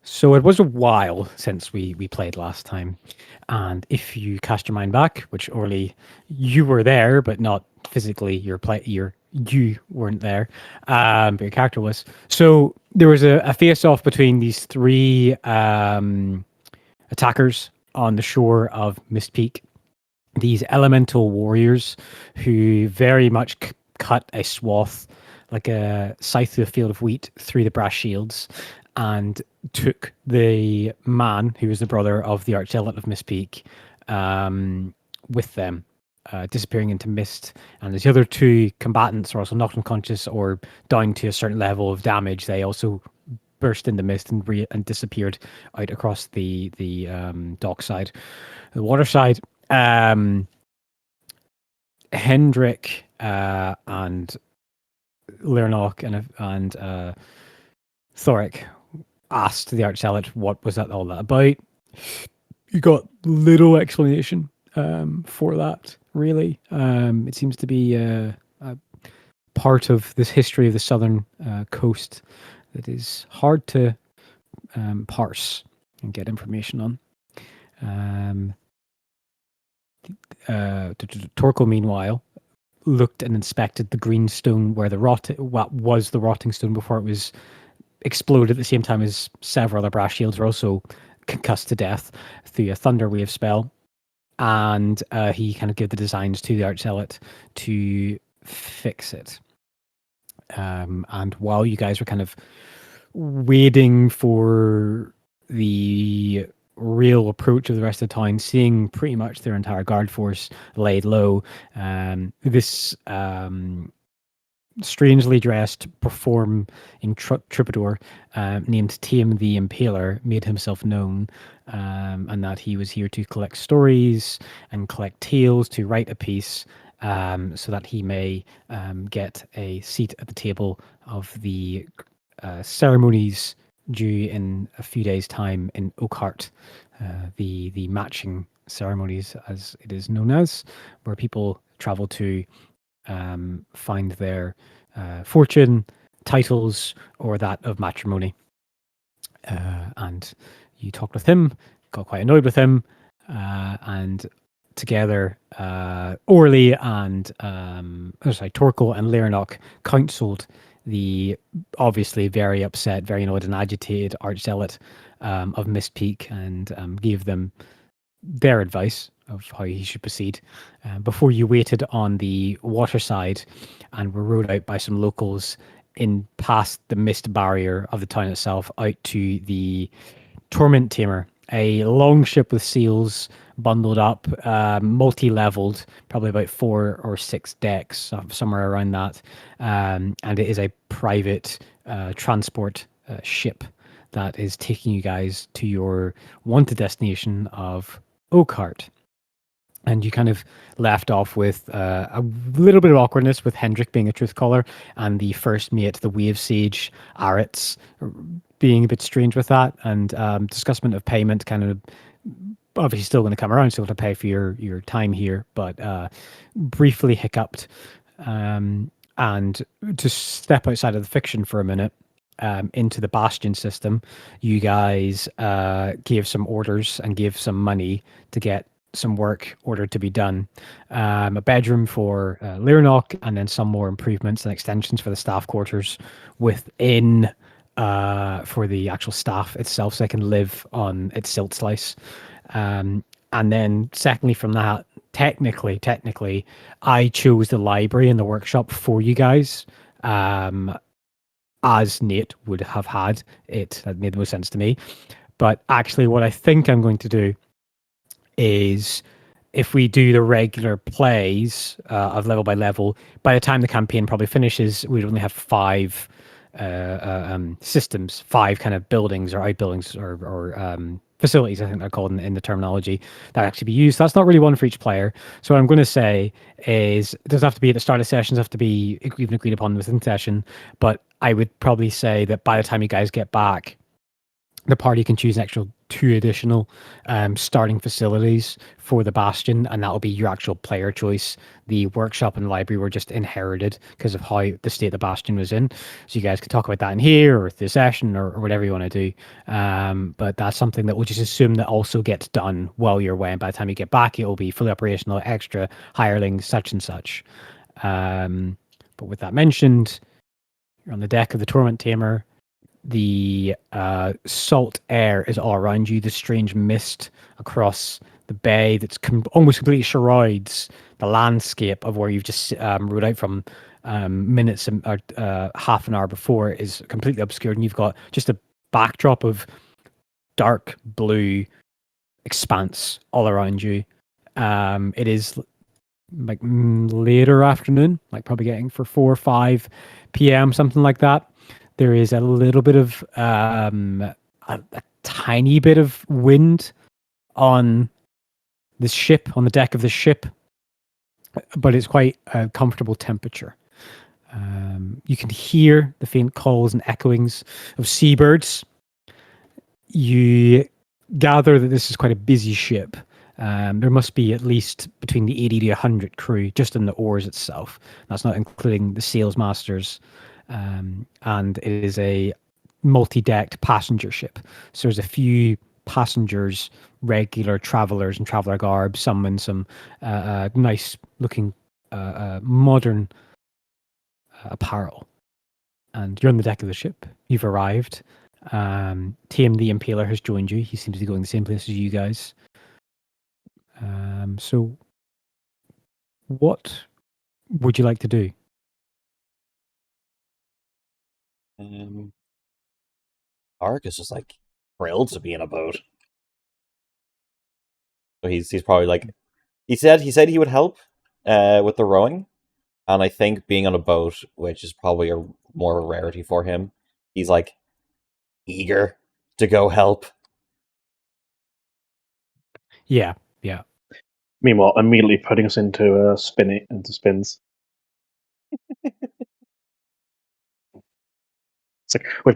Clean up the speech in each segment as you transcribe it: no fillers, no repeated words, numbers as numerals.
So it was a while since we played last time, and if you cast your mind back, which Orly, you were there, but not physically. You weren't there, but your character was. So there was a face off between these three attackers on the shore of Mist Peak. These elemental warriors who very much cut a swath like a scythe through a field of wheat through the brass shields and took the man who was the brother of the archzealot of Mistpeak with them, disappearing into mist. And the other two combatants are also knocked unconscious or down to a certain level of damage. They also burst into mist and disappeared out across the dockside, the water side. Hendrik and Lernok and Thoric asked the archzealot what was all that about. You got little explanation for that, really. It seems to be a part of this history of the southern coast that is hard to parse and get information on. Torkel, meanwhile, looked and inspected the green stone where what was the rotting stone before it was exploded at the same time as several other brass shields were also concussed to death through a thunder wave spell. And he kind of gave the designs to the archzealot to fix it. And while you guys were kind of waiting for the real approach of the rest of the town, seeing pretty much their entire guard force laid low, this strangely dressed performing troubadour named Tame the Impaler made himself known, and that he was here to collect stories and collect tales to write a piece, so that he may get a seat at the table of the ceremonies due in a few days' time in Oakhart, the matching ceremonies, as it is known as, where people travel to find their fortune, titles, or that of matrimony. And you talked with him, got quite annoyed with him, and together Orly and Torkel and Lernok counseled the obviously very upset, very annoyed and agitated archzealot of Mistpeak, and gave them their advice of how he should proceed before you waited on the water side and were rowed out by some locals in past the mist barrier of the town itself out to the Torment Tamer, a long ship with seals bundled up, multi-leveled, probably about 4 or 6 decks, somewhere around that. And it is a private transport ship that is taking you guys to your wanted destination of Oakhart. And you kind of left off with a little bit of awkwardness with Hendrik being a truth caller and the first mate, the Wave Sage, Erith, being a bit strange with that, and discussment of payment kind of obviously still going to come around, still to pay for your time here, but briefly hiccuped. And to step outside of the fiction for a minute, into the Bastion system, you guys gave some orders and gave some money to get some work ordered to be done. A bedroom for Lernok, and then some more improvements and extensions for the staff quarters within for the actual staff itself, so they can live on its silt slice. And then secondly from that, technically, I chose the library and the workshop for you guys, as Nate would have had it. That made the most sense to me. But actually what I think I'm going to do is, if we do the regular plays of level by level, by the time the campaign probably finishes, we'd only have 5 systems, 5 kind of buildings or outbuildings or facilities, I think they're called in the terminology, that actually be used. That's not really one for each player. So what I'm going to say is, it doesn't have to be at the start of sessions, have to be even agreed upon within session, but I would probably say that by the time you guys get back, the party can choose an actual 2 additional starting facilities for the Bastion, and that'll be your actual player choice. The workshop and library were just inherited because of how the state the Bastion was in. So you guys can talk about that in here or this session or whatever you want to do. But that's something that we'll just assume that also gets done while you're away. And by the time you get back, it will be fully operational, extra hirelings, such and such. But with that mentioned, you're on the deck of the Torment Tamer. The salt air is all around you. The strange mist across the bay that's almost completely shrouds the landscape of where you've just rode out from minutes or half an hour before is completely obscured, and you've got just a backdrop of dark blue expanse all around you. It is like later afternoon, like probably getting for 4 or 5 p.m., something like that. There is a little bit of a tiny bit of wind on the ship, on the deck of the ship, but it's quite a comfortable temperature. You can hear the faint calls and echoings of seabirds. You gather that this is quite a busy ship. There must be at least between the 80 to 100 crew just in the oars itself. That's not including the sails masters. And it is a multi-decked passenger ship. So there's a few passengers, regular travelers and traveler garb, some in some nice looking modern apparel. And you're on the deck of the ship. You've arrived. Tame the Impaler has joined you. He seems to be going the same place as you guys. So what would you like to do? Ark is just like thrilled to be in a boat. So he's probably like he said he would help with the rowing, and I think being on a boat, which is probably a more of a rarity for him, he's like eager to go help. Yeah. Meanwhile, immediately putting us into spins. It's like we've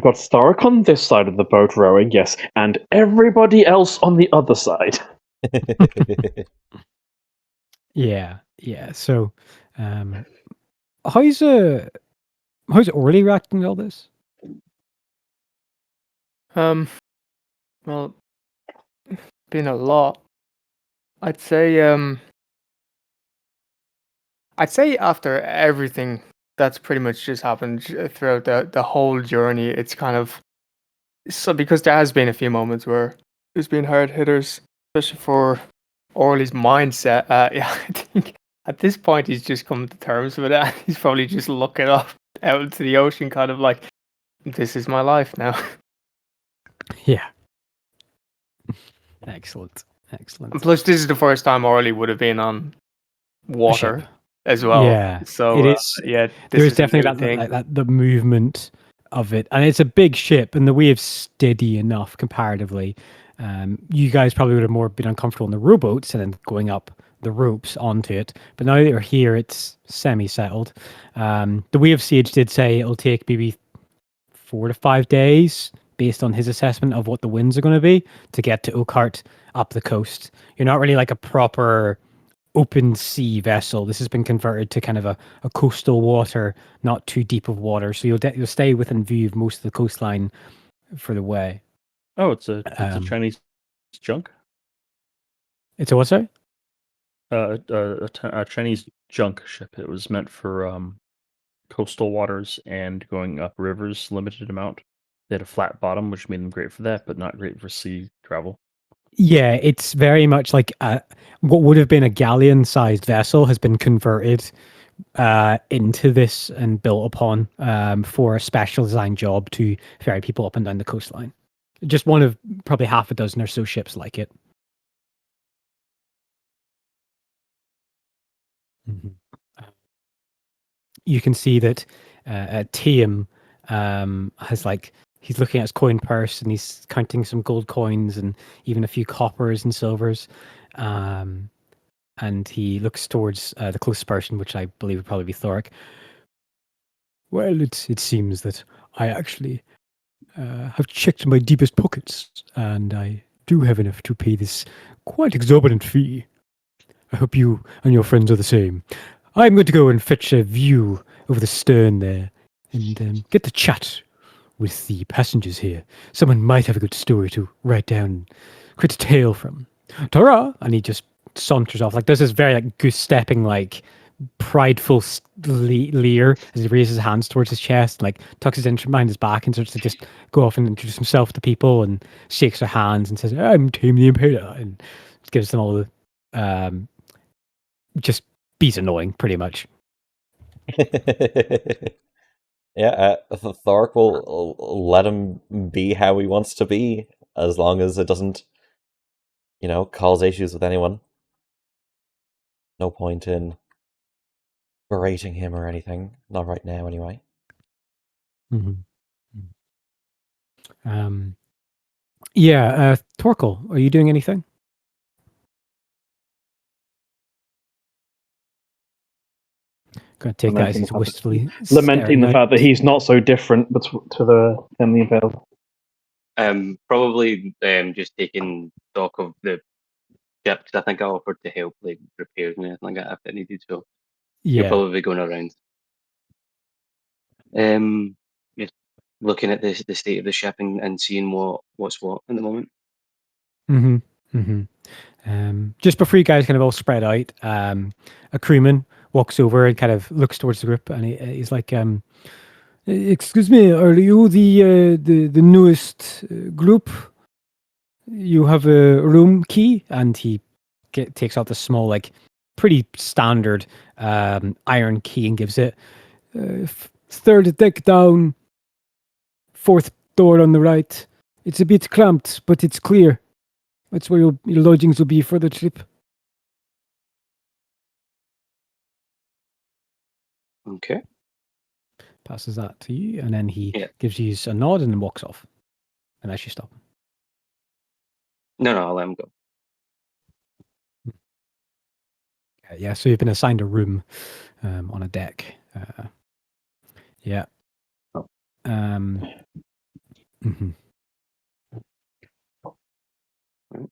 got Stark on this side of the boat rowing, yes, and everybody else on the other side. Yeah. So, how's Orly reacting to all this? Well, been a lot. I'd say after everything that's pretty much just happened throughout the whole journey, it's kind of so because there has been a few moments where there's been hard hitters, especially for Orly's mindset. Yeah, I think at this point he's just come to terms with it. He's probably just looking up out into the ocean, kind of like, this is my life now. Yeah. Excellent. And plus, this is the first time Orly would have been on water as well. Yeah. So it is. There is definitely that the movement of it, and it's a big ship, and the wave's steady enough comparatively. You guys probably would have more been uncomfortable in the rowboats and then going up the ropes onto it. But now that you're here, it's semi-settled. The Wave Sage did say it'll take maybe 4 to 5 days, based on his assessment of what the winds are going to be, to get to Oakheart up the coast. You're not really like a proper open sea vessel. This has been converted to kind of a coastal water, not too deep of water. So you'll stay within view of most of the coastline for the way. Oh, it's a Chinese junk? It's a what, sorry? A Chinese junk ship. It was meant for coastal waters and going up rivers, limited amount. They had a flat bottom, which made them great for that, but not great for sea travel. Yeah, it's very much like what would have been a galleon-sized vessel has been converted into this and built upon for a special design job to ferry people up and down the coastline. Just one of probably half a dozen or so ships like it. Mm-hmm. You can see that Tame has he's looking at his coin purse and he's counting some gold coins and even a few coppers and silvers. And he looks towards the closest person, which I believe would probably be Thoric. Well, it seems that I actually have checked my deepest pockets, and I do have enough to pay this quite exorbitant fee. I hope you and your friends are the same. I'm going to go and fetch a view over the stern there, and get to chat with the passengers here. Someone might have a good story to write down, create a tale from. Ta-ra! And he just saunters off. Like, there's this very, like, goose-stepping, like, prideful leer as he raises his hands towards his chest, like, tucks his instrument behind his back and starts to just go off and introduce himself to people and shakes their hands and says, I'm Tame the Impaler, and gives them all the, just be's annoying, pretty much. Yeah, Thork will let him be how he wants to be, as long as it doesn't, cause issues with anyone. No point in berating him or anything. Not right now, anyway. Yeah, Torkel, are you doing anything? Gonna take that as he's wistfully lamenting the out. fact that he's not so different to the Impale. Probably just taking stock of the ship, because I think I offered to help, like, repairs and anything like that if it needed. So you'll Yeah. probably be going around. Just looking at the state of the ship and seeing what's what at the moment. Just before you guys kind of all spread out, a crewman walks over and kind of looks towards the group, and he's like, "Excuse me, are you the newest group? You have a room key?" And he takes out the small, like, pretty standard iron key and gives it. Third deck down, fourth door on the right. It's a bit cramped, but it's clear. That's where your lodgings will be for the trip. Okay. Passes that to you, and then he gives you a nod and then walks off. And as you stop him. No, I'll let him go. Yeah, so you've been assigned a room on a deck. Yeah. Oh.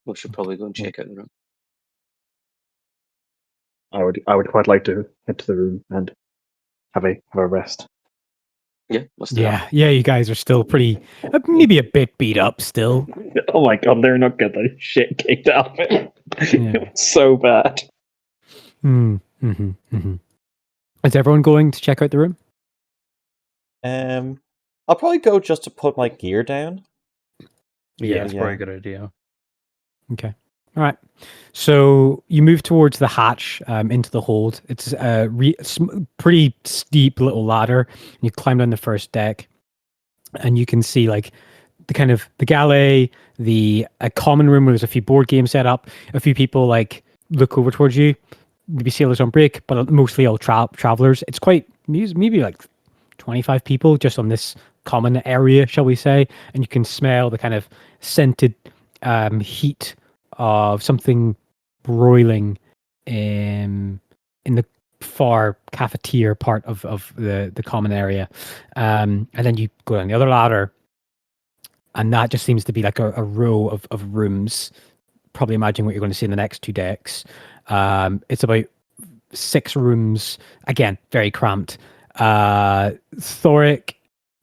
We should probably go and check out the room. I would quite like to head to the room and have a rest. Yeah, let's do that. Yeah, you guys are still pretty, maybe a bit beat up still. Oh my god, they're not getting the shit kicked out of it. It was so bad. Is everyone going to check out the room? I'll probably go just to put my gear down. Yeah, that's probably a good idea. Okay. All right. So you move towards the hatch into the hold. It's a pretty steep little ladder. And you climb down the first deck, and you can see, like, the galley, a common room where there's a few board games set up. A few people, like, look over towards you. Maybe sailors on break, but mostly all travelers. It's quite maybe like 25 people just on this common area, shall we say? And you can smell the kind of scented heat of something broiling in the far cafetiere part of the common area. And then you go down the other ladder, and that just seems to be like a row of rooms. Probably imagine what you're going to see in the next two decks. It's about 6 rooms. Again, very cramped. Thoric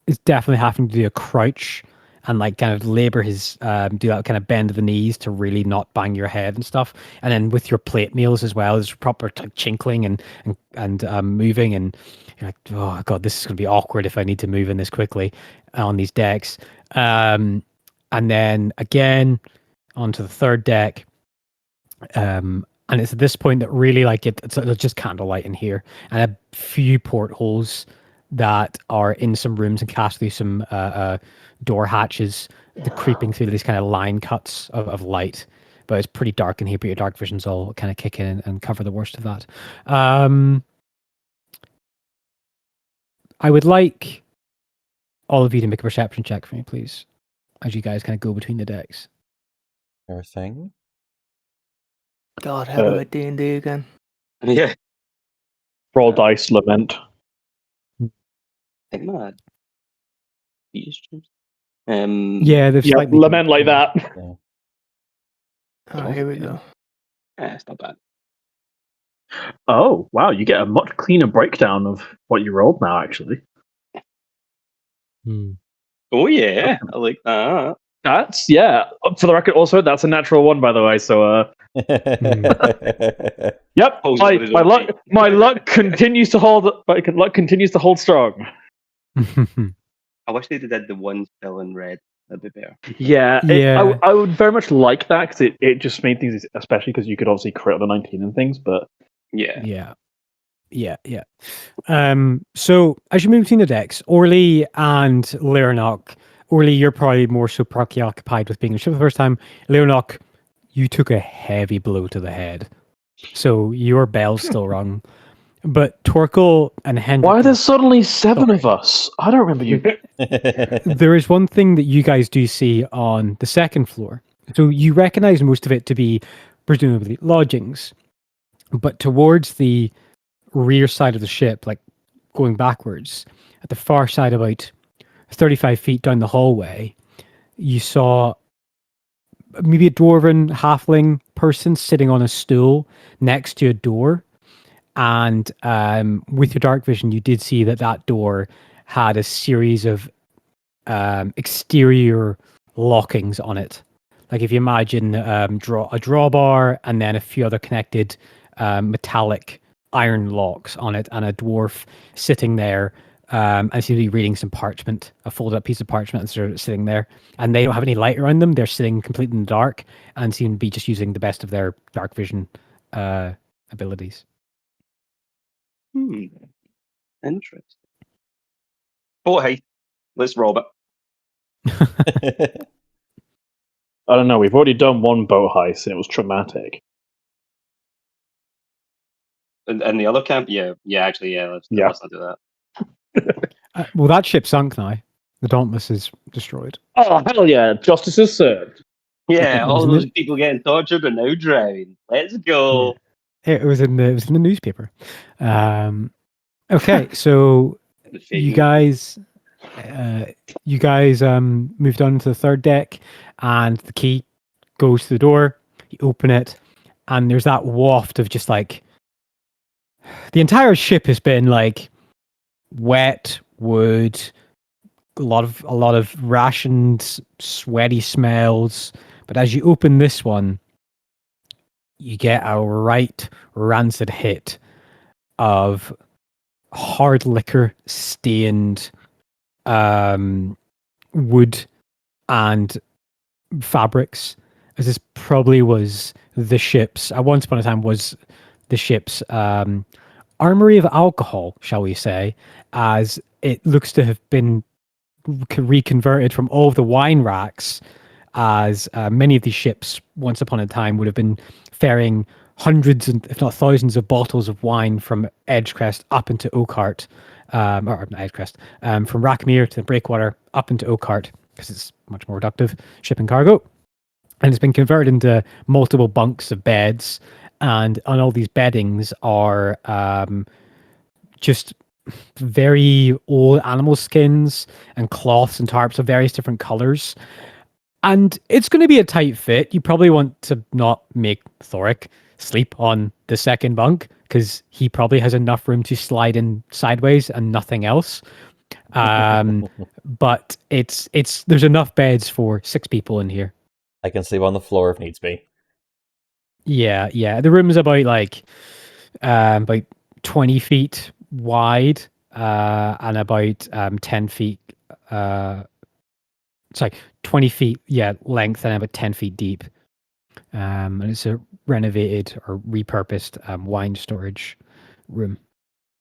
is definitely having to do a crouch and, like, kind of labor his do that kind of bend of the knees to really not bang your head and stuff. And then with your plate meals as well, there's proper chinkling and moving, and you're like, oh god, this is going to be awkward if I need to move in this quickly on these decks. And then again onto the third deck. And it's at this point that really, like, it's just candlelight in here, and a few portholes that are in some rooms and cast through some door hatches, creeping through these kind of line cuts of light. But it's pretty dark in here, but your dark vision's all kind of kick in and cover the worst of that. I would like all of you to make a perception check for me, please, as you guys kind of go between the decks. Sure thing. God, how about D&D again? Yeah. Roll dice, lament. I think my Yeah, they've Yeah, slightly lament like that. Oh, here we go. It's not bad. Oh, wow, you get a much cleaner breakdown of what you rolled now, actually. Hmm. Oh yeah, I like that. That's, yeah, for the record, also, that's a natural one, by the way, so, yep, Oh, my, sorry, my don't luck, my luck continues to hold, strong. I wish they did the one still in red. That'd be better. Yeah, Yeah. I would very much like that, because it just made things, especially because you could obviously crit the 19 and things, but... Yeah. Yeah. So as you move between the decks, Orly and Leonok, Orly, you're probably more so preoccupied with being in the ship the first time. Leonok, you took a heavy blow to the head, so your bell's still rung. But Torkel and Hendrik, Why are there suddenly 7 of us? I don't remember you. there is one thing that you guys do see on the second floor. So you recognize most of it to be presumably lodgings, but towards the rear side of the ship, like going backwards, at the far side, about 35 feet down the hallway, you saw maybe a dwarven halfling person sitting on a stool next to a door. And with your dark vision, you did see that that door had a series of exterior lockings on it. Like if you imagine a drawbar and then a few other connected metallic iron locks on it, and a dwarf sitting there and seems to be reading some parchment, a folded up piece of parchment, and sort of sitting there. And they don't have any light around them. They're sitting completely in the dark and seem to be just using the best of their dark vision abilities. Interesting. Oh hey, let's rob it. I don't know, we've already done one boat heist and it was traumatic. And the other camp, yeah, actually, yeah. Let's not do that. Well, that ship sunk now. The Dauntless is destroyed. Oh, hell yeah, justice is served. Yeah, all Wasn't those it? people getting tortured are now drowning. Let's go. It was in the newspaper. Okay, so you guys moved on to the third deck, and the key goes to the door. You open it, and there's that waft of just like the entire ship has been like wet wood, a lot of rationed, sweaty smells. But as you open this one, you get a right rancid hit of hard liquor stained wood and fabrics, as this probably was the ship's, at once upon a time was the ship's armory of alcohol, shall we say, as it looks to have been reconverted from all of the wine racks, as many of these ships once upon a time would have been ferrying hundreds and if not thousands of bottles of wine from Edgecrest up into Oakhart, or not Edgecrest, from Rackmere to Breakwater up into Oakhart, because it's much more productive shipping cargo. And it's been converted into multiple bunks of beds, and on all these beddings are just very old animal skins and cloths and tarps of various different colors. And it's going to be a tight fit. You probably want to not make Thoric sleep on the second bunk, because he probably has enough room to slide in sideways and nothing else. But there's enough beds for 6 people in here. I can sleep on the floor if needs be. Yeah. The room is about 20 feet wide and about 10 feet. 20 feet, length, and about 10 feet deep. And it's a renovated or repurposed wine storage room.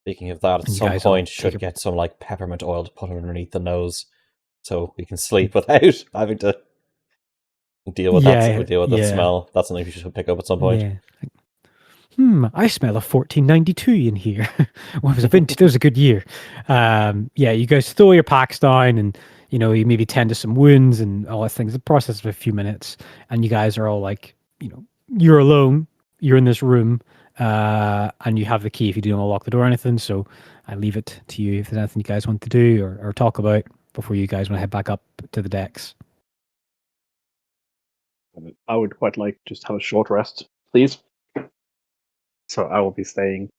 Speaking of that, at You some guys all point take should a- get some like peppermint oil to put underneath the nose, so we can sleep without having to deal with that smell. That's something we should pick up at some point. Yeah. I smell a 1492 in here. Well, it was a vintage. It was a good year. You guys throw your packs down, and you maybe tend to some wounds and all those things. The process of a few minutes, and you guys are all like, you're alone. You're in this room, and you have the key if you don't want to lock the door or anything. So I leave it to you if there's anything you guys want to do or talk about. before you guys want to head back up to the decks? I would quite like just have a short rest, please. So I will be staying,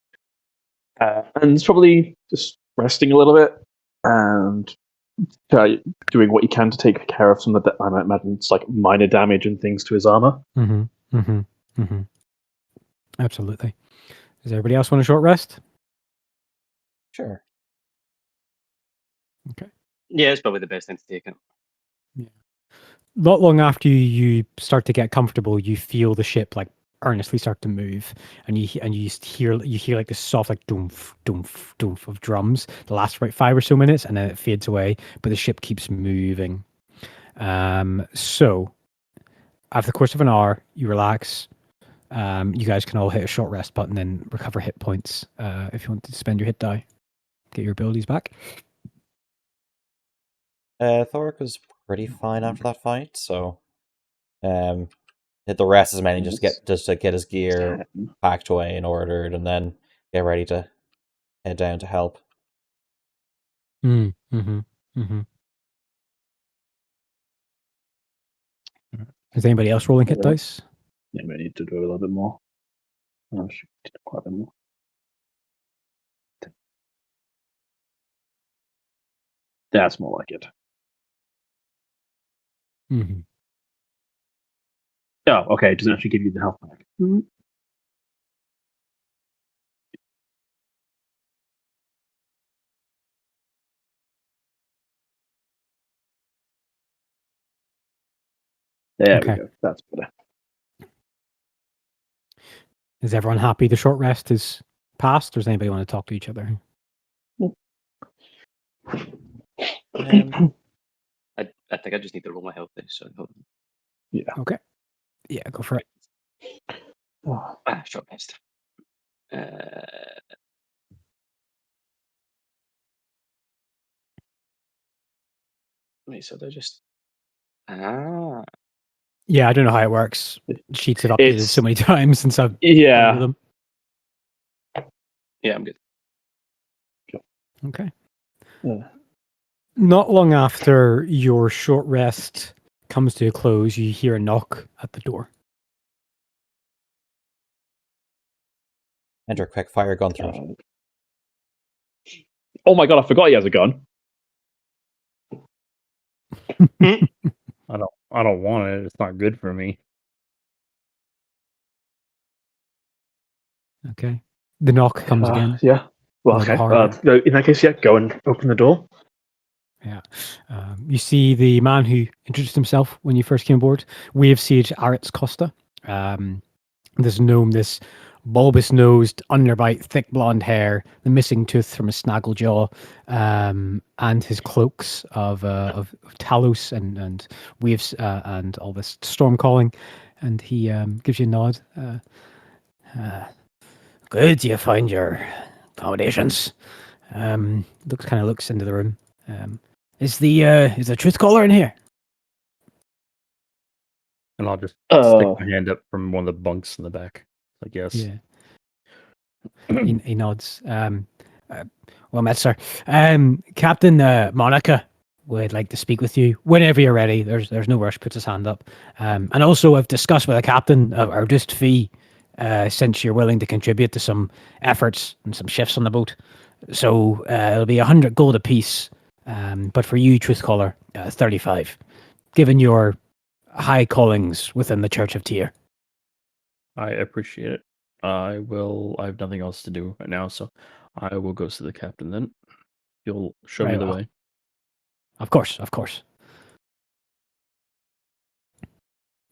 and it's probably just resting a little bit and doing what you can to take care of some of the. I might imagine it's like minor damage and things to his armor. Absolutely. Does everybody else want a short rest? Sure. Okay. Yeah, it's probably the best thing to take it. Not long after you start to get comfortable, you feel the ship like earnestly start to move, and you hear like this soft like doomph doomph doomph of drums. It lasts for about 5 or so minutes, and then it fades away. But the ship keeps moving. So after the course of an hour, you relax. You guys can all hit a short rest button and recover hit points if you want to spend your hit die, get your abilities back. Thoric was pretty fine after that fight, so hit the rest as many just to get his gear packed away and ordered, and then get ready to head down to help. Is anybody else rolling hit dice? Yeah, we need to do a little bit more. Oh, shoot, quite a bit more. That's more like it. Oh, okay. It doesn't actually give you the health back. There we go. That's better. Is everyone happy the short rest is passed, or does anybody want to talk to each other? I think I just need to roll my health dice. So hold on. Yeah. Okay. Yeah, go for it. Short rest. Wait, so they're just. Yeah, I don't know how it works. Sheets have updated so many times since I've played with them. Yeah, I'm good. Okay. Not long after your short rest comes to a close, you hear a knock at the door. Enter a quick fire gun through it. Oh my god, I forgot he has a gun. I don't want it. It's not good for me. Okay. The knock comes again. Yeah. Well, okay. In that case, yeah, go and open the door. Yeah. You see the man who introduced himself when you first came aboard, Wave Sage Erith Costa. This gnome, this bulbous-nosed, underbite, thick blonde hair, the missing tooth from a snaggle jaw, and his cloaks of Talos and waves and all this storm calling. And he gives you a nod. Good, you find your accommodations. Looks into the room. Is the truth caller in here? And I'll just stick my hand up from one of the bunks in the back, I guess. Yeah. He nods. Well met, sir. Captain Monica would like to speak with you whenever you're ready. There's no rush. Puts his hand up. And also, I've discussed with the captain a reduced fee since you're willing to contribute to some efforts and some shifts on the boat. So it'll be 100 gold apiece. But for you, truth caller, 35. Given your high callings within the Church of Tyr. I appreciate it. I have nothing else to do right now, so I will go see the captain then. You'll show me the way. Of course.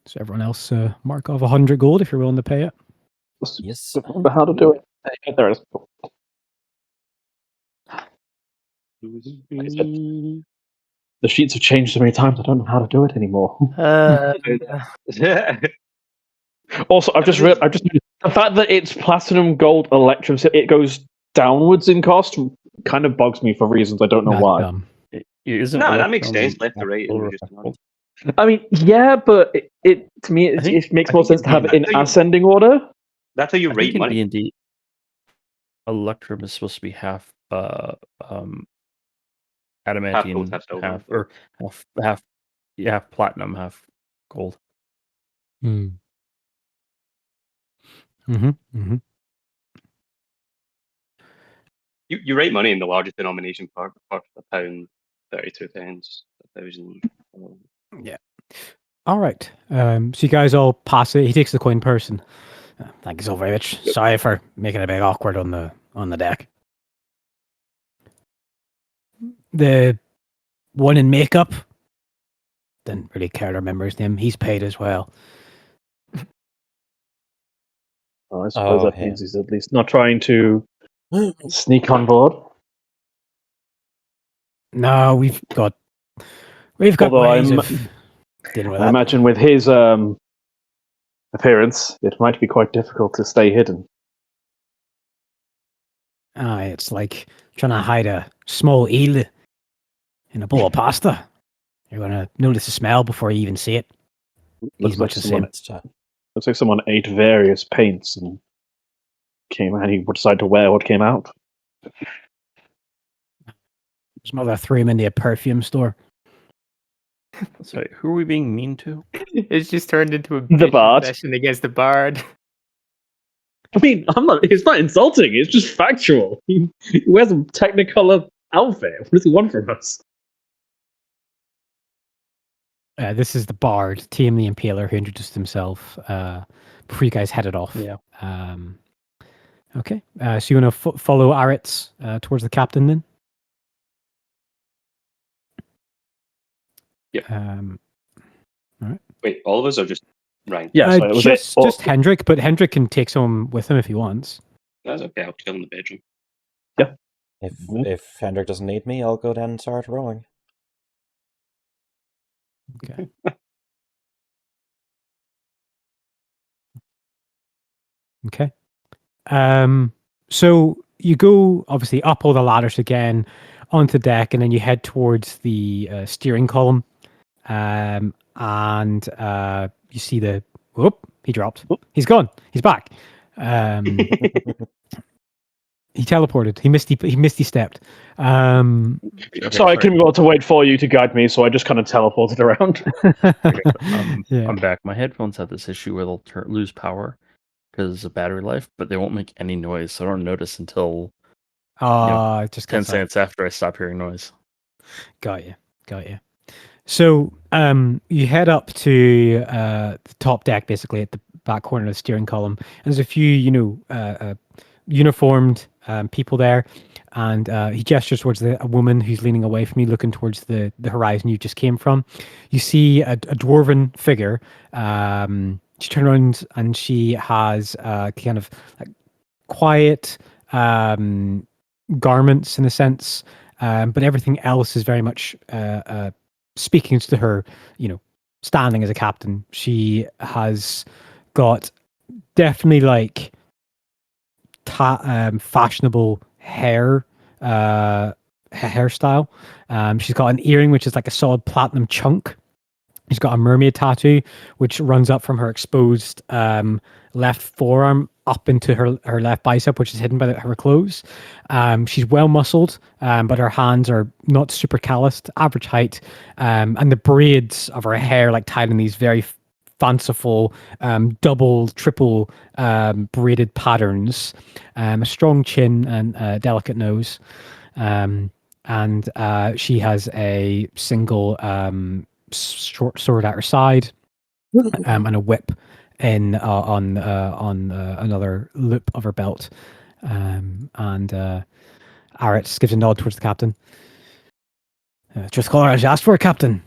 So everyone else mark off 100 gold if you're willing to pay it. Yes. Remember how to do it. There it is. The sheets have changed so many times, I don't know how to do it anymore. Also, I've just noticed the fact that it's platinum, gold, electrum, it goes downwards in cost kind of bugs me for reasons I don't know why. That makes sense. Left to right. I mean, yeah, but it to me it makes more sense to have it in ascending order. That's how you rate money. D&D, electrum is supposed to be half adamantine, half silver. half or half platinum, half gold. Hmm. Mm-hmm. Mm-hmm. You write money in the largest denomination part of a pound, 32 pence, 1,000. Yeah. All right. So you guys all pass it. He takes the coin purse and thank you so very much. Sorry for making it a bit awkward on the deck. The one in makeup didn't really care to remember his name. He's paid as well. I suppose that him. means he's at least not trying to sneak on board. No, we've got Although ways of dealing with I that. imagine with his appearance, it might be quite difficult to stay hidden. It's like trying to hide a small eel in a bowl of pasta. You're gonna notice the smell before you even see it. He's much the same. Looks like someone ate various paints and he decided to wear what came out. His mother threw him into a perfume store. Sorry, who are we being mean to? It's just turned into a The bard. session against the bard. I mean, it's not insulting, it's just factual. He wears a Technicolor outfit. What does he want from us? This is the bard, TM the Impaler, who introduced himself before you guys headed off. Yeah. Okay. So you want to follow Erith towards the captain then? Yep. All right. Wait, all of us are just Ryan? Yeah, just Hendrik, but Hendrik can take someone with him if he wants. That's okay. I'll chill in the bedroom. If Hendrik doesn't need me, I'll go down and start rowing. Okay. Okay. So you go obviously up all the ladders again onto deck, and then you head towards the steering column. And you see he dropped. He's gone. He's back. He teleported. He misty stepped. Sorry, I couldn't be able to wait for you to guide me, so I just kind of teleported around. Yeah. I'm back. My headphones have this issue where they'll lose power because of battery life, but they won't make any noise, so I don't notice until just 10 seconds after I stop hearing noise. Got you. So you head up to the top deck, basically at the back corner of the steering column. And there's a few, uniformed people there, and he gestures towards a woman who's leaning away from you, looking towards the horizon you just came from. You see a dwarven figure. She turns around and she has kind of like quiet garments in a sense, but everything else is very much speaking to her, standing as a captain. She has got definitely like fashionable hairstyle. She's got an earring which is like a solid platinum chunk. She's got a mermaid tattoo which runs up from her exposed left forearm up into her left bicep, which is hidden by her clothes. She's well muscled, but her hands are not super calloused, average height, and the braids of her hair like tied in these very fanciful double, triple braided patterns, a strong chin and a delicate nose, and she has a single short sword at her side, and a whip on another loop of her belt, and Erith gives a nod towards the captain. Just call her as you asked for, Captain.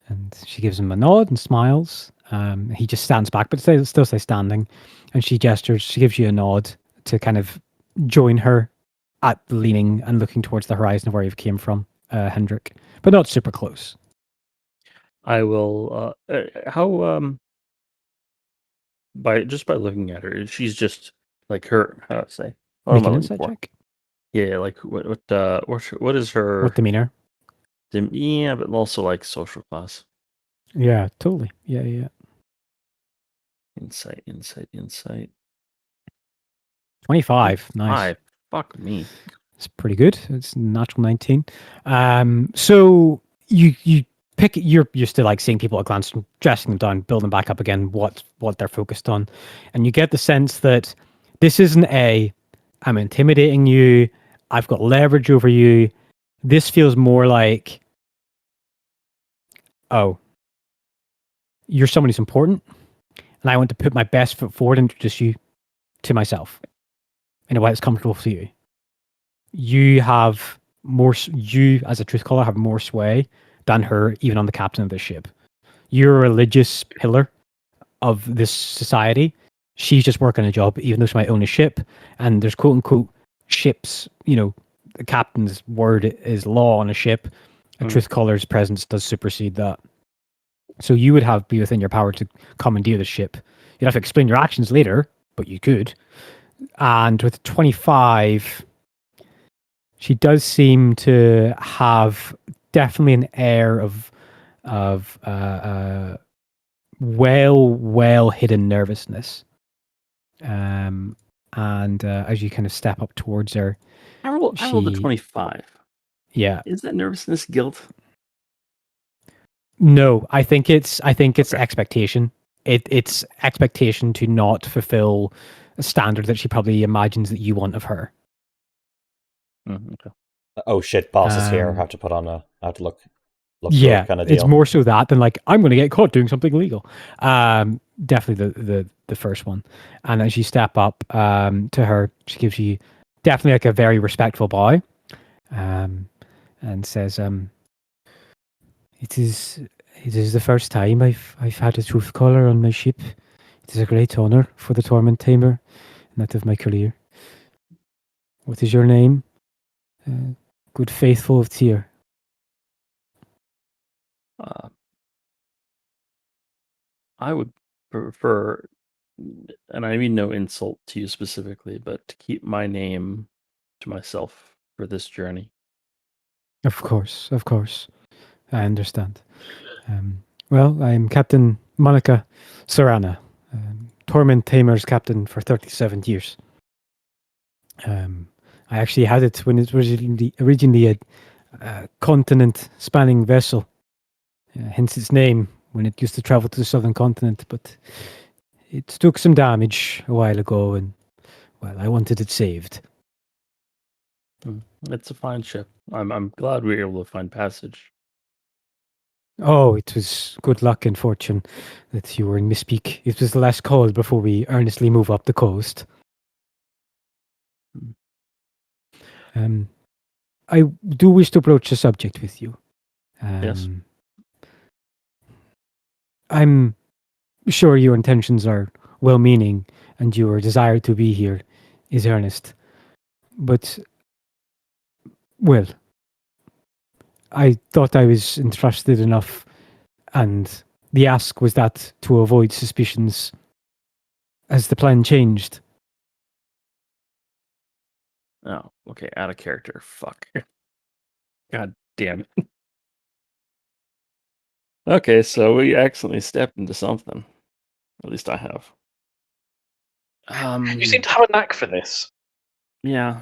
And she gives him a nod and smiles. He just stands back, but still stays standing. And she gestures. She gives you a nod to kind of join her at leaning and looking towards the horizon of where you came from, Hendrik, but not super close. I will. By looking at her, she's just like her. How to say? Make an insight check. Yeah, like what is her? What demeanor? Yeah, but also like social class. Yeah, totally. Yeah. Insight. 25. Nice. Fuck me. It's pretty good. It's natural 19. So you pick. You're still like seeing people at a glance, dressing them down, building back up again. What they're focused on, and you get the sense that this isn't I'm intimidating you. I've got leverage over you. This feels more like, oh, you're someone who's important, and I want to put my best foot forward and introduce you to myself in a way that's comfortable for you. You have more. You, as a truth caller, have more sway than her, even on the captain of this ship. You're a religious pillar of this society. She's just working a job, even though she might own a ship, and there's quote unquote ships. The captain's word is law on a ship. A truth caller's presence does supersede that. So you would be within your power to commandeer the ship. You'd have to explain your actions later, but you could. And with 25, she does seem to have definitely an air of well hidden nervousness. And as you kind of step up towards her, I rolled a 25. Yeah. Is that nervousness guilt? No, I think it's expectation. It's expectation to not fulfill a standard that she probably imagines that you want of her. Okay. Oh shit, boss is here. I have to put on I have to look Yeah, kind of deal. it's more so that than like I'm going to get caught doing something illegal. Definitely the first one. And as you step up to her, she gives you definitely like a very respectful bow, and says, It is the first time I've had a truth caller on my ship. It is a great honor for the Torment Tamer and that of my career. What is your name? Good faithful of Tyr. I would prefer, and I mean no insult to you specifically, but to keep my name to myself for this journey. Of course. I understand. Well, I'm Captain Monica Serrana, Torment Tamer's captain for 37 years. I actually had it when it was originally a continent-spanning vessel, hence its name, when it used to travel to the southern continent, but it took some damage a while ago, and, well, I wanted it saved. It's a fine ship. I'm glad we were able to find passage. Oh, it was good luck and fortune that you were in Misspeak. It was the last call before we earnestly move up the coast. I do wish to broach the subject with you. Yes. I'm sure your intentions are well-meaning and your desire to be here is earnest. But, well, I thought I was entrusted enough, and the ask was that to avoid suspicions. Has the plan changed? Oh, okay. Out of character. Fuck. God damn it. Okay, so we accidentally stepped into something. At least I have. You seem to have a knack for this. Yeah.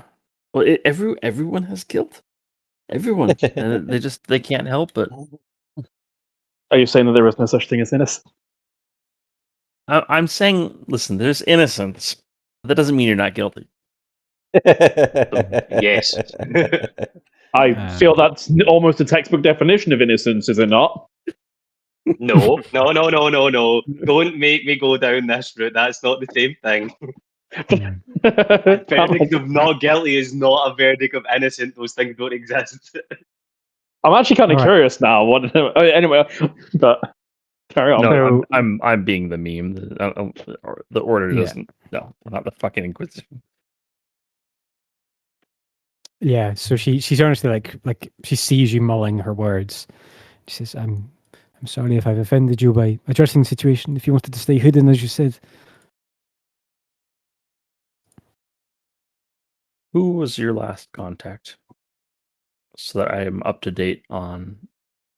Well, everyone has guilt. Everyone. And they can't help it. Are you saying that there is no such thing as innocence? I'm saying, listen, there's innocence. That doesn't mean you're not guilty. Yes. I feel that's almost a textbook definition of innocence, is it not? No. Don't make me go down this route. That's not the same thing. A verdict of not guilty is not a verdict of innocent. Those things don't exist. I'm actually kind of curious now. Anyway, but carry on. No, I'm being the meme. The order doesn't. No, we're not the fucking Inquisition. Yeah, so she's honestly like she sees you mulling her words. She says, I'm sorry if I've offended you by addressing the situation. If you wanted to stay hidden, as you said. Who was your last contact? So that I am up to date on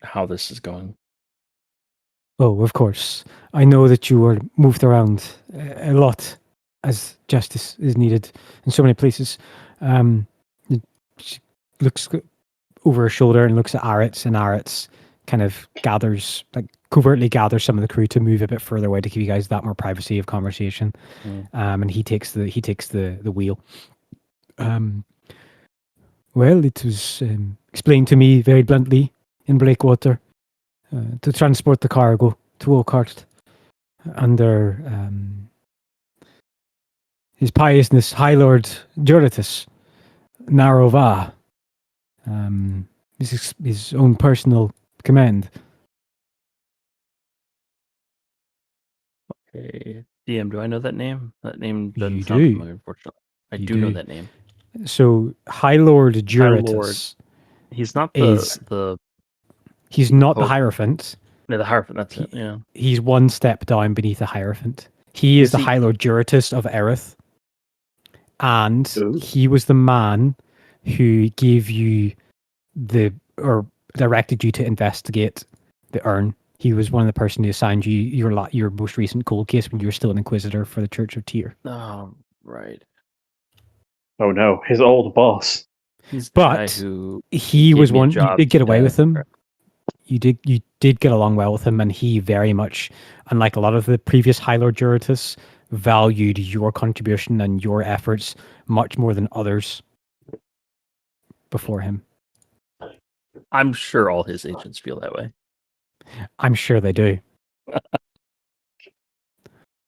how this is going. Oh, of course. I know that you were moved around a lot as justice is needed in so many places. she looks over her shoulder and looks at Aritz, and Aritz kind of covertly gathers some of the crew to move a bit further away to give you guys that more privacy of conversation. And he takes the wheel. Well, it was explained to me very bluntly in Breakwater to transport the cargo to Oakhart under His Piousness High Lord Juratus Narova, his own personal command. Okay. DM, do I know that name? That name doesn't You sound do. familiar, unfortunately. I You do know do. that name. So High Lord Lord Juratus He's not is the he's not the Oh. Hierophant. no, the Hierophant, that's it, yeah. He's one step down beneath the Hierophant. He is Is the he- High Lord Juratus of Erith. And Ooh. he was the man who gave you or directed you to investigate the urn. He was one of the person who assigned you your most recent cold case when you were still an Inquisitor for the Church of Tyr. Oh, right. Oh no, his old boss. He's the guy But who he gave was me one. You jobs did get away to- with him. You did get along well with him, and he very much, unlike a lot of the previous High Lord Juratus, valued your contribution and your efforts much more than others before him. I'm sure all his agents feel that way. I'm sure they do.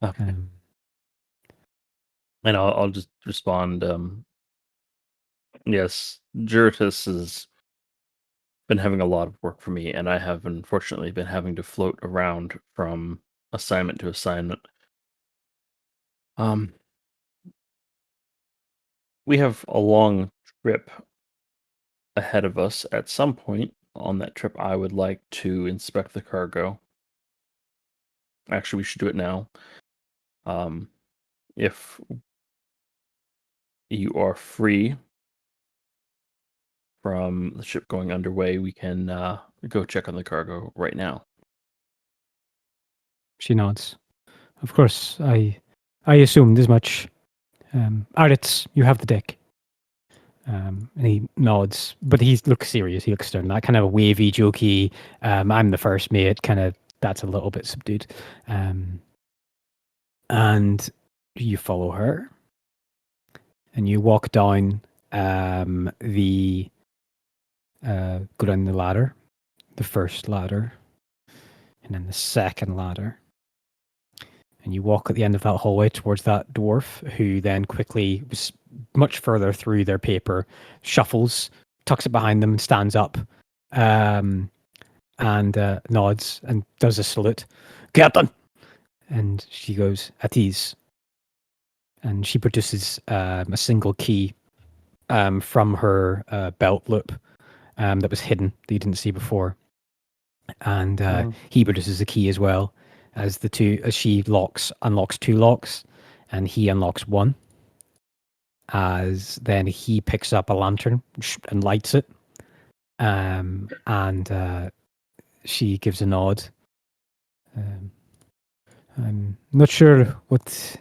Okay. Um, And I'll just respond. Yes, Juratus has been having a lot of work for me, and I have unfortunately been having to float around from assignment to assignment. We have a long trip ahead of us. At some point on that trip, I would like to inspect the cargo. Actually, we should do it now. If you are free from the ship going underway, we can go check on the cargo right now. she nods. Of course, I assumed as much. Aritz, you have the deck. And he nods, but he looks serious. He looks stern. That kind of wavy, jokey. I'm the first mate. Kind of that's a little bit subdued. And you follow her, and you walk down go down the ladder, the first ladder, and then the second ladder. And you walk at the end of that hallway towards that dwarf, who then quickly was much further through their paper, shuffles, tucks it behind them, and stands up, and nods and does a salute. Captain! And she goes, at ease. And she produces a single key from her belt loop that was hidden that you didn't see before. And he produces a key as well, as she unlocks two locks, and he unlocks one. As then he picks up a lantern and lights it, and she gives a nod. I'm not sure what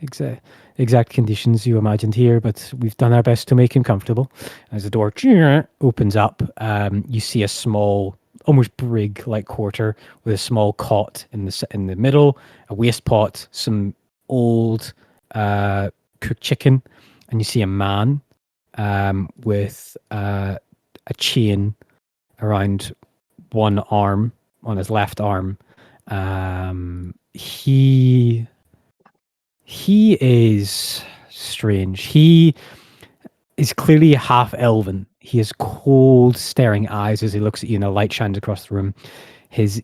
exact conditions you imagined here, but we've done our best to make him comfortable. As the door opens up, you see a small, almost brig-like quarter with a small cot in the middle, a waste pot, some old cooked chicken, and you see a man with a chain around one arm, on his left arm. He is strange. He is clearly half elven. He has cold, staring eyes as he looks at you, and a light shines across the room. His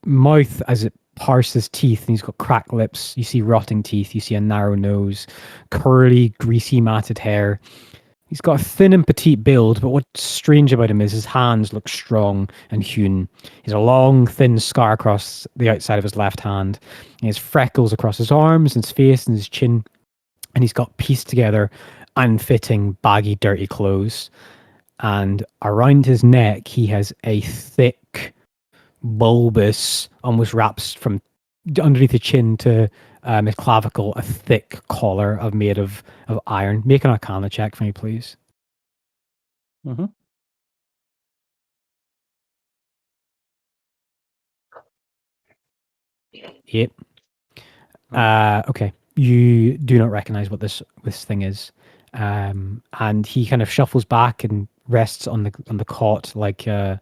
mouth, as it parses teeth, and he's got cracked lips. You see rotting teeth. You see a narrow nose, curly, greasy, matted hair. He's got a thin and petite build, but what's strange about him is his hands look strong and hewn. He has a long, thin scar across the outside of his left hand. He has freckles across his arms and his face and his chin. And he's got pieced together, unfitting, baggy, dirty clothes. And around his neck, he has a thick, bulbous, almost wraps from underneath the chin to his clavicle, a thick collar made of iron. Make an Arcana check for me, please. Mm-hmm. Yep. Hmm. Okay. You do not recognize what this thing is, and he kind of shuffles back and rests on the cot, like not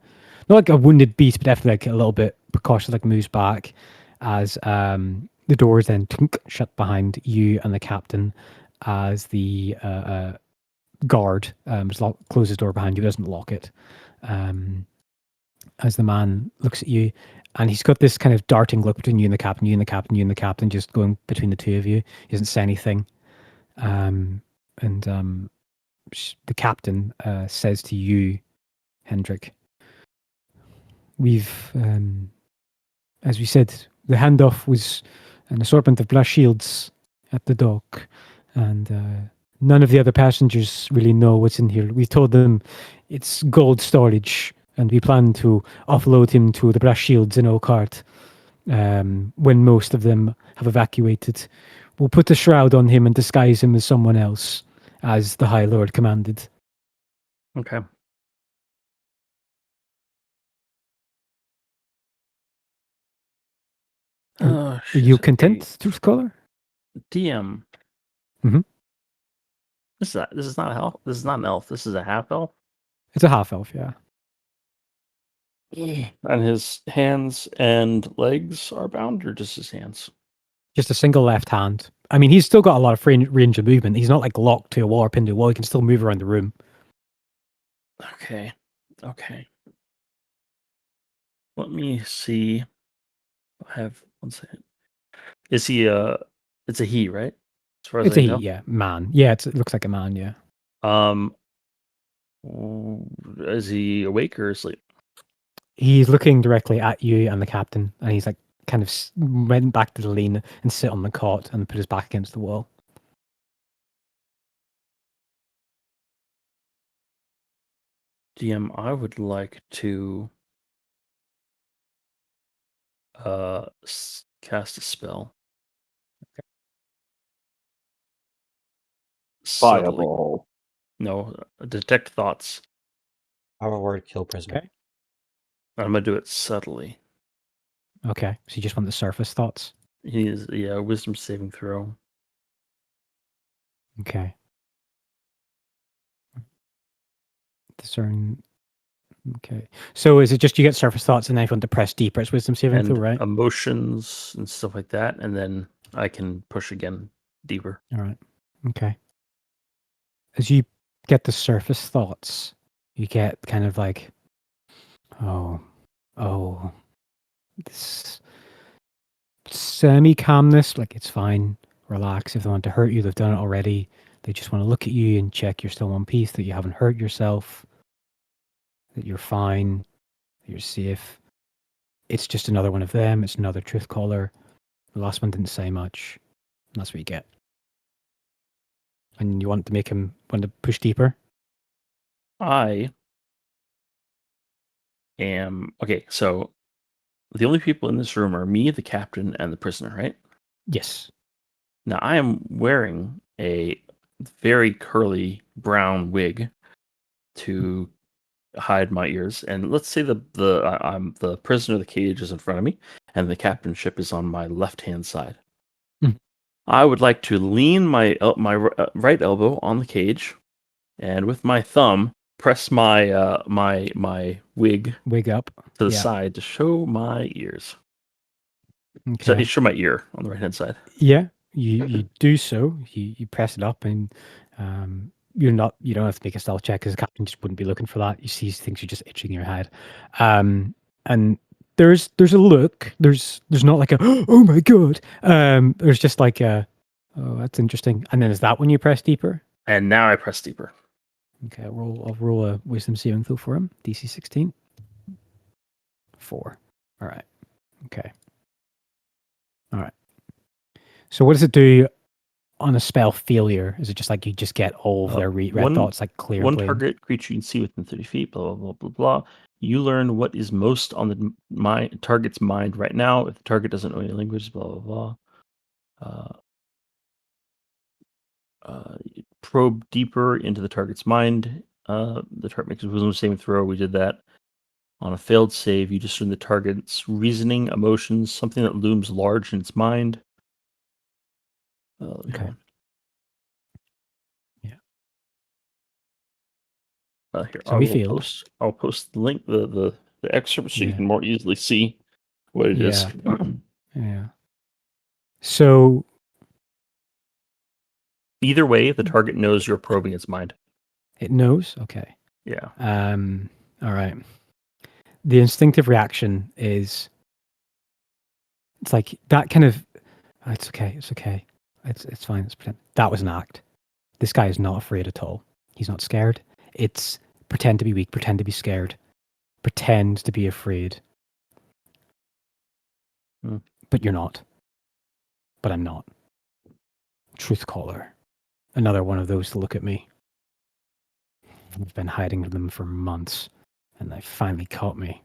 like a wounded beast, but definitely like a little bit precautious, like moves back as the doors then shut behind you and the captain, as the guard closes the door behind you, doesn't lock it. As the man looks at you, and he's got this kind of darting look between you and the captain, you and the captain, you and the captain, just going between the two of you. He doesn't say anything. And the captain says to you, Hendrik, we've, as we said, the handoff was an assortment of brass shields at the dock, and none of the other passengers really know what's in here. We told them it's gold storage, and we plan to offload him to the brass shields in Oakart when most of them have evacuated. We'll put a shroud on him and disguise him as someone else, as the High Lord commanded. Okay. Are you content, Truth Caller? DM. Mhm. This is not an elf. This is not an elf. This is a half elf. It's a half elf, yeah. And his hands and legs are bound, or just his hands? Just a single left hand. I mean, he's still got a lot of range of movement. He's not like locked to a wall or pinned to a wall. He can still move around the room. Okay. Let me see. I have 1 second. Is he it's a he, right? As far as It's I a he, know. yeah. Man. Yeah, it looks like a man, yeah. Is he awake or asleep? He's looking directly at you and the captain, and he's like kind of went back to the lean and sit on the cot and put his back against the wall. DM, I would like to cast a spell. Subtly. Fireball. No, detect thoughts. Power word, kill prisoner. Okay. I'm gonna do it subtly. Okay. So you just want the surface thoughts? He is wisdom saving throw. Okay. Discern. Okay. So is it just you get surface thoughts and then if you want to press deeper, it's wisdom saving And throw, right? emotions and stuff like that, and then I can push again deeper. All right. Okay. As you get the surface thoughts, you get kind of like, oh, this semi-calmness, like it's fine, relax. If they want to hurt you, they've done it already. They just want to look at you and check you're still in one piece, that you haven't hurt yourself, that you're fine, that you're safe. It's just another one of them. It's another truth caller. The last one didn't say much. And that's what you get. And you want to make him want to push deeper? I am okay. So the only people in this room are me, the captain, and the prisoner, right? Yes. Now I am wearing a very curly brown wig to hide my ears, and let's say I'm the prisoner of the cage is in front of me, and the captainship is on my left hand side. Mm. I would like to lean my right elbow on the cage, and with my thumb press my my wig up to the yeah. side to show my ears. Okay. So show my ear on the right hand side. Yeah, you do so. You press it up, and you don't have to make a stealth check because the captain just wouldn't be looking for that. You see things you're just itching your head, and there's a look. There's not like a oh my god. There's just like a oh that's interesting. And then is that when you press deeper? And now I press deeper. Okay, I'll roll a wisdom saving throw for him. DC 16. 4. All right. Okay. All right. So what does it do on a spell failure? Is it just like you just get all of their red thoughts like clear? One target creature you can see within 30 feet, blah, blah, blah, blah, blah. You learn what is most on the target's mind right now. If the target doesn't know any language, blah, blah, blah. Probe deeper into the target's mind. The target makes a wisdom saving throw. We did that. On a failed save, you discern the target's reasoning, emotions, something that looms large in its mind. Okay. Yeah. Here, So we failed. I'll post the link, the excerpt, so you Yeah. can more easily see what it is. Yeah. So Either way, the target knows you're probing its mind. it knows. Okay. Yeah. All right. The instinctive reaction is, it's like that kind of, it's okay. It's okay. It's fine. It's pretend. That was an act. This guy is not afraid at all. He's not scared. It's pretend to be weak, pretend to be scared, pretend to be afraid. But you're not. But I'm not. Truth caller. Another one of those to look at me. I've been hiding from them for months, and they finally caught me.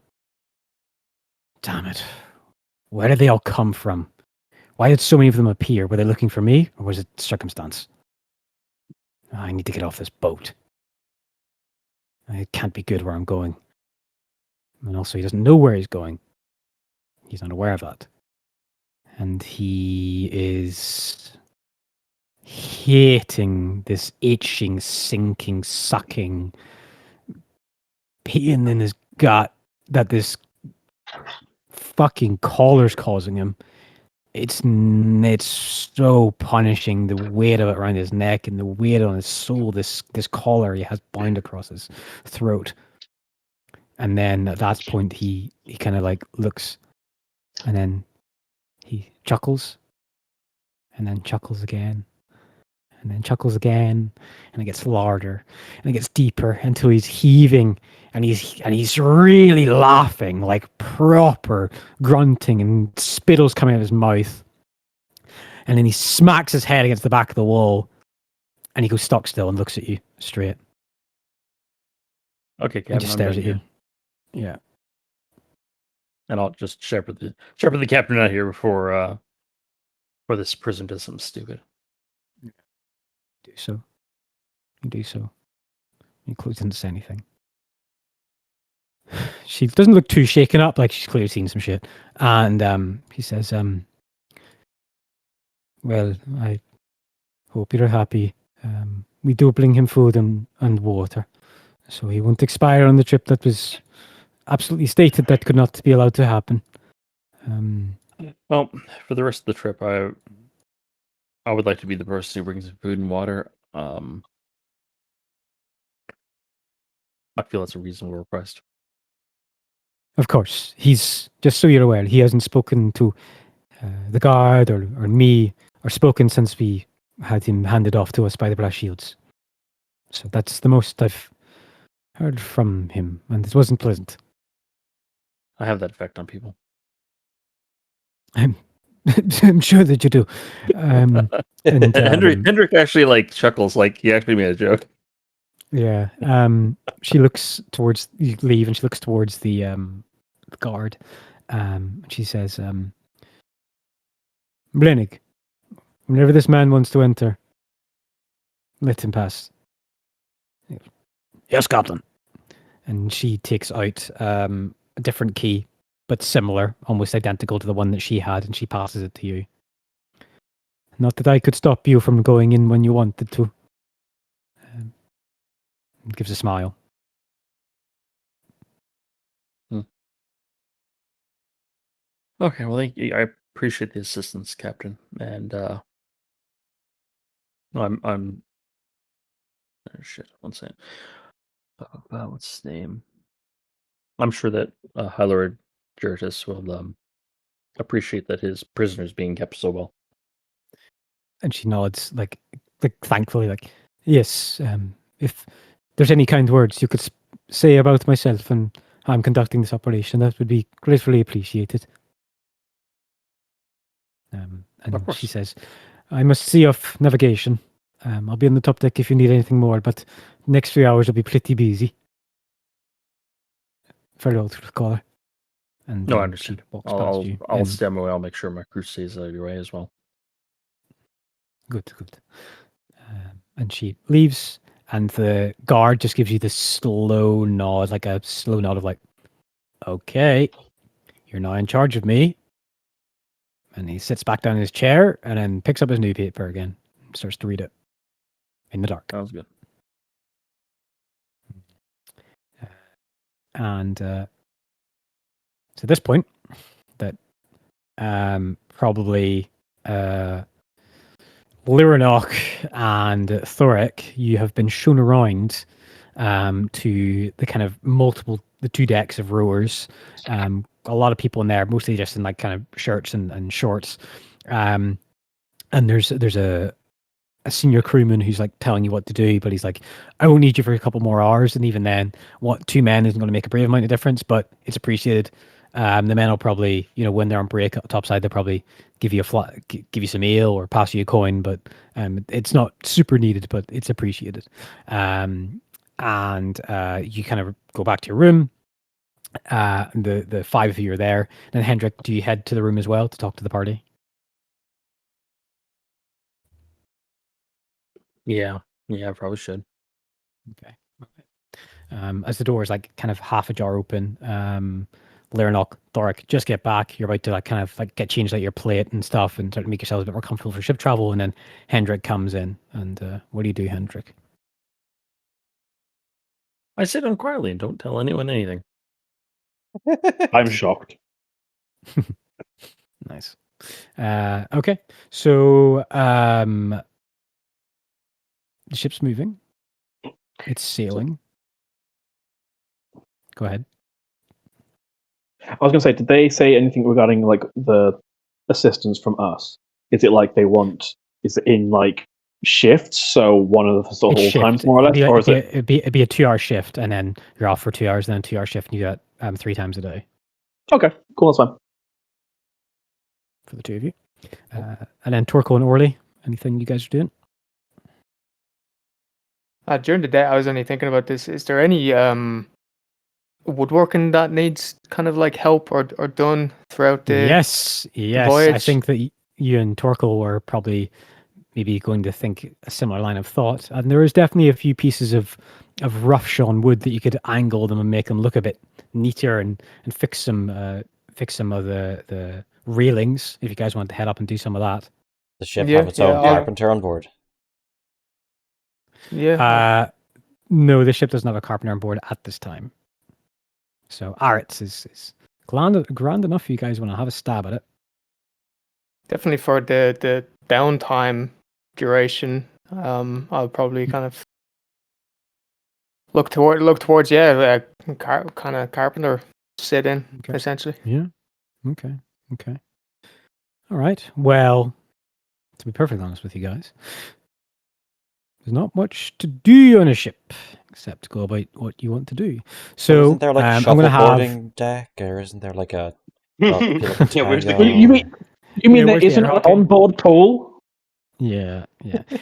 Damn it. Where did they all come from? Why did so many of them appear? Were they looking for me, or was it circumstance? I need to get off this boat. It can't be good where I'm going. And also, he doesn't know where he's going. He's not aware of that. And he is hating this itching, sinking, sucking pain in his gut that this fucking collar's causing him. It's so punishing, the weight of it around his neck and the weight on his soul, this collar he has bound across his throat. And then at that point he kind of like looks, and then he chuckles, and then chuckles again, and then chuckles again, and it gets larger and it gets deeper until he's heaving, and he's really laughing, like proper grunting, and spittle's coming out of his mouth. And then he smacks his head against the back of the wall, and he goes stock still and looks at you straight. Okay, Captain. And just stares at you. Yeah. And I'll just shepherd the captain out here before this prison does something stupid. Do so. You do so. He clearly didn't say anything. She doesn't look too shaken up, like she's clearly seen some shit. And he says, well, I hope you're happy. We do bring him food and water, so he won't expire on the trip. That was absolutely stated that could not be allowed to happen. Well, for the rest of the trip, I would like to be the person who brings him food and water. I feel that's a reasonable request. Of course, he's, just so you're aware, he hasn't spoken to the guard or me, or spoken since we had him handed off to us by the Brass Shields. So that's the most I've heard from him, and it wasn't pleasant. I have that effect on people. I'm sure that you do. And, Hendrik actually like chuckles, like he actually made a joke. Yeah. She looks towards, you leave, and she looks towards the guard. She says, Blenig, whenever this man wants to enter, let him pass. Yes, Captain. And she takes out a different key, but similar, almost identical to the one that she had, and she passes it to you. Not that I could stop you from going in when you wanted to. Gives a smile. Okay, well, thank you. I appreciate the assistance, Captain. And I'm oh, shit. One second. What's his name? I'm sure that High Lord Jurtis will appreciate that his prisoner is being kept so well. And she nods, like thankfully, like, yes. If there's any kind words you could say about myself and I'm conducting this operation, that would be gratefully appreciated. And she says, I must see off navigation. I'll be on the top deck if you need anything more, but next 3 hours will be pretty busy. Farewell to the caller. And No, I understand. I'll stay stay my way. I'll make sure my crew stays out of your way as well. Good. And she leaves, And the guard just gives you this slow nod, like a slow nod of like, okay, you're now in charge of me. And he sits back down in his chair and then picks up his newspaper again and starts to read it in the dark. Sounds good. And it's at this point that probably Lyranok and Thoric, you have been shown around to the kind of the 2 decks of rowers. A lot of people in there, mostly just in like kind of shirts and shorts. And there's a senior crewman who's like telling you what to do, but he's like, I won't need you for a couple more hours. And even then, 2 men isn't going to make a brave amount of difference, but it's appreciated. The men will probably, when they're on break topside, they'll probably give you give you some ale or pass you a coin, but it's not super needed, but it's appreciated. And you kind of go back to your room. The 5 of you are there. And Hendrik, do you head to the room as well to talk to the party? Yeah, I probably should. Okay. As the door is like kind of half ajar open, Lyranok, Thoric, just get back. You're about to like kind of like get changed out your plate and stuff and start to make yourselves a bit more comfortable for ship travel. And then Hendrik comes in. And what do you do, Hendrik? I sit down quietly and don't tell anyone anything. I'm shocked. Nice. Okay. So the ship's moving. It's sailing. Go ahead. I was going to say, did they say anything regarding like the assistance from us? Is it like is it in like shifts? So one of us at all times, more or less, or is it? It'd be a 2-hour shift, and then you're off for 2 hours, and then a 2-hour shift, and you got 3 times a day. Okay, cool, that's fine. For the 2 of you. And then Torkel and Orly, anything you guys are doing? During the day, I was only thinking about this. Is there any woodworking that needs kind of like help or done throughout the Yes. voyage? I think that you and Torkel were probably maybe going to think a similar line of thought. And there is definitely a few pieces of rough sawn wood that you could angle them and make them look a bit neater and fix some of the railings if you guys want to head up and do some of that. The ship have its own carpenter on board. Yeah. No, the ship doesn't have a carpenter on board at this time. So Erith is grand enough if you guys want to have a stab at it. Definitely for the downtime duration, I'll probably kind of look towards kind of carpenter sit in essentially. Yeah. Okay. All right. Well, to be perfectly honest with you guys, there's not much to do on a ship except go about what you want to do. So isn't there like a shuffleboarding deck, or isn't there like a? Yeah, where's the You mean there isn't an onboard pool? Yeah.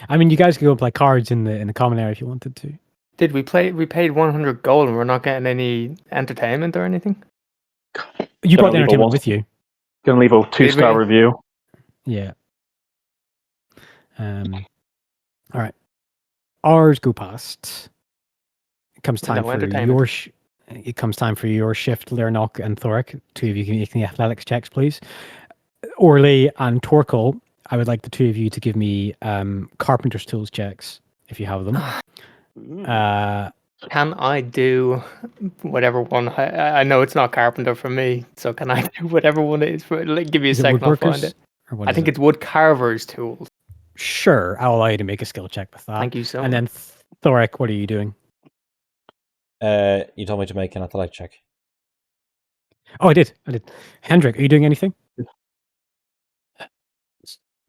I mean, you guys could go and play cards in the common area if you wanted to. Did we play? We paid 100 gold, and we're not getting any entertainment or anything. You brought the entertainment with you. Gonna leave a 2-star review. Yeah. All right. Hours go past. It comes time for your. It comes time for your shift, Lyranok and Thoric. 2 of you can make the athletics checks, please. Orly and Torkel, I would like the 2 of you to give me carpenter's tools checks if you have them. Can I do whatever one? I know it's not carpenter for me, so can I do whatever one it is? Give me a second, I'll find it. I think it's wood carver's tools. Sure, I'll allow you to make a skill check with that. Thank you so much. And then Thoric, what are you doing? You told me to make an athletic check. Oh, I did. Hendrik, are you doing anything?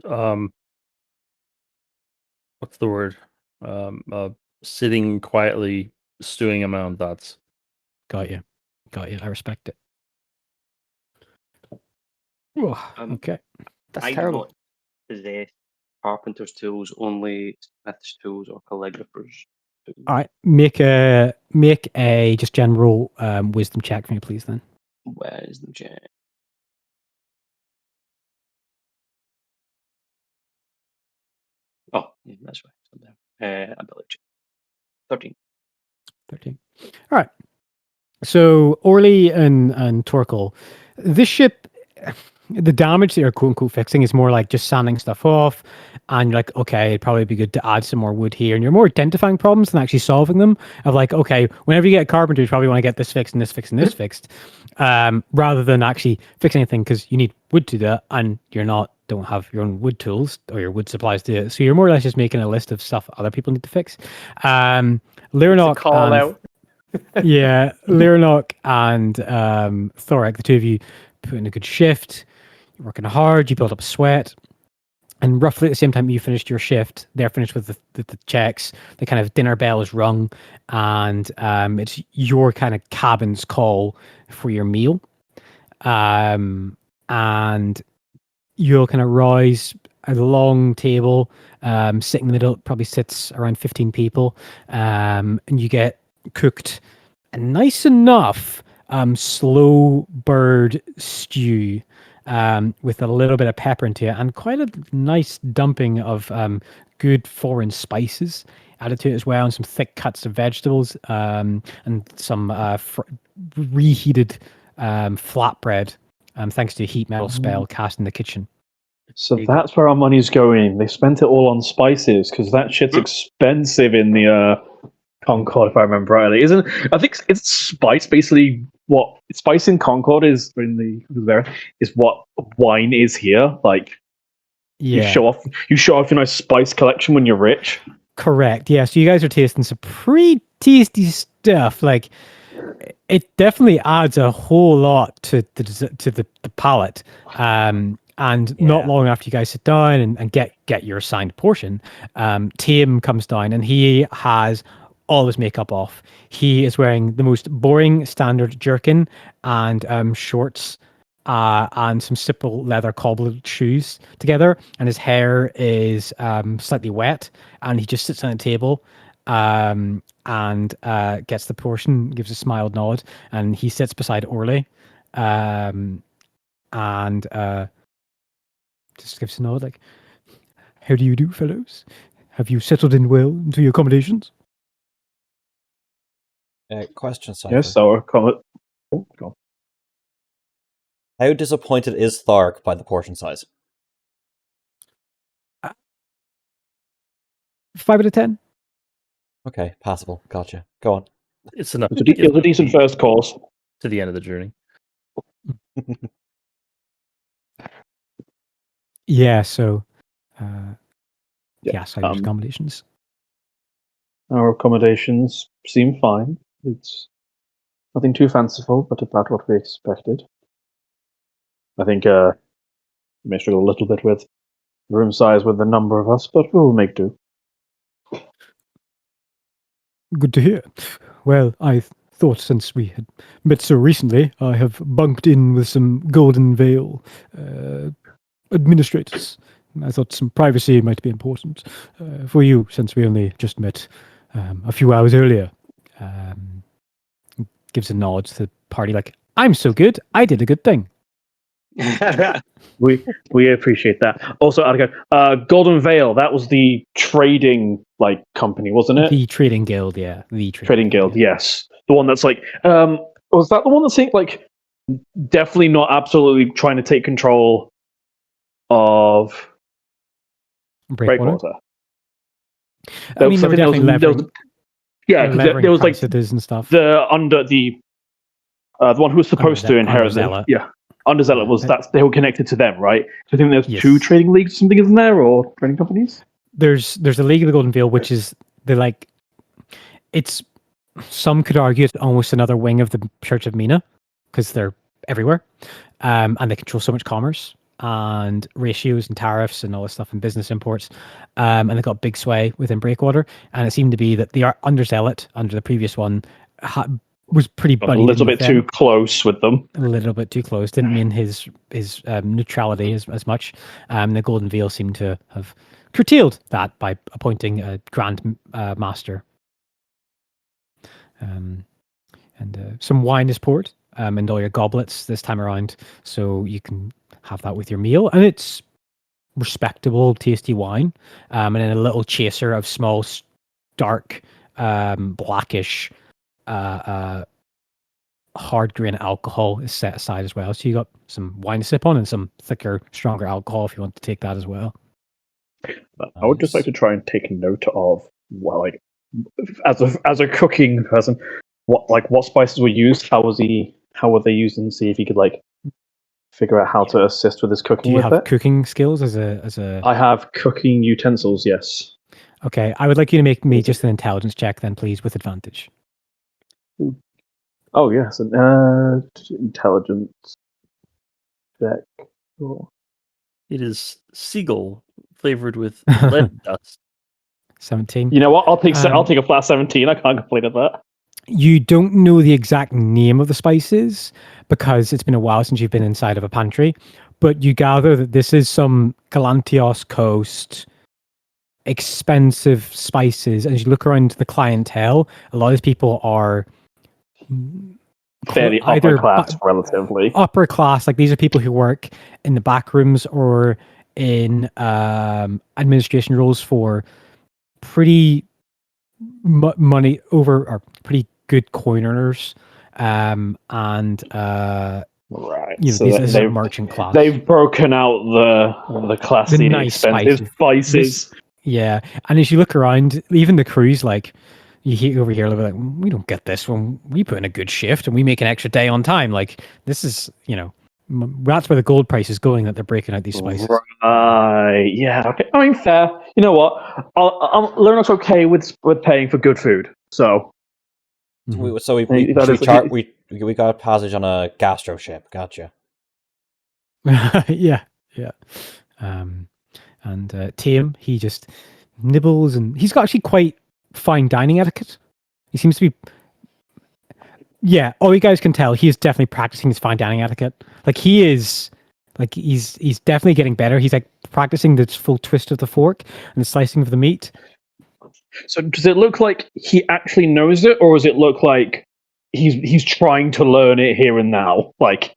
What's the word? Sitting quietly, stewing in my own thoughts. Got you. I respect it. Okay. That's terrible. Not possess carpenter's tools, only smith's tools or calligrapher's tools. All right. Make a just general wisdom check for me, please. Then. Wisdom check. Oh, yeah, that's right. Ability check. 13. 13. All right. So Orly and Torkel, this ship, the damage that you're quote unquote fixing is more like just sanding stuff off, and you're like, okay, it'd probably be good to add some more wood here, and you're more identifying problems than actually solving them. Of like, okay, whenever you get a carpenter, you probably want to get this fixed and this fixed and this fixed, rather than actually fixing anything because you need wood to do it, and don't have your own wood tools or your wood supplies to do it. So you're more or less just making a list of stuff other people need to fix. Lyranok Call out. yeah, Lyranok and Thorek, the two of you put in a good shift. You're working hard. You build up a sweat, and roughly at the same time you finished your shift, they're finished with the checks. The kind of dinner bell is rung, and it's your kind of cabin's call for your meal. And you'll kind of rise at a long table, sit in the middle. It probably sits around 15 people, and you get cooked a nice enough slow bird stew with a little bit of pepper into it and quite a nice dumping of good foreign spices added to it as well, and some thick cuts of vegetables and some reheated flatbread thanks to a heat metal spell cast in the kitchen. So that's where our money's going. They spent it all on spices because that shit's expensive in the Concord, if I remember rightly. I think it's spice basically what spice in Concord is is what wine is here. Like you show off your nice spice collection when you're rich. Correct. Yeah. So you guys are tasting some pretty tasty stuff. Like it definitely adds a whole lot to the palate. And not long after you guys sit down and get your assigned portion, Tame comes down and he has all his makeup off. He is wearing the most boring standard jerkin and shorts and some simple leather cobbled shoes together. And his hair is slightly wet. And he just sits on a table and gets the portion, gives a smiled nod. And he sits beside Orly and just gives a nod like, how do you do, fellows? Have you settled in well into your accommodations? Question, Cypher. Yes, our comment. Oh, go on. How disappointed is Thark by the portion size? 5 out of 10. Okay, passable. Gotcha. Go on. It's enough. It's a decent first course. To the end of the journey. Yeah, so so your accommodations. Our accommodations seem fine. It's nothing too fanciful, but about what we expected. I think we may struggle a little bit with room size with the number of us, but we'll make do. Good to hear. Well, I thought since we had met so recently, I have bunked in with some Golden Veil administrators. I thought some privacy might be important for you, since we only just met a few hours earlier. Gives a nod to the party, like, I'm so good, I did a good thing. We appreciate that. Also, Attica, Golden Veil, that was the trading company, wasn't it? The Trading Guild, yeah. The Trading Guild, yes. The one that's was that the one that's definitely not absolutely trying to take control of Breakwater? I mean, they were definitely levering. There was and stuff. The one who was supposed to inherit it. Yeah. Underzealot was that they were connected to them, right? So I think there's two trading leagues or something, isn't there, or trading companies? There's a League of the Golden Veil, which is it's some could argue it's almost another wing of the Church of Mina because they're everywhere, and they control so much commerce and ratios and tariffs and all this stuff and business imports, and they got big sway within Breakwater. And it seemed to be that the Underzealot under the previous one was pretty buddy. A little bit too close with them. A little bit too close. Didn't mean his neutrality as much. The Golden Veil seemed to have curtailed that by appointing a Grand Master. And some wine is poured in all your goblets this time around, so you can have that with your meal. And it's respectable, tasty wine. And then a little chaser of small, dark blackish hard grain alcohol is set aside as well. So you got some wine to sip on and some thicker, stronger alcohol if you want to take that as well. I would just like to try and take note of, well, like, as a cooking person, what spices were used, how were they used, and see if you could like figure out how to assist with his Do cooking you with have it. cooking skills as a? I have cooking utensils, yes. Okay, I would like you to make me just an intelligence check then, please, with advantage. Oh yes, an intelligence check. Cool. It is seagull flavored with lead dust. 17. You know what? I'll take Um, a flat 17. I can't complain at that. You don't know the exact name of the spices because it's been a while since you've been inside of a pantry, but you gather that this is some Galantios coast expensive spices. As you look around the clientele, a lot of people are Fairly either upper class, relatively. upper class, like these are people who work in the back rooms or in administration roles for pretty money over, or pretty good coin earners, and Right. you know, So these are they've merchant class. they've broken out the classy, The nice expensive spices. Yeah, and as you look around, even the crews, like you hear over here, a little bit like, we don't get this when we put in a good shift and we make an extra day on time. Like this is, you know, that's where the gold price is going, that they're breaking out these spices. Right. Yeah. Okay. I mean, fair. You know what? Learn's okay with paying for good food. So Mhm. So we got a passage on a gastro ship. Gotcha. Yeah. And Tim, he just nibbles, and he's got actually quite fine dining etiquette. He seems to be. Yeah, all you guys can tell, he is definitely practicing his fine dining etiquette. Like he's definitely getting better. He's like practicing the full twist of the fork and the slicing of the meat. So does it look like he actually knows it, or does it look like he's trying to learn it here and now? Like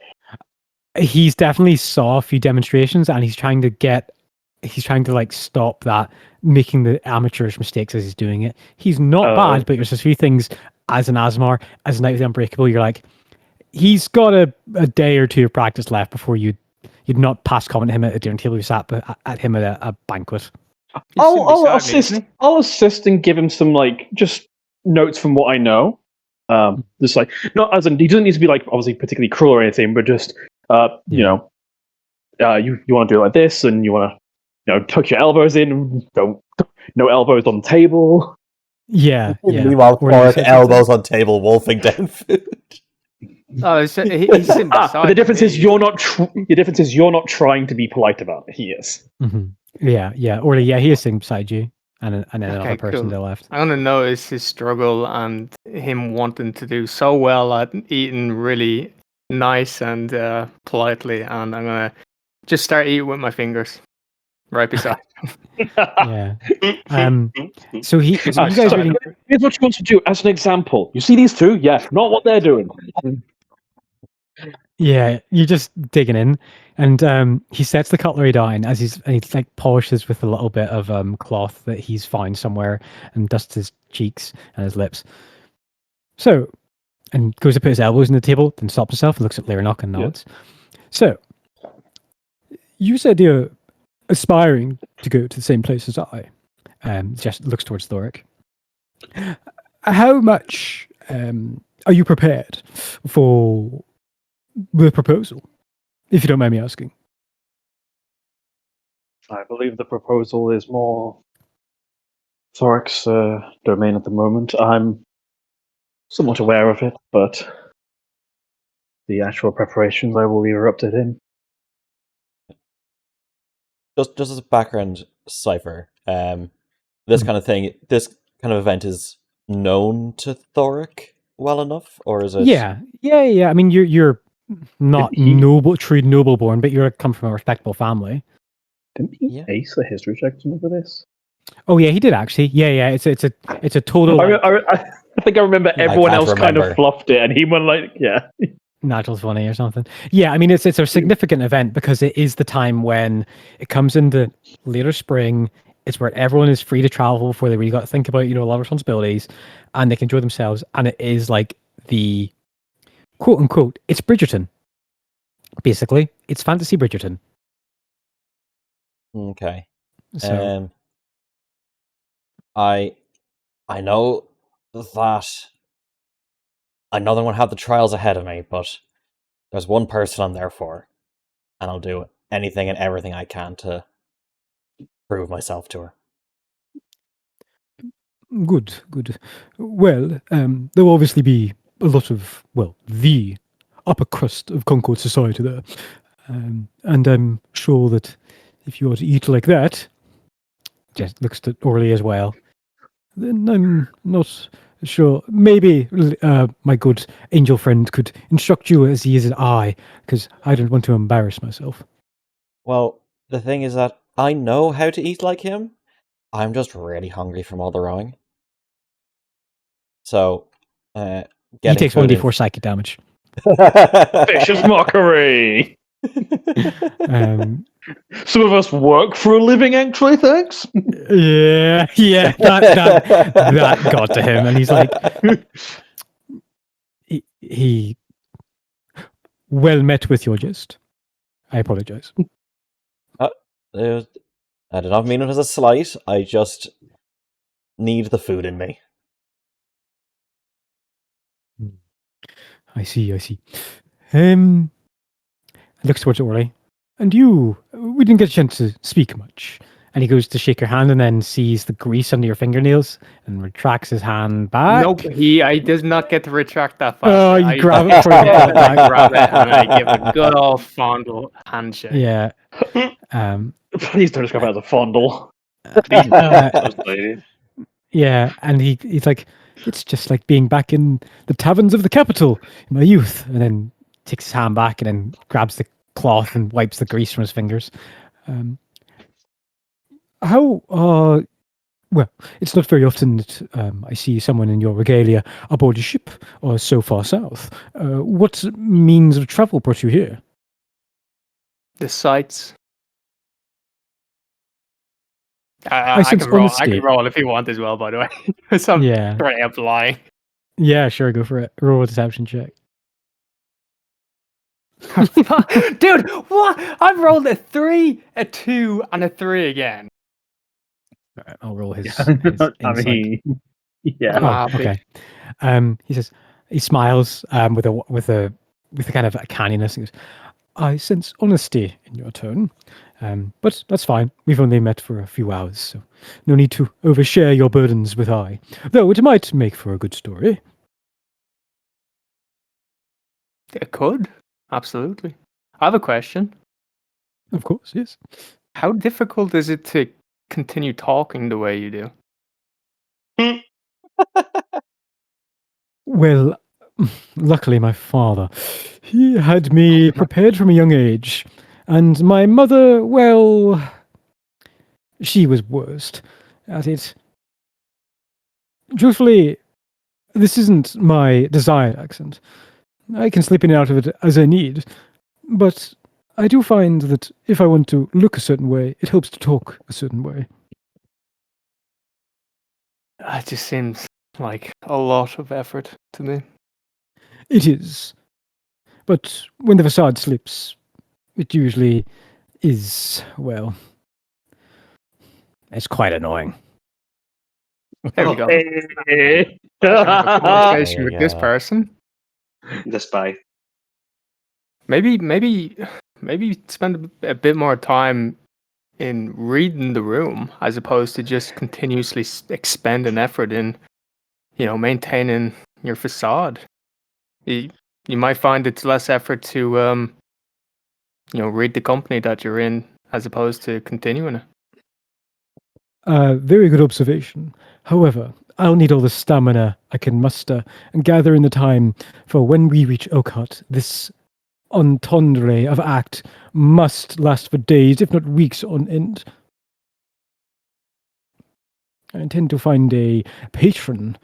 He's definitely saw a few demonstrations, and he's trying to like stop that, making the amateurish mistakes as he's doing it. He's not bad, but there's a few things as an Asmar, as a Knight of the Unbreakable, you're like, he's got a day or two of practice left before you'd not pass comment him at a dinner table. You sat at him at a banquet. I'll assist and give him some like just notes from what I know. Just like, not as in, he doesn't need to be like obviously particularly cruel or anything, but just you know, you want to do it like this, and you want to tuck your elbows in. No elbows on the table. Yeah. Meanwhile, Quark elbows on table, wolfing down food. Oh, he's sitting beside The difference me. is you're not. The difference is you're not trying to be polite about it. He is. Mm-hmm. Yeah. Or he is sitting beside you, and then another person cool. to the left. I'm gonna notice his struggle and him wanting to do so well at eating really nice and politely, and I'm gonna just start eating with my fingers right beside. Yeah. So you guys really. Here's what you want to do as an example. You see these two? Yeah, not what they're doing. Yeah, you're just digging in, and he sets the cutlery down as he like polishes with a little bit of cloth that he's found somewhere, and dusts his cheeks and his lips. So, and goes to put his elbows on the table, then stops himself and looks at Lyranok and nods. Yeah. So, you said you're aspiring to go to the same place as I. Just looks towards Thoric. How much are you prepared for the proposal, if you don't mind me asking? I believe the proposal is more Thoric's domain at the moment. I'm somewhat aware of it, but the actual preparations I will leave are up to him. Just as a background, Cypher, this kind of thing, this kind of event is known to Thoric well enough, or is it? Yeah. I mean, you're not true noble born, but you come from a respectable family. Didn't he ace the history check for this? Oh yeah, he did actually. Yeah. It's a total. I think I remember everyone else kind of fluffed it, and he went like, yeah. Natural 20 or something. Yeah, I mean it's a significant event because it is the time when it comes into later spring It's where everyone is free to travel before they really got to think about, a lot of responsibilities, and they can enjoy themselves. And it is like the quote unquote, it's Bridgerton. Basically, it's fantasy Bridgerton. Okay. So I know that another one had the trials ahead of me, but there's one person I'm there for, and I'll do anything and everything I can to prove myself to her. good. Well, there will obviously be a lot of, the upper crust of Concord society there. And I'm sure that if you are to eat like that, just looks at Orly as well, then I'm not sure. Maybe my good angel friend could instruct you as he is an I, because I don't want to embarrass myself. Well, the thing is that I know how to eat like him. I'm just really hungry from all the rowing. So, He takes 1d4 psychic damage. Vicious mockery. Some of us work for a living, actually. Thanks. Yeah, that got to him, and he's like, he well met with your jest. I apologize. I did not mean it as a slight. I just need the food in me. I see. Looks towards Orly. And you, we didn't get a chance to speak much. And he goes to shake your hand and then sees the grease under your fingernails and retracts his hand back. Nope, I does not get to retract that fast. Oh, you grab it for I grab it and I give a good old fondle handshake. Yeah. Please don't describe it as a fondle. Yeah, and he's like, it's just like being back in the taverns of the capital in my youth. And then takes his hand back and then grabs the cloth and wipes the grease from his fingers. Well, it's not very often that I see someone in your regalia aboard a ship or so far south. What means of travel brought you here? The sights. I I sense can roll. I honesty. can roll if you want as well, by the way. So I'm Yeah. straight up lying. Yeah, sure, go for it. Roll a deception check. Dude, what? I've rolled a 3, a 2, and a 3 again. All right, I'll roll his I insight. mean, yeah. Oh, okay. He says, he smiles with a kind of a canniness. He goes, I sense honesty in your tone, but that's fine. We've only met for a few hours, so no need to overshare your burdens with I. Though it might make for a good story. It could. Absolutely. I have a question. Of course, yes. How difficult is it to continue talking the way you do? Well, luckily my father, he had me prepared from a young age, and my mother, well, she was worst at it. Truthfully, this isn't my desired accent. I can slip in and out of it as I need, but I do find that if I want to look a certain way, it helps to talk a certain way. It just seems like a lot of effort to me. It is. But when the facade slips, it usually is, well, it's quite annoying. There we go. Hey. Conversation with this person. The spy. Maybe spend a bit more time in reading the room as opposed to just continuously expend an effort in, maintaining your facade. You might find it's less effort to, read the company that you're in as opposed to continuing it. Very good observation. However, I'll need all the stamina I can muster and gather in the time for when we reach Oakhut. This entendre of act must last for days, if not weeks on end. I intend to find a patron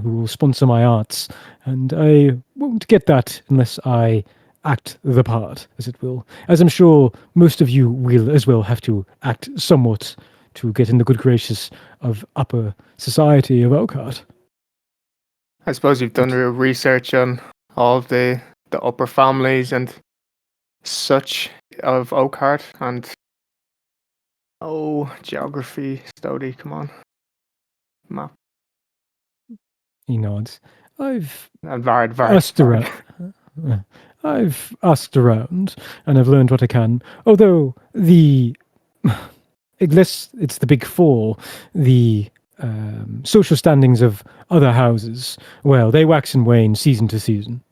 who will sponsor my arts, and I won't get that unless I act the part, as it will. As I'm sure most of you will as well have to act somewhat to get in the good graces of upper society of Elkhart. I suppose you've done your research on all of the upper families and such of Oakhart and geography study. Come on, map. He nods. I've And Vard. asked around. I've asked around, and I've learned what I can. Although unless it's the big four, the social standings of other houses, well, they wax and wane season to season.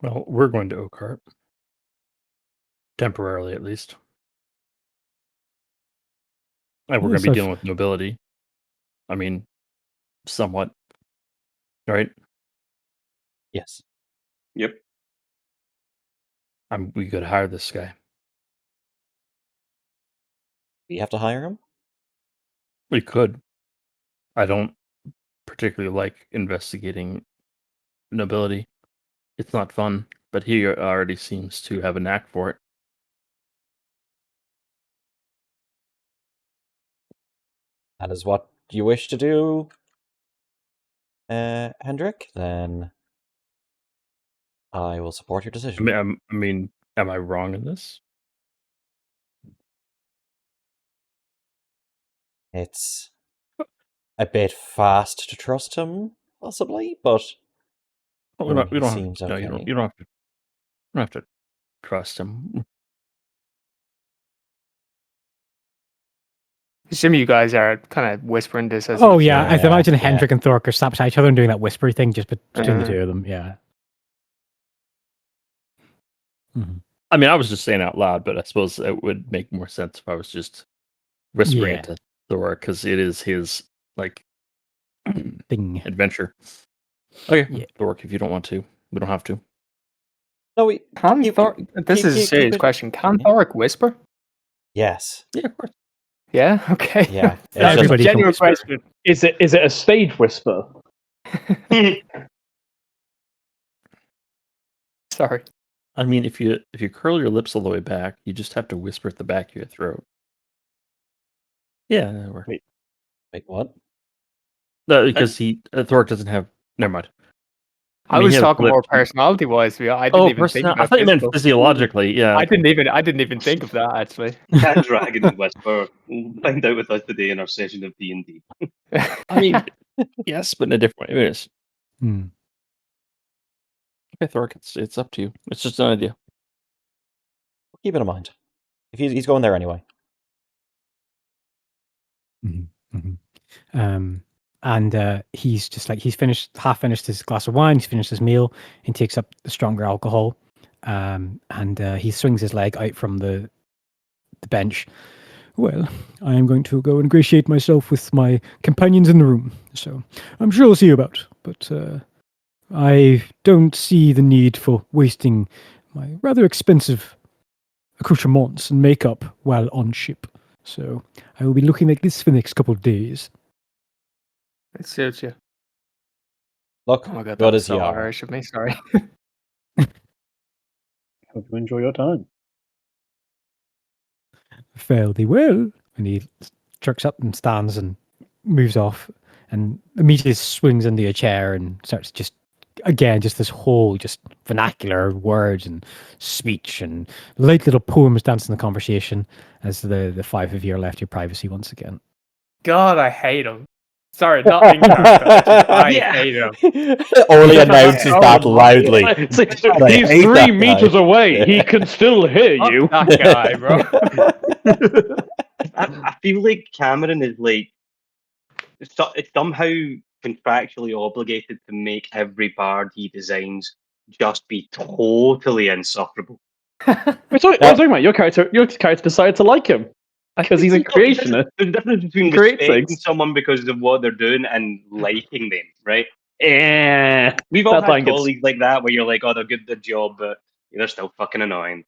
Well, we're going to Oakhart. Temporarily, at least. And we're going to be dealing with nobility. I mean, somewhat. Right? Yes. Yep. We could hire this guy. We have to hire him? We could. I don't particularly like investigating nobility. It's not fun, but he already seems to have a knack for it. That is what you wish to do, Hendrik? Then I will support your decision. I mean, am I wrong in this? It's a bit fast to trust him, possibly, but We he don't seems have, no, okay. you don't have to trust him. Assuming you guys are kind of whispering this as. Oh yeah, I can imagine yeah. Hendrik and Thork are sat beside each other and doing that whispery thing just between the Uh-huh. two of them. Yeah. Mhm. I mean, I was just saying out loud, but I suppose it would make more sense if I was just whispering Yeah. it to Thor, because it is his Thing. adventure. Okay, Yeah. Thor, if you don't want to, we don't have to. No, we. Can keep- Thor? This keep- is a keep serious it- question. Can Thoric whisper? Yes. Yeah, of course. Yeah. Okay. Yeah. It's That's Everybody a can genuine whisper. question. Is it a stage whisper? Sorry. I mean, if you curl your lips all the way back, you just have to whisper at the back of your throat. Yeah, that works. Wait, what? No, because Thor doesn't have. Never mind. I mean, was he has talking more lips. personality wise. I didn't even think about I thought you meant physical. physiologically. Yeah. I didn't even think of that actually. Can Dragon Whisper? Find out with us today in our session of D&D. I mean, yes, but in a different way. Anyways. Hmm. Okay, Thor, it's up to you. It's just an idea. Keep it in mind. If he's going there anyway. Mhm, mhm. And he's just like he's half finished his glass of wine, he's finished his meal, and takes up the stronger alcohol. And he swings his leg out from the bench. Well, I am going to go ingratiate myself with my companions in the room, so I'm sure I'll see you about. But I don't see the need for wasting my rather expensive accoutrements and makeup while on ship. So I will be looking like this for the next couple of days. It suits you. Look, Oh my god, good that was as so you are. Irish of me. Sorry. Hope you enjoy your time. Fairly well. And he jerks up and stands and moves off and immediately swings into a chair and starts just this whole just vernacular words and speech and light little poems dancing the conversation as the five of you are left your privacy once again. God, I hate him. Sorry, not in character. I hate him. Only announces Oh, that loudly. It's like, God, I he's hate 3 that guy. meters away. He can still hear Fuck you. that guy, bro. I feel like Cameron is like it's somehow contractually obligated to make every bard he designs just be totally insufferable. We're talking about your character. Your character decided to like him because he's a creationist. There's a difference between Create respecting things. someone because of what they're doing and liking them, right? Yeah, We've all that line had gets- colleagues like that where you're like, oh, they're good at their job, but they're still fucking annoying.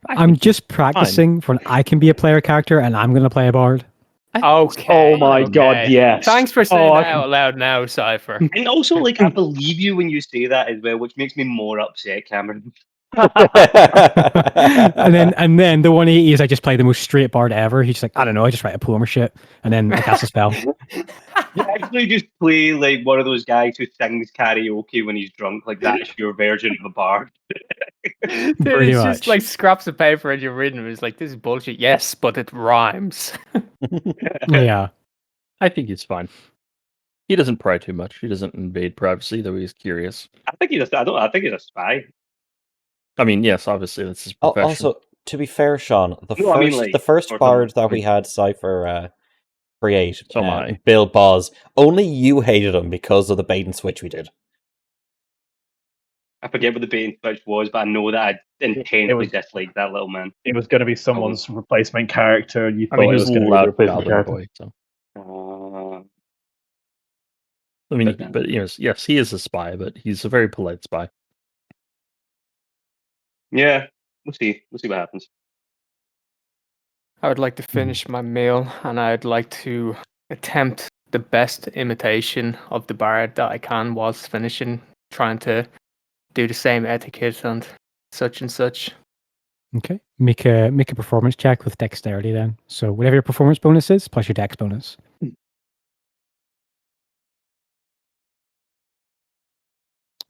I'm just practicing for when I can be a player character and I'm going to play a bard. Okay. Oh my god, okay. yes. Thanks for saying Oh, that out loud now, Cypher. And also, like, I believe you when you say that as well, which makes me more upset, Cameron. and then the 180 is I just play the most straight bard ever. He's just like, I don't know, I just write a poem or shit, and then I cast a spell. You actually just play like one of those guys who sings karaoke when he's drunk. Like that's your version of a bard. Dude, Pretty it's much. just like scraps of paper and you're reading it. It's like, this is bullshit. Yes, but it rhymes. Yeah. I think he's fine. He doesn't pry too much. He doesn't invade privacy, though he's curious. I think he's I think he's a spy. I mean, yes, obviously that's his profession. Also, to be fair, Sean, the No, I mean, first like, the first or bard something. that we had Cypher create, So am I. Bill Boz, only you hated him because of the bait and switch we did. I forget what the bait and switch was, but I know that I intensely disliked that little man. it was going to be someone's replacement character, and you I thought mean, it he was was a going to be the loud replacement goblin character. boy. So Uh, I mean, But- but yes, he is a spy, but he's a very polite spy. yeah, we'll see. We'll see what happens. I would like to finish my meal and I'd like to attempt the best imitation of the bard that I can whilst finishing, trying to do the same etiquette and such and such. Okay. Make a performance check with dexterity then. So whatever your performance bonus is, plus your dex bonus.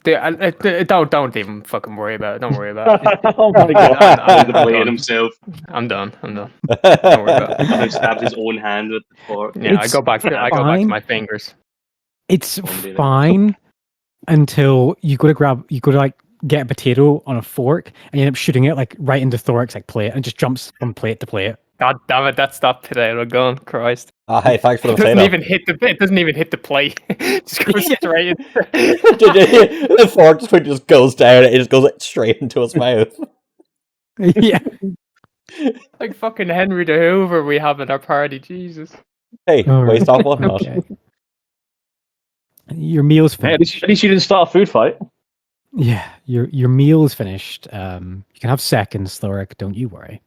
Don't even fucking worry about it. Don't worry about it. Oh my god. I'm He's playing done. himself. I'm done. Don't worry about He stabs his own hand with the fork. Yeah, I It's go back to fine. my fingers. It's Don't do that. fine until you go to like get a potato on a fork and you end up shooting it like right into Thoric's like plate and it just jumps from plate to plate. God damn it, that stopped potato gun, Christ. Hey, thanks for the It doesn't potato. even hit it doesn't even hit the plate. It just goes straight in. The fork just goes down. It just goes straight into his mouth. Yeah. Like fucking Henry the Hoover we have in our party, Jesus. Hey, All waste right. off one not. Okay. Your meal's Hey, finished. at least you didn't start a food fight. Yeah, your meal is finished. You can have seconds, Thoric. Don't you worry.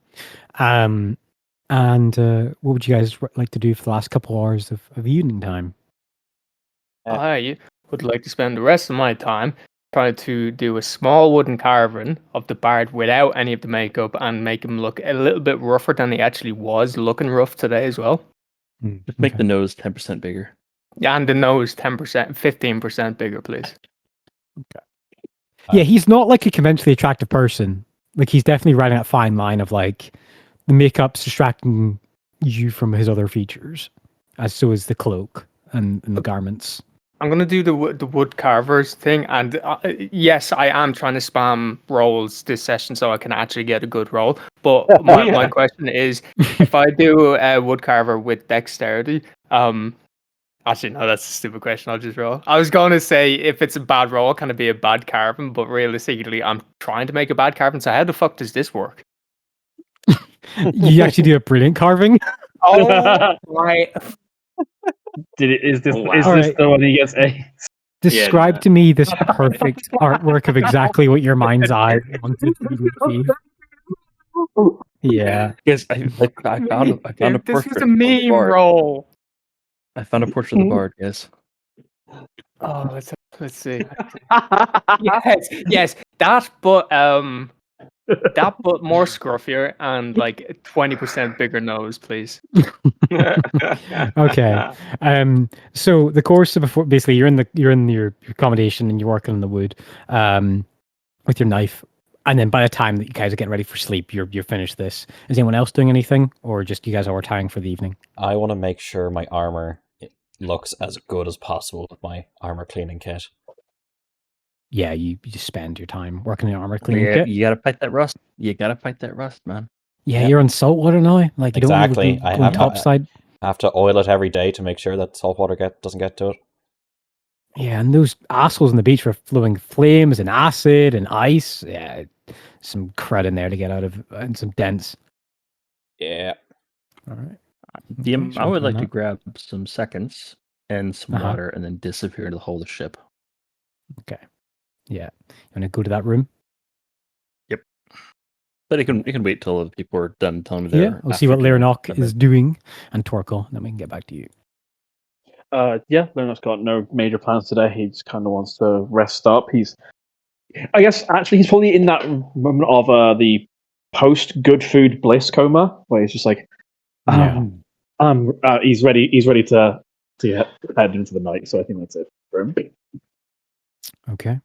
And what would you guys like to do for the last couple hours of evening time? I would like to spend the rest of my time trying to do a small wooden carving of the bard without any of the makeup and make him look a little bit rougher than he actually was looking rough today as well. Just make the nose 10% bigger. Yeah, and the nose 10%, 15% bigger, please. Yeah, he's not like a conventionally attractive person. Like he's definitely riding that fine line of like the makeup's distracting you from his other features, as so is the cloak and the garments. I'm gonna do the wood carvers thing, and yes, I am trying to spam rolls this session so I can actually get a good roll. But my question is, if I do a wood carver with dexterity, actually no, that's a stupid question. I'll just roll. I was going to say if it's a bad roll, can it be a bad carving? But realistically, I'm trying to make a bad carving. So how the fuck does this work? You actually do a brilliant carving. Oh my! Is this Oh, wow. is this Alright. the one he gets a? Describe no. to me this perfect artwork of exactly what your mind's eye wanted to be. Yeah. Yes, I found a This portrait. was a of the meme bard. roll. I found a portrait of the bard. Yes. Oh, let's see. yes, that, but more scruffier and like 20% bigger nose, please. Okay. So the course of basically you're in your accommodation and you're working on the wood, with your knife, and then by the time that you guys are getting ready for sleep, you're finished this. Is anyone else doing anything, or just you guys are retiring for the evening? I want to make sure my armor looks as good as possible with my armor cleaning kit. Yeah, you just spend your time working on your armor cleaning Yeah, kit. you gotta fight that rust. You gotta fight that rust, man. Yeah, Yep. you're on saltwater now. Like you Exactly. don't I want to have- go topside. I have to oil it every day to make sure that saltwater doesn't get to it. Yeah, and those assholes on the beach were flowing flames and acid and ice. Yeah, some crud in there to get out of, and some dents. Yeah. All right. DM, I would like to to. grab some seconds and some Uh-huh. water and then disappear into the whole of the ship. Yeah, you want to go to that room? But it can wait till the people are done telling me Yeah, their. we'll see what afternoon Leonok commitment. is doing, and Torkel, and then we can get back to you. Yeah, Leonard's got no major plans today. He just kind of wants to rest up. I guess, actually, he's probably in that moment of the post good food bliss coma, where he's just like, he's ready. He's ready to head into the night. So I think that's it for him. Okay,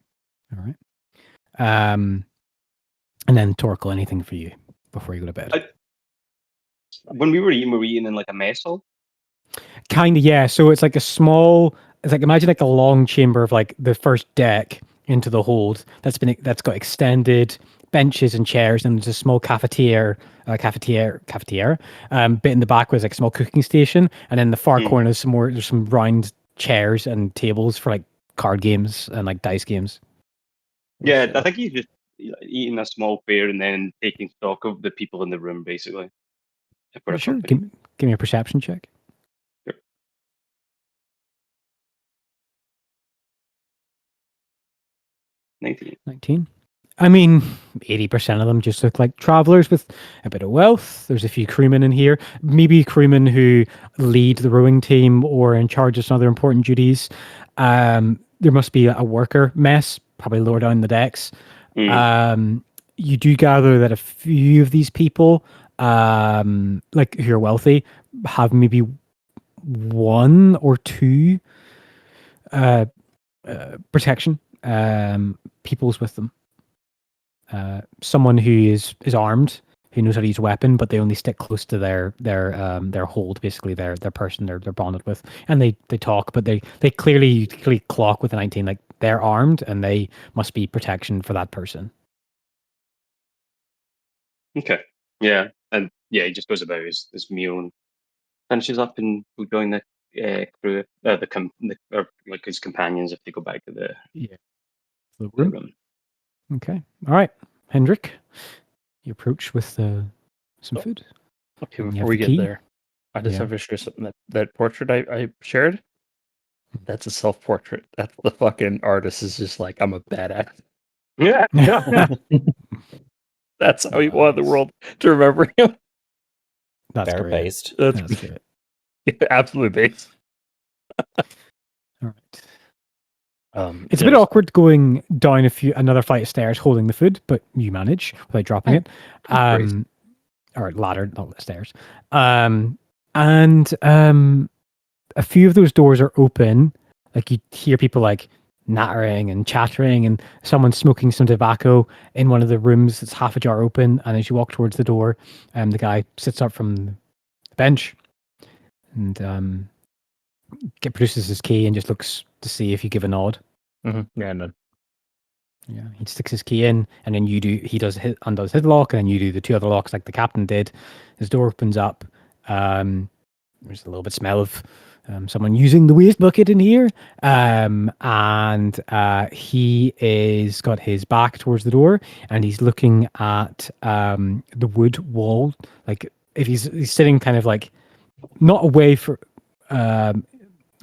all right. And then Torkel, anything for you before you go to bed? When we were eating in like a mess hall. Kind of, yeah. So it's like a small. It's like, imagine like a long chamber of like the first deck into the hold. That's got extended benches and chairs, and there's a small cafetiere. Bit in the back was like a small cooking station, and in the far corner there's some round chairs and tables for like card games and like dice games. Yeah, I think he's just eating a small fare and then taking stock of the people in the room, basically. For a Sure. company. Give me a perception check. Sure. 19. I mean, 80% of them just look like travelers with a bit of wealth. There's a few crewmen in here, maybe crewmen who lead the rowing team or are in charge of some other important duties. There must be a worker mess, probably lower down the decks. You do gather that a few of these people, like who are wealthy, have maybe one or two protection peoples with them. Someone who is armed, who knows how to use a weapon, but they only stick close to their hold, basically their person they're bonded with, and they talk, but they clearly clock with a 19, like they're armed and they must be protection for that person. Okay. Yeah, and yeah, he just goes about his meal and finishes up and will join the crew, or like his companions if they go back to the room. Okay, all right, Hendrik, you approach with some food. Okay, You before have we the get key? there, I just Yeah. have to share something. That portrait I shared, that's a self-portrait. That's the fucking artist is just like, I'm a badass. Yeah. That's how he wanted the world to remember him. That's Bear great. based. That's great. Absolutely based. All right. It's a yeah, bit awkward going down another flight of stairs holding the food, but you manage without dropping it. Great. Or ladder, not stairs. And a few of those doors are open. Like you hear people like nattering and chattering, and someone smoking some tobacco in one of the rooms that's half a jar open. And as you walk towards the door, the guy sits up from the bench and produces his key and just looks to see if you give a nod. Mm-hmm. Yeah, no. Yeah, he sticks his key in, and then undoes his lock, and then you do the two other locks like the captain did. His door opens up. There's a little bit smell of someone using the waste bucket in here, and he is got his back towards the door, and he's looking at the wood wall. Like if he's sitting kind of like not away for.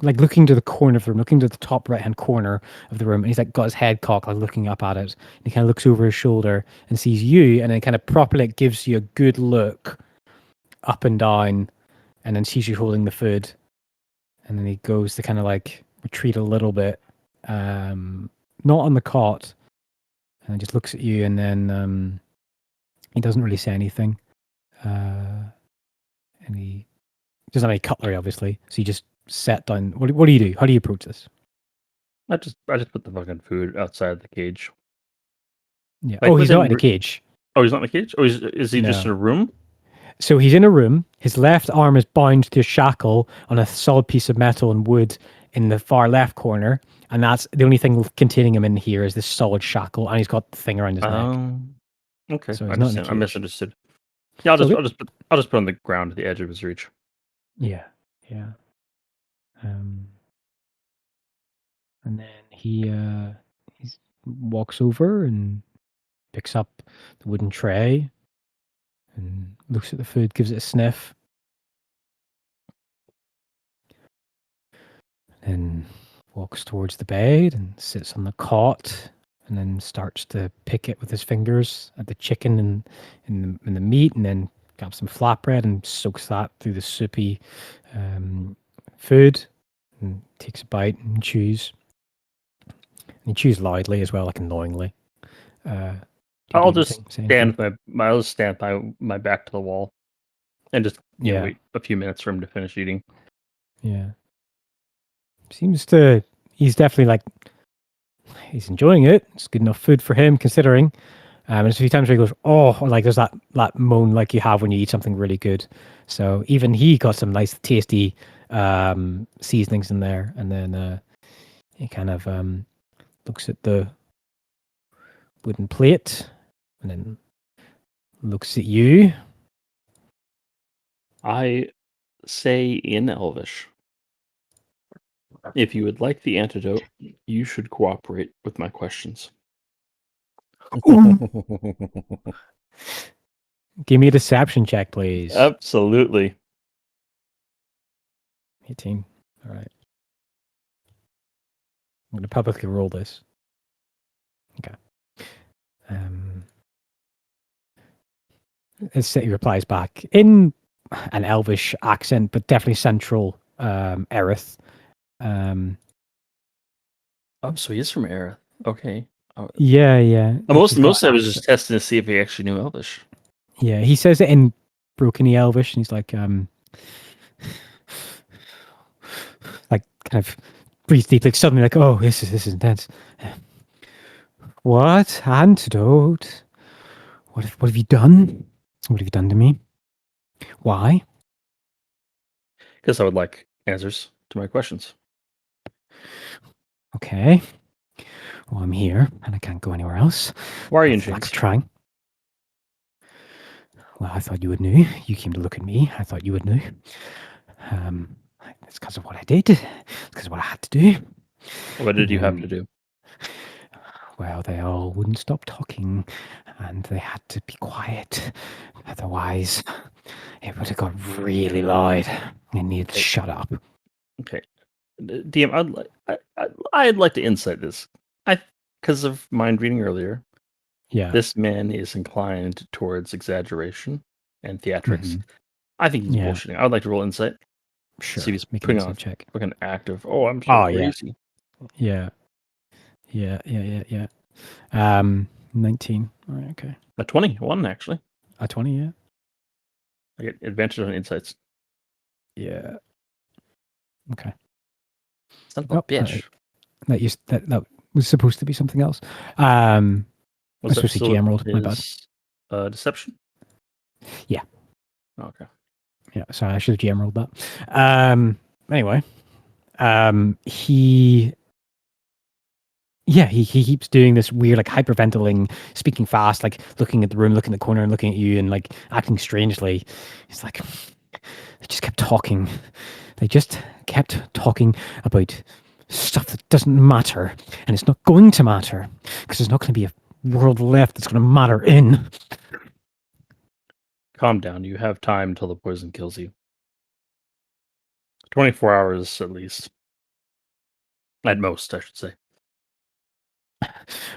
Like looking to the corner of the room, looking to the top right hand corner of the room, and he's like got his head cocked, like looking up at it. And he kind of looks over his shoulder and sees you, and then kind of properly gives you a good look up and down, and then sees you holding the food, and then he goes to kind of like retreat a little bit, not on the cot, and then just looks at you, and then he doesn't really say anything, and he doesn't have any cutlery, obviously, so he just set down. What do you do? How do you approach this? I just put the fucking food outside the cage. Yeah. Like, Oh, he's was not in in a cage. Oh, he's not in the cage? Oh, is he just in No. a room? So he's in a room. His left arm is bound to a shackle on a solid piece of metal and wood in the far left corner, and that's the only thing containing him in here is this solid shackle, and he's got the thing around his neck. Okay. So he's not in a I cage. misunderstood. Yeah, It's all I'll just put on the ground at the edge of his reach. Yeah. And then he walks over and picks up the wooden tray and looks at the food, gives it a sniff, and walks towards the bed and sits on the cot and then starts to pick it with his fingers at the chicken and in the meat, and then grabs some flatbread and soaks that through the soupy food, and takes a bite and chews. And he chews loudly as well, like annoyingly. Do you I'll do just anything? Say anything? I'll just stand by my back to the wall, and just Yeah. wait a few minutes for him to finish eating. Yeah. He's definitely like, he's enjoying it. It's good enough food for him, considering. There's a few times where he goes, oh, like there's that moan like you have when you eat something really good. So even he got some nice, tasty seasonings in there. And then he kind of looks at the wooden plate and then looks at you. I say in Elvish, if you would like the antidote, you should cooperate with my questions. Give me a deception check, please. Absolutely. 18. All right. I'm going to publicly roll this. Okay. He replies back in an Elvish accent, but definitely central Erith. Oh, so he is from Erith. Okay. Yeah. Most He's got I was accent. just testing to see if he actually knew Elvish. Yeah, he says it in broken Elvish, and he's like kind of breathes deeply. Suddenly, like, oh, this is intense. What antidote? What have you done? What have you done to me? Why? Because I would like answers to my questions. Okay. Well, I'm here, and I can't go anywhere else. Why are you in Lack of chains? trying. Well, I thought you would know. You came to look at me. I thought you would know. It's because of what I did. It's because of what I had to do. What did you have to do? Well, they all wouldn't stop talking, and they had to be quiet. Otherwise, it would have got really loud. They needed to shut up. Okay. DM, I'd like to insight this. Because of mind reading earlier, Yeah. this man is inclined towards exaggeration and theatrics. Mhm. I think he's Yeah. bullshitting. I would like to roll insight. Sure. See if he's Make an putting on insight check. like an act of, oh, I'm so Oh, yeah. crazy. Yeah. 19. All right, okay. A 21, actually. A 20, yeah. I get advantage on insights. Yeah. Okay. Son of a bitch. That was supposed to be something else. Was that supposed to be still GM rolled, my bad. his deception? Yeah. Okay. Yeah, sorry, I should have GM rolled that. Anyway, he keeps doing this weird, like hyperventilating, speaking fast, like looking at the room, looking at the corner, and looking at you, and like acting strangely. It's like they just kept talking. They just kept talking about stuff that doesn't matter, and it's not going to matter because there's not going to be a world left that's going to matter in. Calm down. You have time till the poison kills you. 24 hours at least. At most, I should say.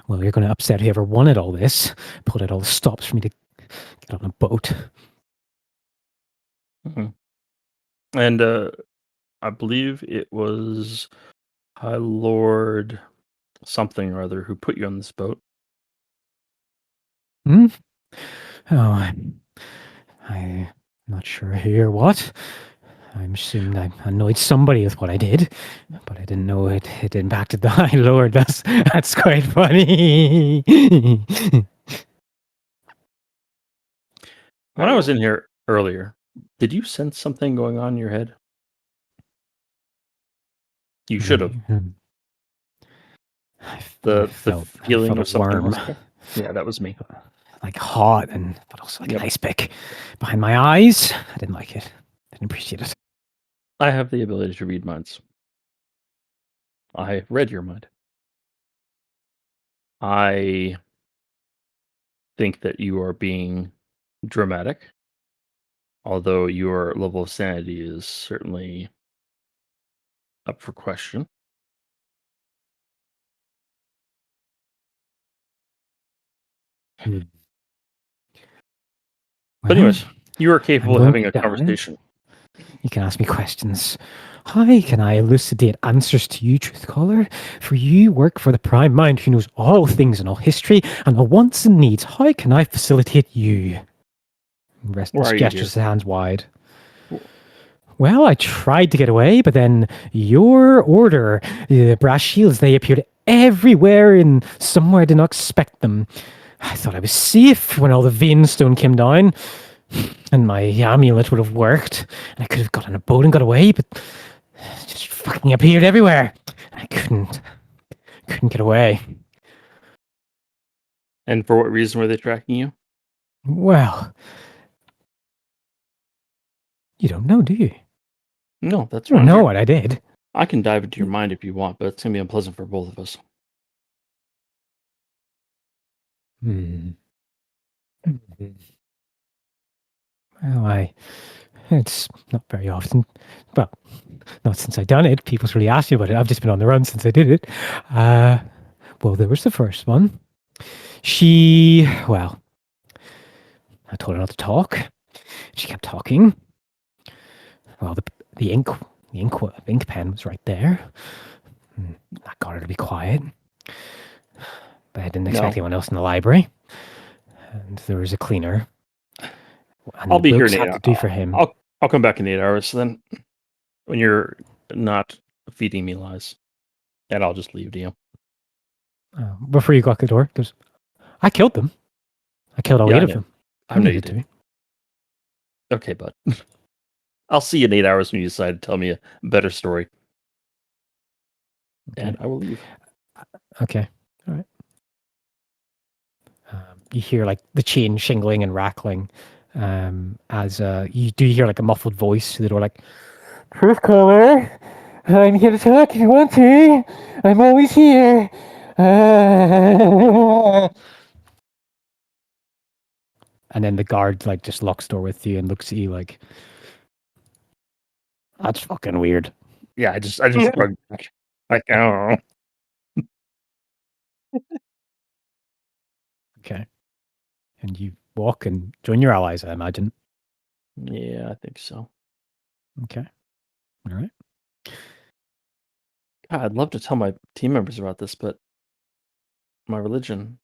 Well, you're going to upset whoever wanted all this, pulled out all the stops for me to get on a boat. Mm-hmm. And I believe it was High Lord something or other who put you on this boat. Hmm? Oh, I'm not sure who or what. I'm assuming I annoyed somebody with what I did, but I didn't know it impacted the High Lord. That's quite funny. When I was in here earlier, did you sense something going on in your head? You should have. The feeling of something. Worm. Yeah, that was me. Like hot but also like an ice pick behind my eyes. I didn't like it. I didn't appreciate it. I have the ability to read minds. I read your mind. I think that you are being dramatic, although your level of sanity is certainly up for question. But anyways, you are capable of going having a down. conversation. You can ask me questions. How can I elucidate answers to you, truth caller? For you work for the prime mind who knows all things and all history and all wants and needs. How can I facilitate you? Rest Why are you gestures here? his hands wide. Well, I tried to get away, but then your order, the brass shields, they appeared everywhere and somewhere I did not expect them. I thought I was safe when all the Veinstone came down, and my amulet would have worked, and I could have got on a boat and got away, but it just fucking appeared everywhere. I couldn't get away. And for what reason were they tracking you? Well, you don't know, do you? No, that's You why don't I'm know here. what I did. I can dive into your mind if you want, but it's going to be unpleasant for both of us. Well, it's not very often. Well, not since I've done it. People's really asked me about it. I've just been on the run since I did it. Well, there was the first one. I told her not to talk. She kept talking. Well, the ink pen was right there. I got her to be quiet. But I didn't expect anyone else in the library. And there was a cleaner. And I'll be here in in 8 hours. To do for him. I'll come back in 8 hours then, when you're not feeding me lies, and I'll just leave to you. Before you go out the door, goes, I killed them. I killed all 8 of them. I know you did. Okay, bud. I'll see you in 8 hours when you decide to tell me a better story. Okay. And I will leave. Okay. All right. You hear like the chain shingling and rattling as you hear like a muffled voice through the door, like, Truth caller, I'm here to talk if you want to. I'm always here. And then the guard like just locks the door with you and looks at you like, that's fucking weird. Yeah, I just shrugged back. Like, I don't know. Okay. And you walk and join your allies, I imagine. Yeah, I think so. Okay. All right. God, I'd love to tell my team members about this, but my religion.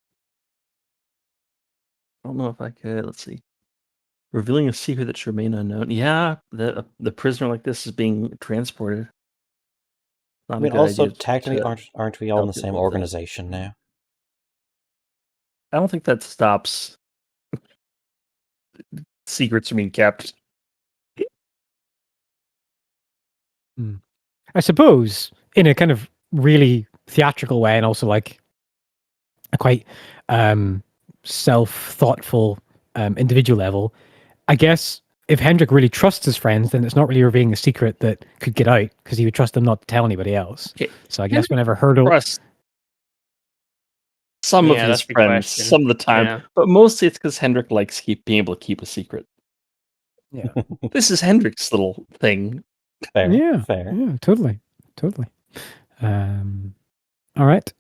I don't know if I could. Let's see. Revealing a secret that should remain unknown. Yeah, the prisoner like this is being transported. Not I a mean, good also idea technically, to aren't we all in tell the same people with it. organization now? I don't think that stops secrets from being kept. I suppose in a kind of really theatrical way and also like a quite self-thoughtful individual level, I guess if Hendrik really trusts his friends, then it's not really revealing a secret that could get out because he would trust them not to tell anybody else. Okay. So I guess whenever Hurdle... Trust some of Yeah, his that's the friends, question. some of the time, Yeah. but mostly it's because Hendrik likes being able to keep a secret. Yeah. This is Hendrik's little thing. Fair. Yeah. Fair. Yeah, totally. All right.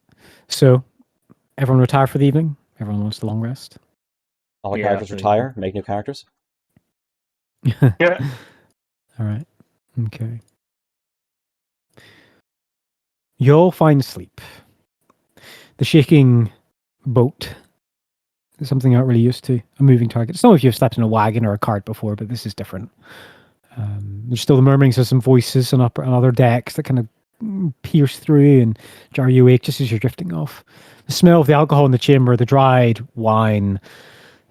So everyone retire for the evening? Everyone wants the long rest? All the Yeah, characters pretty retire, make new characters. Yeah. All right. Okay. You'll find sleep. The shaking boat is something you're not really used to. A moving target. Some of you have slept in a wagon or a cart before, but this is different. There's still the murmurings of some voices on other decks that kind of pierce through and jar you awake just as you're drifting off. The smell of the alcohol in the chamber, the dried wine,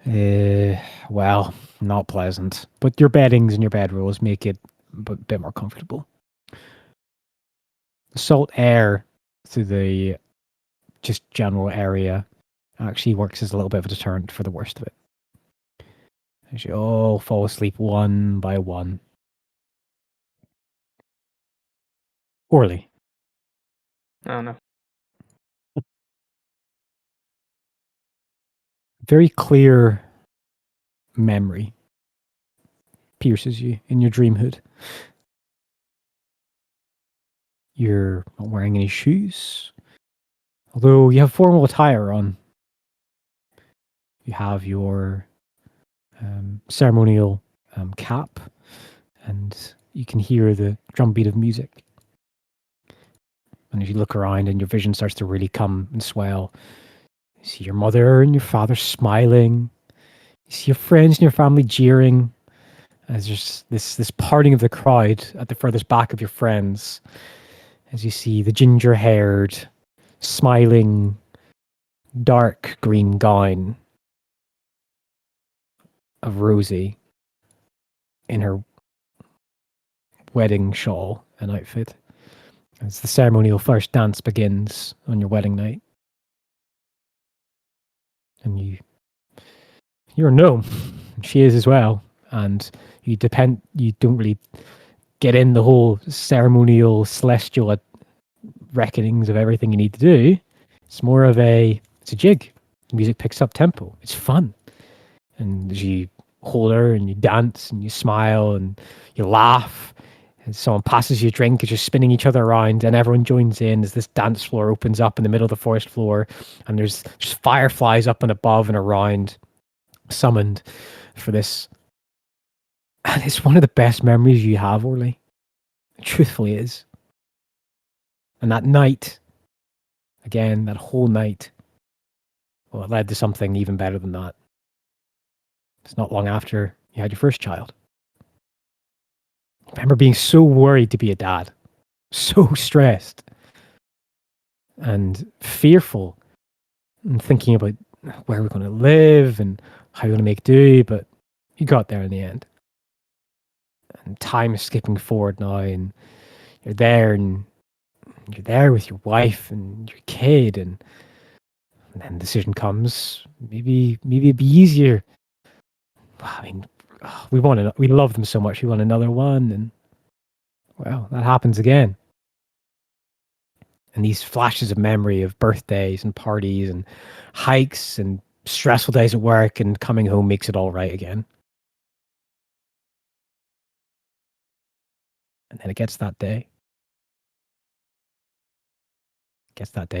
well, not pleasant. But your beddings and your bedrolls make it a bit more comfortable. The salt air through the just general area actually works as a little bit of a deterrent for the worst of it. As you all fall asleep one by one. Orly. I don't know. Very clear memory pierces you in your dream hood. You're not wearing any shoes, although you have formal attire on. You have your ceremonial cap, and you can hear the drumbeat of music. And as you look around and your vision starts to really come and swell, you see your mother and your father smiling. You see your friends and your family jeering. As there's this parting of the crowd at the furthest back of your friends, as you see the ginger-haired, smiling, dark green gown of Rosie in her wedding shawl and outfit, as the ceremonial first dance begins on your wedding night. And you're a gnome. She is as well. And you don't really get in the whole ceremonial celestial reckonings of everything you need to do. It's more of it's a jig. The music picks up tempo. It's fun. And as you hold her and you dance and you smile and you laugh, and someone passes you a drink as you're spinning each other around, and everyone joins in as this dance floor opens up in the middle of the forest floor, and there's just fireflies up and above and around, summoned for this. And it's one of the best memories you have, Orly. It truthfully is. And that night, again, that whole night, well, it led to something even better than that. It's not long after you had your first child. I remember being so worried to be a dad, so stressed and fearful, and thinking about where we're going to live and how we're going to make do, but you got there in the end. And time is skipping forward now, and you're there with your wife and your kid, and then the decision comes. Maybe it'd be easier. I mean, we love them so much. We want another one, and well, that happens again. And these flashes of memory of birthdays and parties and hikes and stressful days at work and coming home makes it all right again. And then it gets that day.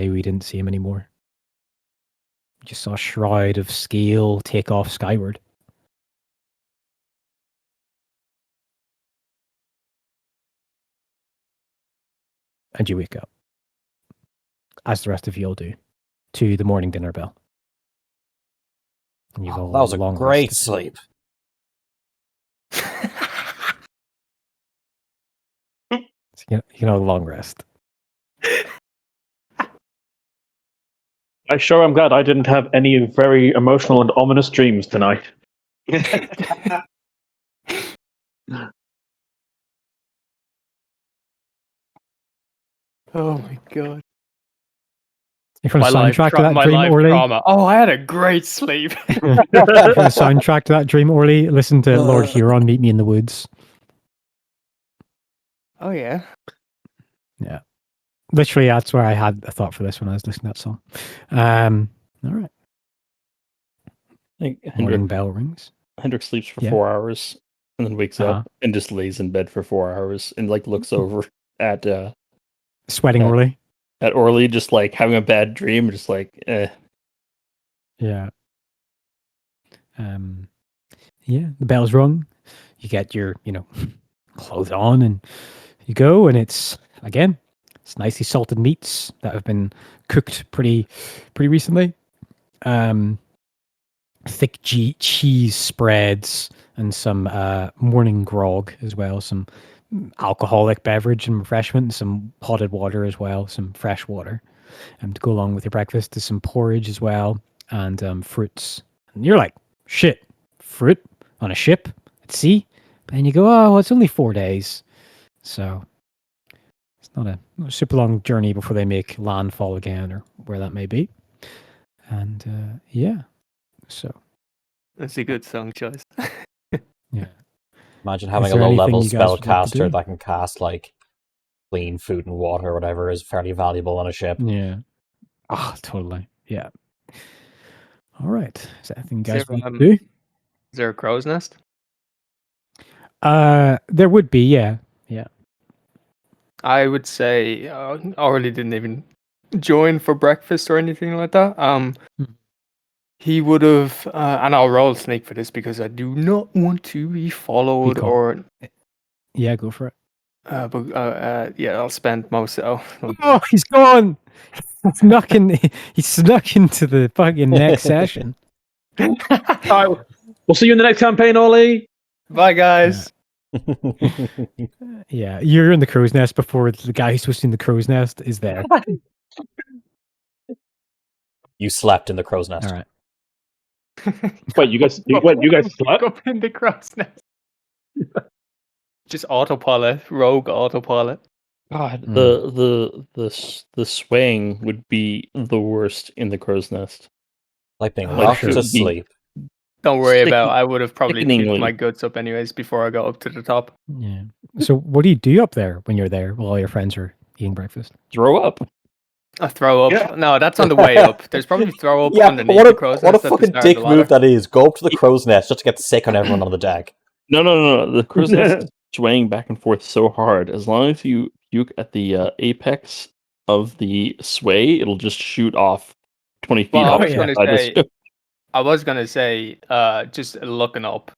We didn't see him anymore. You just saw a shroud of scale take off skyward. And you wake up, as the rest of you all do, to the morning dinner bell. And you've all That was a long great rested. sleep. You can have a long rest. I sure am glad I didn't have any very emotional and ominous dreams tonight. Oh my god. If you want My a life, soundtrack to that my dream, life Orly, trauma. Oh, I had a great sleep. if you want a soundtrack to that dream, Orly, listen to Lord Huron, Meet Me in the Woods. Oh yeah. Yeah. Literally, that's where I had a thought for this when I was listening to that song. All right. I think Morning bell rings. Hendrik sleeps for Yeah. 4 hours and then wakes Uh-huh. up and just lays in bed for 4 hours and like looks over at Sweating Yeah. Orly. at Orly, just like having a bad dream, just like Yeah. Yeah, the bell's rung. You get your, clothes on and you go, and it's nicely salted meats that have been cooked pretty recently. Thick cheese spreads and some morning grog as well, some alcoholic beverage and refreshment, and some potted water as well, some fresh water. To go along with your breakfast, there's some porridge as well, and fruits. And you're like, shit, fruit on a ship at sea? And you go, oh, well, it's only 4 days. So it's not a super long journey before they make landfall again, or where that may be. And yeah, so. That's a good song choice. Yeah. Imagine having a there anything low-level you guys would like to spellcaster do? that can cast like clean food and water or whatever is fairly valuable on a ship. Yeah. Ah, totally. Yeah. All right. Is that anything you Is guys there, want to do? Is there a crow's nest? There would be, yeah. Yeah. I would say Orly didn't even join for breakfast or anything like that. He would have, and I'll roll sneak for this because I do not want to be followed caught. or. Yeah, go for it. Yeah, I'll spend most. Oh, he's gone. He snuck into the fucking next session. All right, we'll see you in the next campaign, Ollie. Bye, guys. Yeah, you're in the crow's nest before the guy who's supposed to be in the crow's nest is there. You slept in the crow's nest. All right. Wait, you guys slept? Up in the crow's nest. Just autopilot, rogue autopilot. God, Mm. the swaying would be the worst in the crow's nest. Like being Like, rocked sure. to sleep. Don't worry Sick- about it. I would have probably puked sickeningly. my guts up anyways before I got up to the top. Yeah. So what do you do up there when you're there while all your friends are eating breakfast? Throw up. I throw up. Yeah. No, that's on the way up. There's probably throw up Yeah, underneath what the a, crow's what a nest at the fucking start of dick the ladder. move that is. Go up to the crow's nest just to get sick on everyone on the deck. No. The crow's nest is swaying back and forth so hard. As long as you puke at the apex of the sway, it'll just shoot off 20 feet Well, off I the was gonna side of say- the- I was gonna say, just looking up,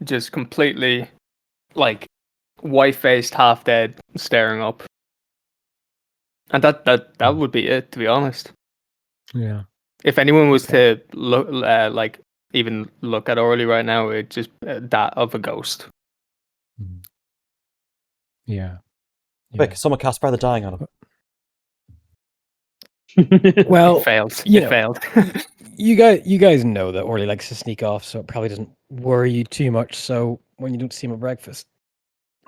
just completely, like, white-faced, half-dead, staring up, and that would be it. To be honest, Yeah. if anyone was to look, like, even look at Orly right now, it just that of a ghost. Yeah. Quick, someone cast Spare the Dying on him. Well, It failed. you It know. failed. you guys know that Orly likes to sneak off, so it probably doesn't worry you too much. So when you don't see him at breakfast,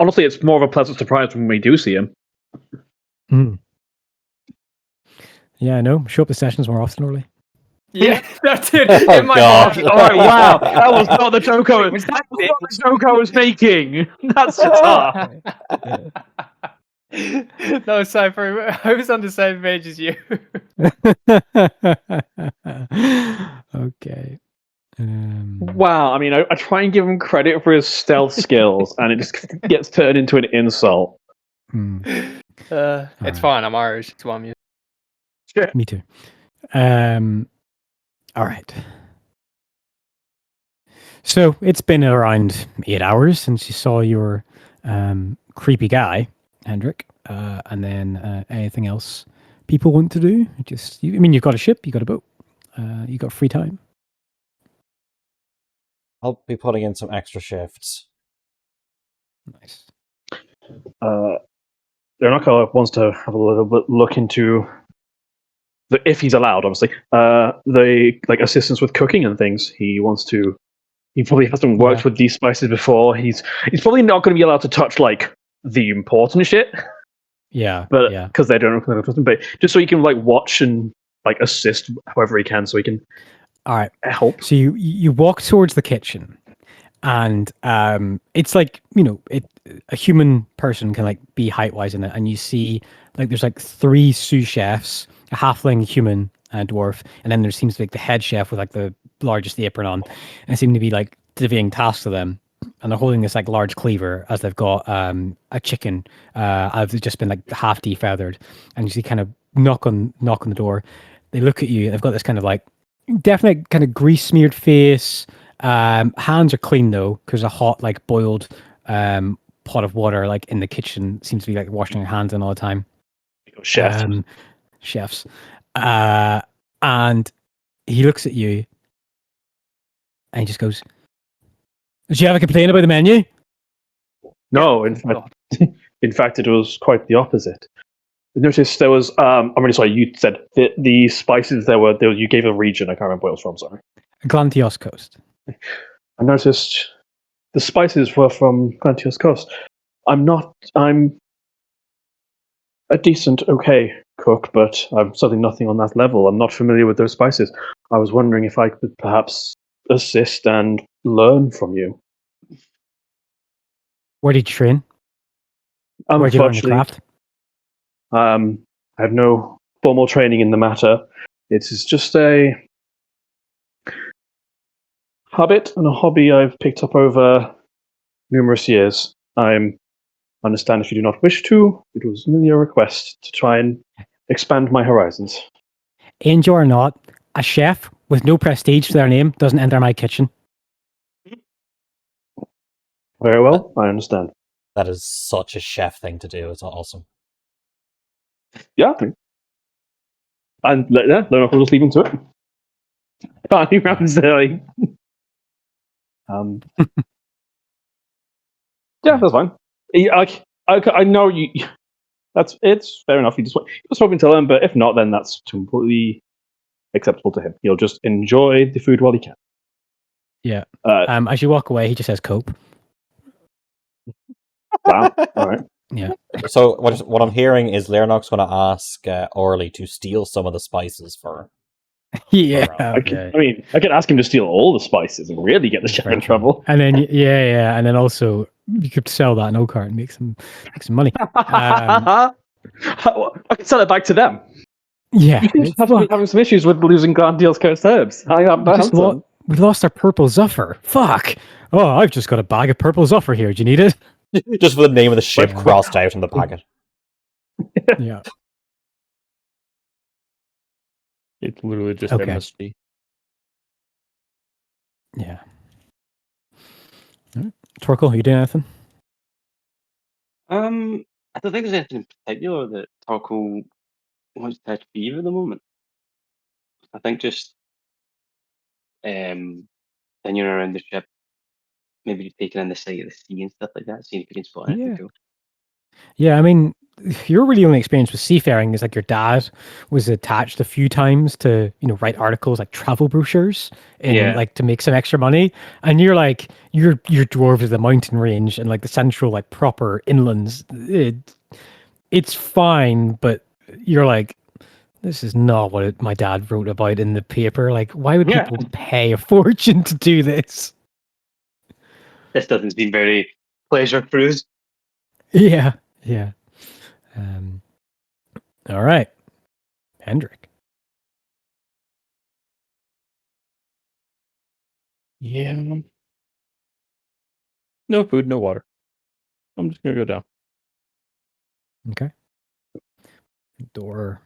Honestly, it's more of a pleasant surprise when we do see him. Yeah, I know. Show up to sessions more often, Orly. Yeah, that's it. Oh, In my God. heart. All right, wow, that was not the joke I was, Was that that was not the joke I was making. That's tough. No, Cypher, I was on the same page as you. Okay. Wow, I mean, I try and give him credit for his stealth skills, and it just gets turned into an insult. hmm, It's Alright. fine. I'm Irish. It's what I'm used. Me too. All right. So it's been around 8 hours since you saw your creepy guy, Hendrik, and then anything else people want to do? You've got a ship, you got a boat, you got free time. I'll be putting in some extra shifts. Nice. Leonardo wants to have a little bit look into if he's allowed, obviously, the like assistance with cooking and things. He wants to. He probably hasn't worked Yeah. with these spices before. He's probably not going to be allowed to touch like the important shit, Yeah. but yeah. because they don't know him. But just so he can like watch and like assist however he can, so he can All right. help. So you walk towards the kitchen, and it's like a human person can like be height wise in it, and you see like there's like 3 sous chefs, a halfling, human, and a dwarf, and then there seems to be like the head chef with like the largest apron on, and it seems to be like divvying tasks to them, and they're holding this like large cleaver as they've got a chicken I've just been like half defeathered, and you see kind of knock on the door. They look at you, and they've got this kind of like definite kind of grease smeared face. Hands are clean though, because a hot like boiled pot of water like in the kitchen seems to be like washing your hands in all the time. Chef. Chefs. And he looks at you and he just goes, "Did you have a complaint about the menu?" No, in fact, it was quite the opposite. I noticed there was. I'm really sorry. You said the spices you gave a region. I can't remember where it was from. Sorry. Glantios Coast. I noticed the spices were from Glantios Coast. I'm a decent, okay cook, but I'm certainly nothing on that level. I'm not familiar with those spices. I was wondering if I could perhaps assist and learn from you. Where did you train? Where did you learn the craft? I have no formal training in the matter. It is just a habit and a hobby I've picked up over numerous years. I understand if you do not wish to, it was merely a request to try and expand my horizons. And you're not a chef with no prestige to their name doesn't enter my kitchen. Very well, I understand. That is such a chef thing to do. It's awesome. Yeah. And we'll just leave him to it. He rounds there. Yeah, that's fine. I know you. It's fair enough. You just hoping to learn, but if not, then that's completely acceptable to him. He'll just enjoy the food while he can. Yeah. As you walk away, he just says cope. Wow. All right. Yeah. So what I'm hearing is Leonok's going to ask Orly to steal some of the spices for. Yeah. I mean, I could ask him to steal all the spices and really get the chef in trouble. And then and then also you could sell that in Oakart and make some money. I could sell it back to them. Yeah. You seem to have having some issues with losing Grandiel's cursed herbs. We lost our purple zuffer. Fuck. Oh, I've just got a bag of purple zuffer here. Do you need it? Just for the name of the ship crossed out in the packet. Yeah. It's literally just Okay. MSG. Yeah. Right. Torkel, are you doing anything? I don't think there's anything in particular that Torkel wants to achieve at the moment. I think just then you're around the ship, maybe taking in the sight of the sea and stuff like that, seeing if you can spot anything cool. Yeah, I mean, your really only experience with seafaring is like your dad was attached a few times to, write articles like travel brochures and like to make some extra money. And you're like, your dwarves of the mountain range and like the central, like proper inlands. It's fine, but you're like, this is not what my dad wrote about in the paper. Like, why would people pay a fortune to do this? This doesn't seem very pleasure cruise. Yeah. All right. Hendrik. Yeah. No food, no water. I'm just gonna go down. Okay. Door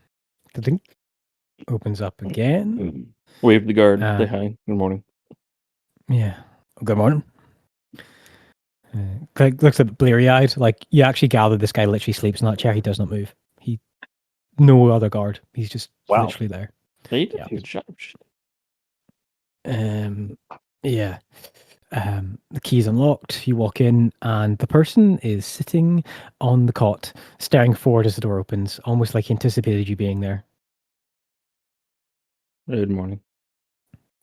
opens up again. Wave the guard. Say hi. Good morning. Yeah. Good morning. Looks a bit bleary-eyed. Like, you actually gather this guy literally sleeps in that chair. He does not move. No other guard. He's just literally there. Good job. Yeah. The key's unlocked. You walk in, and the person is sitting on the cot, staring forward as the door opens, almost like he anticipated you being there. Good morning.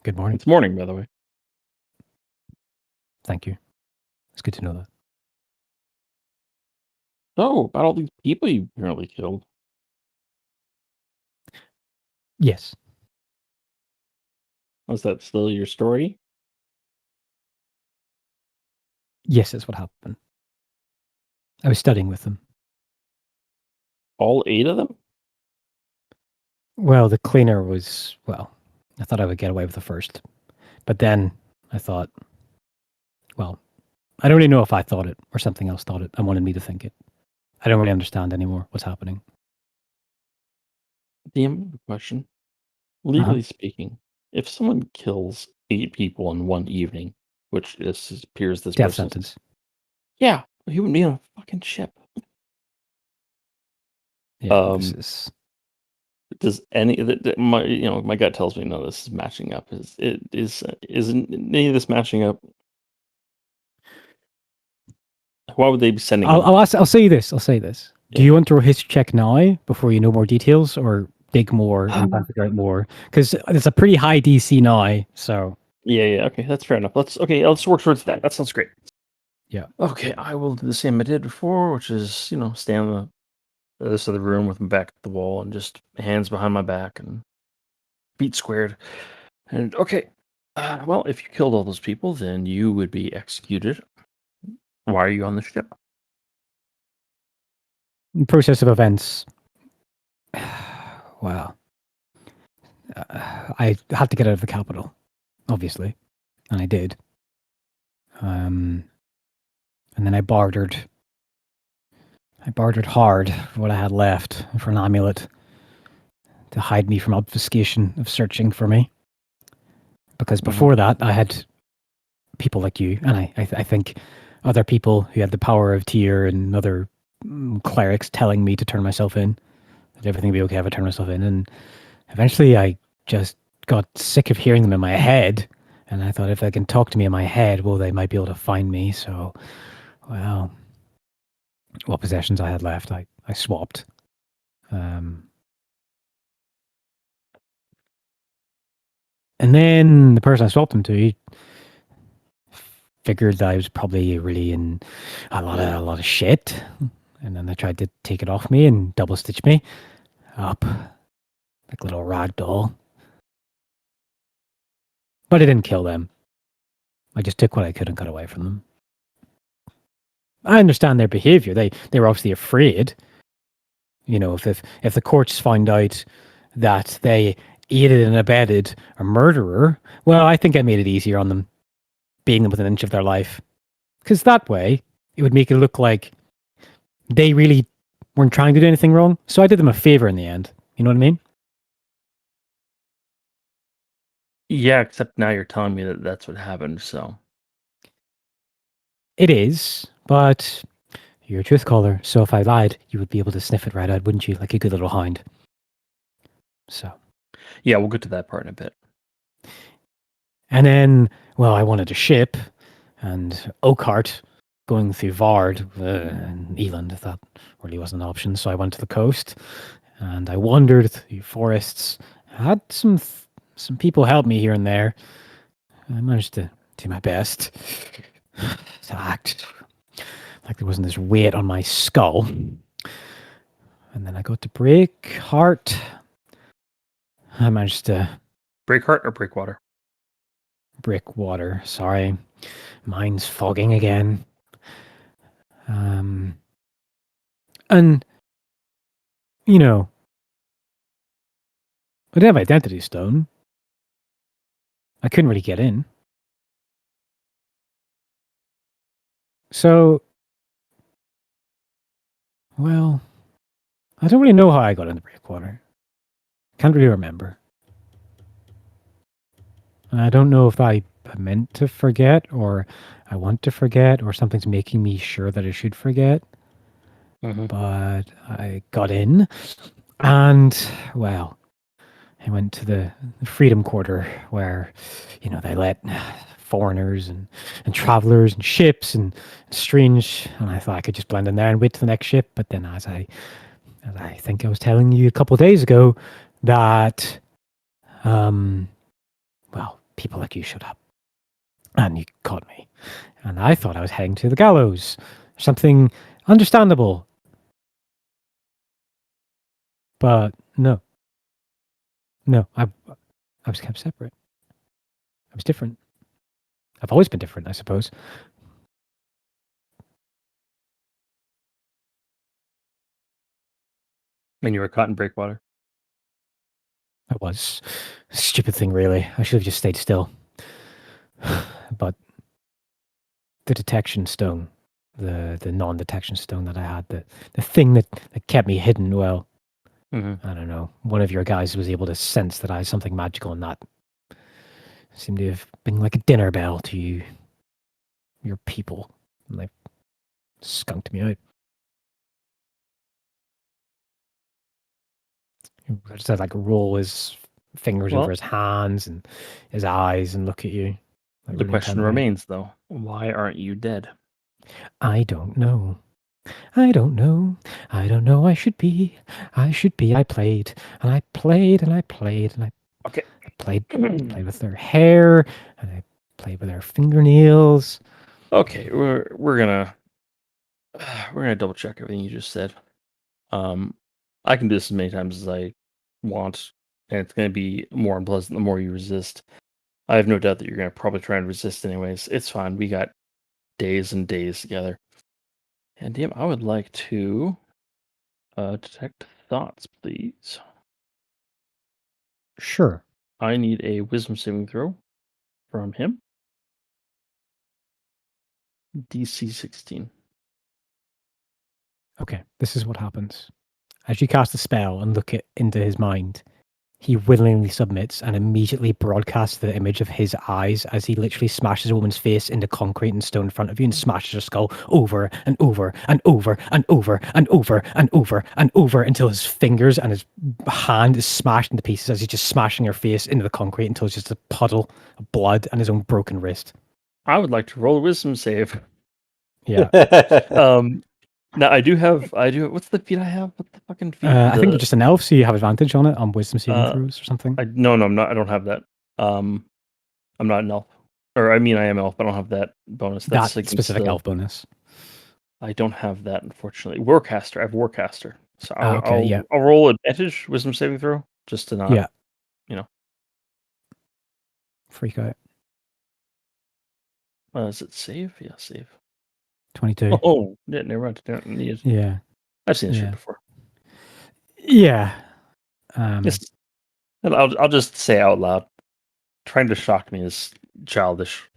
Good morning. It's morning, by the way. Thank you. It's good to know that. So, about all these people you apparently killed. Yes. Was that still your story? Yes, that's what happened. I was studying with them. All 8 of them? Well, the cleaner was, I thought I would get away with the first. But then I thought, I don't really know if I thought it or something else thought it and wanted me to think it. I don't really understand anymore what's happening. DM question. Legally speaking, if someone kills 8 people in one evening, which appears this death person, sentence. Yeah, he wouldn't be on a fucking ship. Yeah, does any my gut tells me no, this is matching up. Isn't any of this matching up? Why would they be sending? I'll say this. Do you want to history check now before you know more details, or dig more and figure out more? Because it's a pretty high DC now. So yeah. Okay, that's fair enough. Let's work towards that. That sounds great. Yeah. Okay, I will do the same I did before, which is stay on the other side of the room with my back to the wall and just hands behind my back and feet squared. And okay, well, if you killed all those people, then you would be executed. Why are you on the ship? Process of events. Wow. I had to get out of the capital, obviously, and I did. And then I bartered hard for what I had left for an amulet to hide me from obfuscation of searching for me. because before that I had people like you, and I think other people who had the power of Tyr and other clerics telling me to turn myself in, that everything would be okay if I turn myself in. And eventually I just got sick of hearing them in my head, and I thought if they can talk to me in my head, well, they might be able to find me. So, well, what possessions I had left, I swapped. And then the person I swapped them to, he figured that I was probably really in a lot of shit, and then they tried to take it off me and double stitch me up like a little rag doll. But I didn't kill them. I just took what I could and got away from them. I understand their behavior. They were obviously afraid. You know, if the courts find out that they aided and abetted a murderer, well, I think I made it easier on them, being within an inch of their life. Because that way, it would make it look like they really weren't trying to do anything wrong. So I did them a favor in the end. You know what I mean? Yeah, except now you're telling me that that's what happened. So It is, but you're a truth caller. So if I lied, you would be able to sniff it right out, wouldn't you? Like a good little hound. So. yeah, we'll get to that part in a bit. And then, well, I wanted a ship, and Oakhart going through Vard and Eland, that really wasn't an option. So I went to the coast, and I wandered through forests. I had some people help me here and there. I managed to do my best to act like there wasn't this weight on my skull. And then I got to Breakheart. I managed to... Breakheart or Breakwater? Breakwater, sorry. Mine's fogging again. And, you know, I didn't have Identity Stone. I couldn't really get in. So, well, I don't really know how I got into Breakwater. Can't really remember. And I don't know if I meant to forget, or I want to forget, or something's making me sure that I should forget. But I got in, and, well, I went to the Freedom Quarter where, you know, they let foreigners and travelers and ships and strange, and I thought I could just blend in there and wait for the next ship. But then as I think I was telling you a couple of days ago, that, well, people like you showed up and you caught me. And I thought I was heading to the gallows, something understandable. But no, I was kept separate. I was different. I've always been different, I suppose. And you were caught in Breakwater. I was. Stupid thing, really. I should have just stayed still. But the detection stone, the non-detection stone that I had, the thing that kept me hidden, well, I don't know. One of your guys was able to sense that I had something magical in that. Seemed to have been like a dinner bell to you, your people. And they skunked me out. He just had like roll his fingers over his hands and his eyes and look at you. Like, The really question intently. remains, though: why aren't you dead? I don't know. I don't know. I don't know. I should be. I should be. I played and I played and I played and I played with their hair and I played with their fingernails. Okay, we're gonna double check everything you just said. I can do this as many times as I want, and it's gonna be more unpleasant the more you resist. I have no doubt that you're gonna probably try and resist anyways. It's fine. We got days and days together. And damn, I would like to detect thoughts, please. Sure. I need a wisdom saving throw from him. DC 16. Okay, this is what happens. As you cast a spell and look into his mind, He willingly submits and immediately broadcasts the image of his eyes as he literally smashes a woman's face into concrete and stone in front of you and smashes her skull over and over and over and over and over and over and over until his fingers and his hand is smashed into pieces as he's just smashing her face into the concrete until it's just a puddle of blood and his own broken wrist. I would like to roll a wisdom save. Yeah. Now I do. What's the feat I have? What the fucking feat? I think you're just an elf, so you have advantage on it on wisdom saving throws or something. No, I'm not. I don't have that. I'm not an elf. Or I mean, I am elf, but I don't have that bonus. That against specific elf bonus. I don't have that, unfortunately. Warcaster. I have Warcaster. So Okay, I'll roll advantage wisdom saving throw just to not. Yeah. You know. Freak out. Is it save? Yeah, save. 22. Oh, yeah, never mind. Don't need it. Yeah. I've seen this shit Yeah. before. Yeah. I'll just say out loud. Trying to shock me is childish.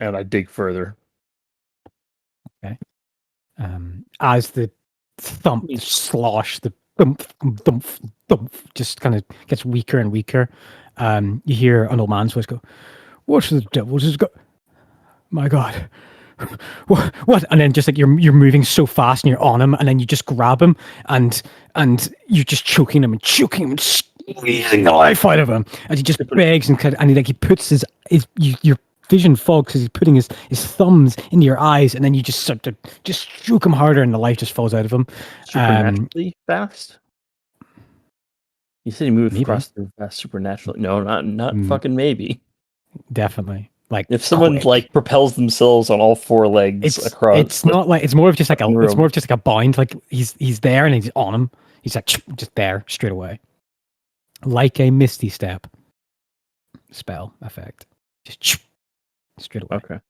And I dig further. Okay. As the thump, the slosh, the thump, thump, thump just kind of gets weaker and weaker, you hear an old man's voice go, "What the devil has got? My God." What? And then just like you're moving so fast and you're on him, and then you just grab him and you're just choking him and squeezing the life out of him, and he just begs and he puts his your vision fogs because he's putting his thumbs into your eyes, and then you just start to just choke him harder, and the life just falls out of him. Supernaturally fast. You said he moved maybe. across the fast supernaturally. No, not fucking maybe. Definitely. Like if someone like propels themselves on all four legs across, it's not like it's more of just like a bind. Like he's there and he's on him. He's like just there straight away, like a misty step spell effect, just straight away. Okay.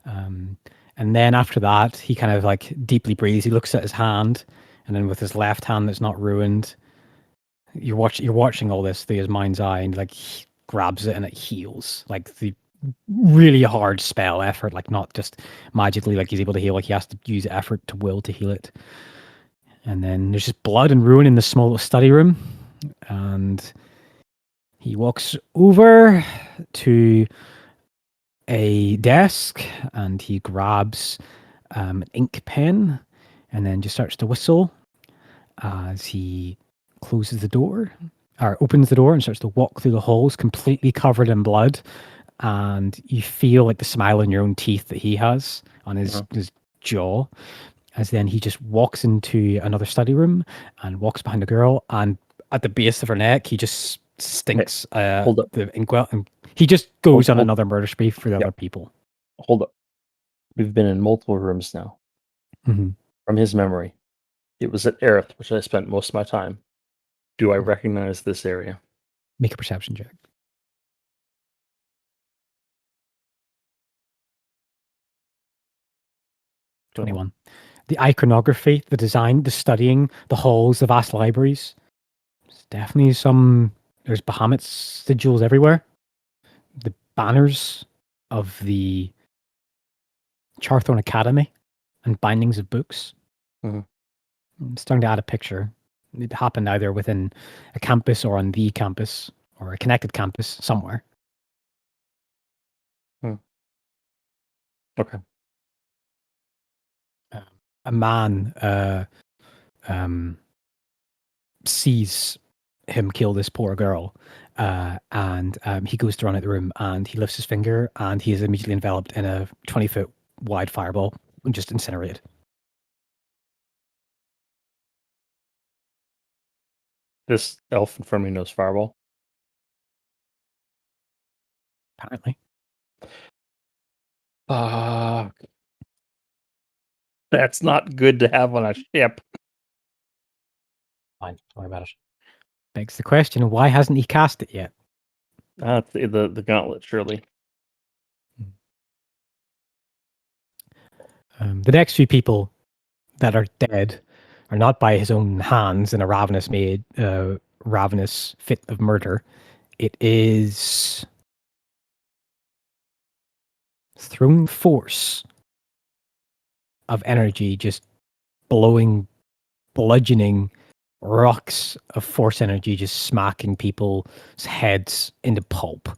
And then after that, he kind of like deeply breathes. He looks at his hand, and then with his left hand that's not ruined, you're watching all this through his mind's eye, and like he grabs it and it heals. Like the really hard spell effort, like not just magically like he's able to heal, like he has to use effort to will to heal it. And then there's just blood and ruin in the small study room, and he walks over to a desk and he grabs an ink pen and then just starts to whistle as he closes the door or opens the door and starts to walk through the halls completely covered in blood. And you feel like the smile on your own teeth that he has on his jaw, as then he just walks into another study room and walks behind a girl, and at the base of her neck, he just stinks the inkwell, and he just goes on another murder spree for the other people. Hold up. We've been in multiple rooms now. Mm-hmm. From his memory, it was at Erith, which I spent most of my time. Do I recognize this area? Make a perception check. 21. The iconography, the design, the studying, the halls, the vast libraries. There's definitely there's Bahamut sigils everywhere. The banners of the Charthorne Academy and bindings of books. Mm-hmm. I'm starting to add a picture. It happened either within a campus or on the campus or a connected campus somewhere. Okay. A man sees him kill this poor girl, and he goes to run out the room, and he lifts his finger, and he is immediately enveloped in a 20-foot wide fireball and just incinerated. This elf in front of me knows fireball. Apparently. Fuck. That's not good to have on a ship. Fine, don't worry about it. Begs the question, why hasn't he cast it yet? It's the gauntlet, surely. The next few people that are dead are not by his own hands in a ravenous fit of murder. It is thrown force of energy just bludgeoning rocks of force energy just smacking people's heads into pulp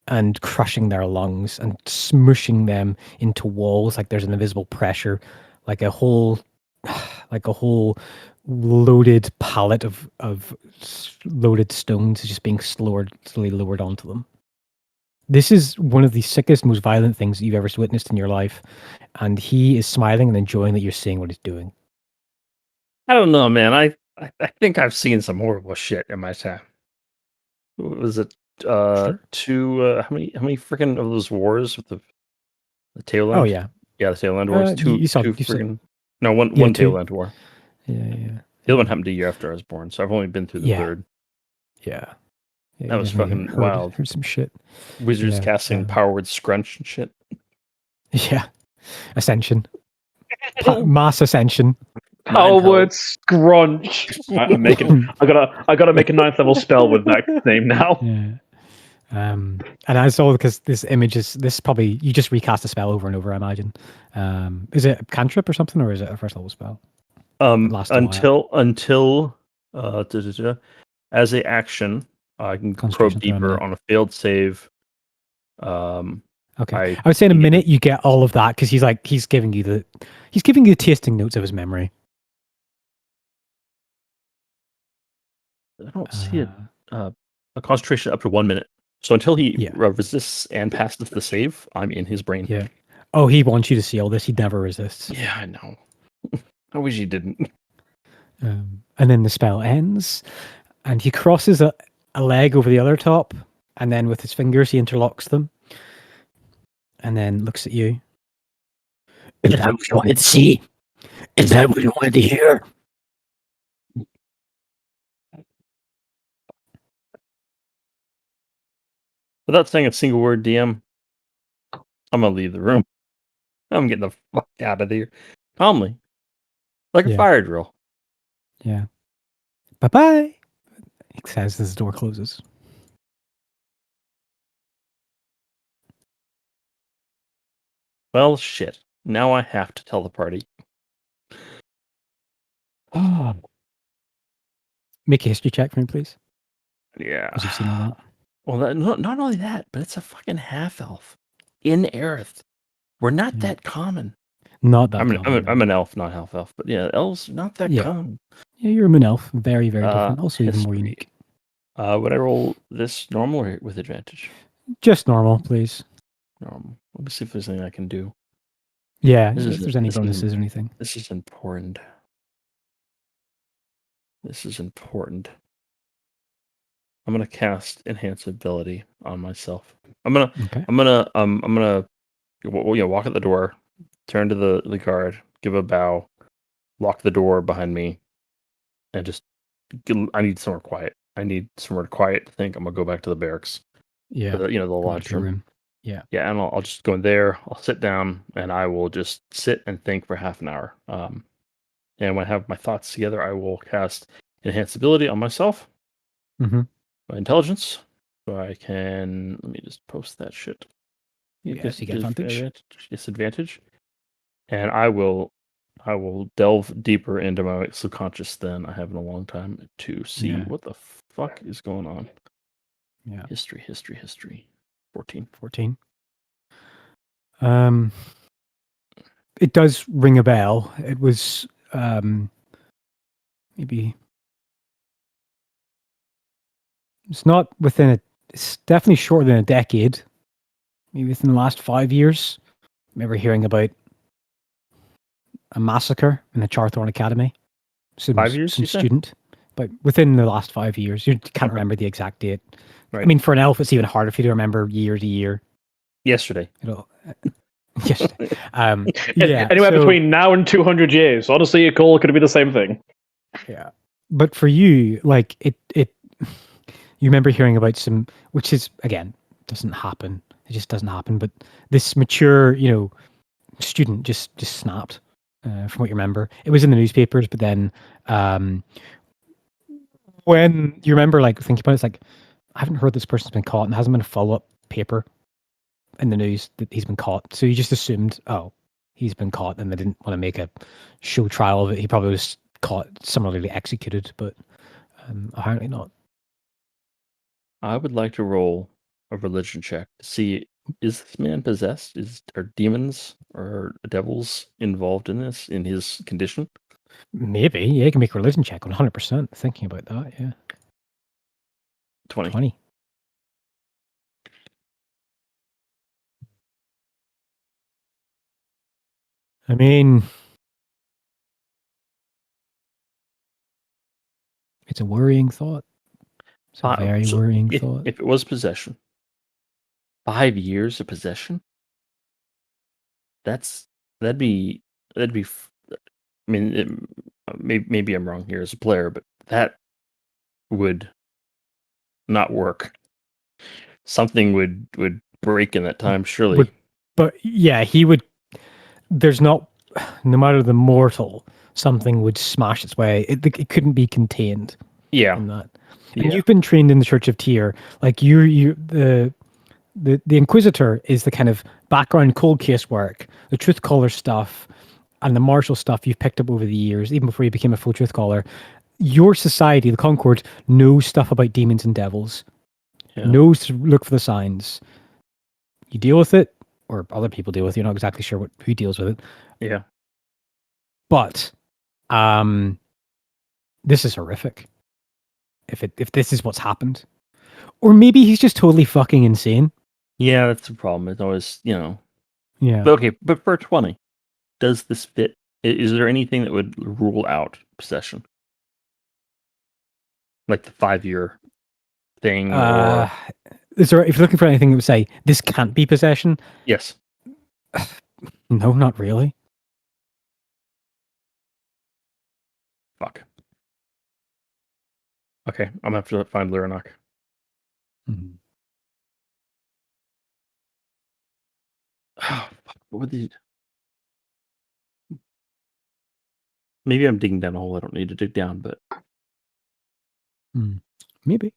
and crushing their lungs and smushing them into walls like there's an invisible pressure, like a whole loaded pallet of loaded stones is just being slowly lowered onto them. This is one of the sickest, most violent things that you've ever witnessed in your life, and he is smiling and enjoying that you're seeing what he's doing. I don't know, man. I think I've seen some horrible shit in my time. What was it? Sure. How many freaking of those wars with the tail end? Oh yeah, Yeah, the tail end wars. you saw Freaking no, one Yeah, two. tail end war. yeah. The other one happened a year after I was born, so I've only been through the Yeah. third. Yeah. That was definitely fucking wild. Heard some shit. Wizards Yeah, casting power with scrunch and shit. Yeah. Ascension. Mass ascension. Powered Scrunch. I'm making. I gotta make a 9th level spell with that name now. Yeah. And as all because this image is this probably you just recast the spell over and over, I imagine. Is it a cantrip or something, or is it a first level spell? Lasts a Until as a action, I can probe Concentration deeper throw, on a failed save. Okay. I would say in a minute you get all of that because he's giving you the tasting notes of his memory. I don't see it. A concentration up to 1 minute. So until he resists and passes the save, I'm in his brain. Yeah. Oh, he wants you to see all this. He never resists. Yeah, I know. I wish he didn't. And then the spell ends, and he crosses a leg over the other top, and then with his fingers he interlocks them, and then looks at you. Is that what you wanted to see? Is that what you wanted to hear? Without saying a single word, DM, I'm gonna leave the room. I'm getting the fuck out of here. Calmly. Like a fire drill. Yeah. Bye-bye, he says as the door closes. Well, shit. Now I have to tell the party. Make a history check for me, please. Yeah. Because you've seen all that. Well, not only that, but it's a fucking half-elf in Erith. We're not that common. Not that common. I'm an elf, not half-elf. But yeah, elves, not that common. Yeah, you're a moon elf. Very, very different. Also even more history. unique. Would I roll this normal or with advantage? Just normal, please. Normal. Let me see if there's anything I can do. Yeah, if there's any bonuses or anything. This is important. This is important. I'm gonna cast enhance ability on myself. I'm gonna walk at the door, turn to the guard, give a bow, lock the door behind me, and just I need somewhere quiet. I need somewhere quiet to think. I'm gonna go back to the barracks. Yeah. The lodge room. Yeah. Yeah, and I'll just go in there. I'll sit down and I will just sit and think for half an hour. And when I have my thoughts together, I will cast enhance ability on myself. Mm-hmm. My intelligence, so I can. Let me just post that shit. Yes, you get advantage. Disadvantage, and I will delve deeper into my subconscious than I have in a long time to see what the fuck is going on. Yeah. History. 14. It does ring a bell. It was maybe it's not within it's definitely shorter than a decade. Maybe within the last 5 years. I remember hearing about a massacre in the Charthorne Academy. 5 years, some student, but within the last 5 years. You can't remember the exact date. Right. I mean, for an elf, it's even harder for you to remember year to year. Yesterday. Yesterday. Anywhere between now and 200 years. Honestly, it could be the same thing. Yeah. But for you, like, it you remember hearing about some, which is, again, doesn't happen. It just doesn't happen. But this mature, student just snapped, from what you remember. It was in the newspapers, but then when you remember, like, thinking about it, it's like, I haven't heard this person's been caught, and there hasn't been a follow-up paper in the news that he's been caught. So you just assumed, oh, he's been caught, and they didn't want to make a show trial of it. He probably was caught similarly executed, but apparently not. I would like to roll a religion check to see, is this man possessed? Are demons or devils involved in this, in his condition? Maybe, yeah, you can make a religion check 100%. Thinking about that, yeah. 20. 20. I mean, it's a worrying thought. It's a very So worrying thought. If it was possession, 5 years of possession, that'd be. I mean, maybe I'm wrong here as a player, but that would not work. Something would break in that time, surely. But yeah, he would. There's not, no matter the mortal, something would smash its way. It couldn't be contained. Yeah. In that. And you've been trained in the Church of Tyr. Like the Inquisitor is the kind of background cold case work, the truth caller stuff, and the martial stuff you've picked up over the years, even before you became a full truth caller. Your society, the Concord, knows stuff about demons and devils. Yeah. Knows to look for the signs. You deal with it, or other people deal with it. You're not exactly sure who deals with it. Yeah. But this is horrific. If this is what's happened. Or maybe he's just totally fucking insane. Yeah, that's the problem. It's always, Yeah. But okay, but for 20, does this fit? Is there anything that would rule out possession? Like the 5-year thing? Or... Is there, if you're looking for anything that would say, this can't be possession? Yes. No, not really. Fuck. Okay, I'm gonna have to find Lyranok. Mm-hmm. Oh, fuck. What would these... Maybe I'm digging down a hole I don't need to dig down, but Maybe.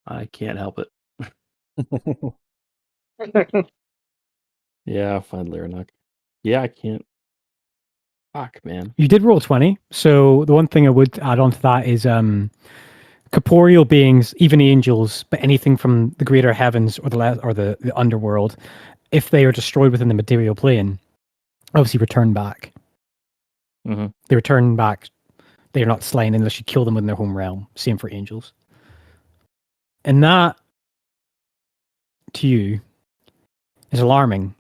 I can't help it. Yeah, I'll find Lyranok. Yeah, I can't. Fuck, man. You did roll 20. So the one thing I would add on to that is corporeal beings, even angels, but anything from the greater heavens or the underworld, if they are destroyed within the material plane, obviously return back. Mm-hmm. They return back. They are not slain unless you kill them within their home realm. Same for angels. And that, to you, is alarming.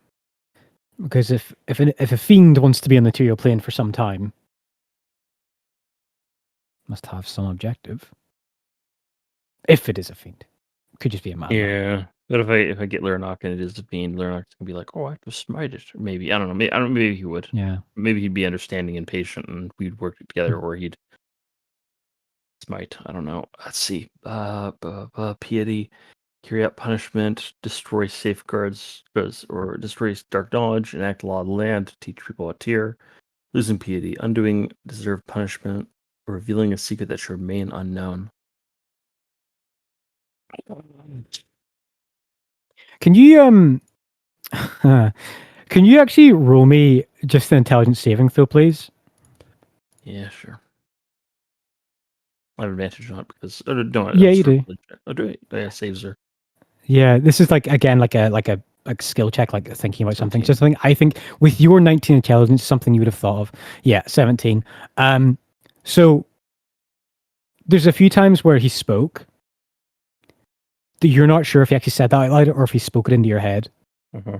Because if a fiend wants to be on the material plane for some time, must have some objective. If it is a fiend, could just be a man. Yeah, but if I get Lyranok and it is a fiend, Lyranok's gonna be like, "Oh, I have to smite it." Or maybe I don't know. Maybe he would. Yeah. Maybe he'd be understanding and patient, and we'd work together, or he'd smite. I don't know. Let's see. Piety, carry out punishment, destroy safeguards, or destroy dark knowledge, enact law of the land, teach people a tier, losing piety, undoing deserved punishment, or revealing a secret that should remain unknown. Can you can you actually roll me just the intelligence saving throw, please? Yeah, sure. I have advantage on it because no. Yeah, you do. Oh, do it. Yeah, saves her. Yeah, this is like again like a skill check, like thinking about something. 17. Just something I think with your 19 intelligence, something you would have thought of. Yeah, 17. So there's a few times where he spoke that you're not sure if he actually said that out loud or if he spoke it into your head. Uh-huh.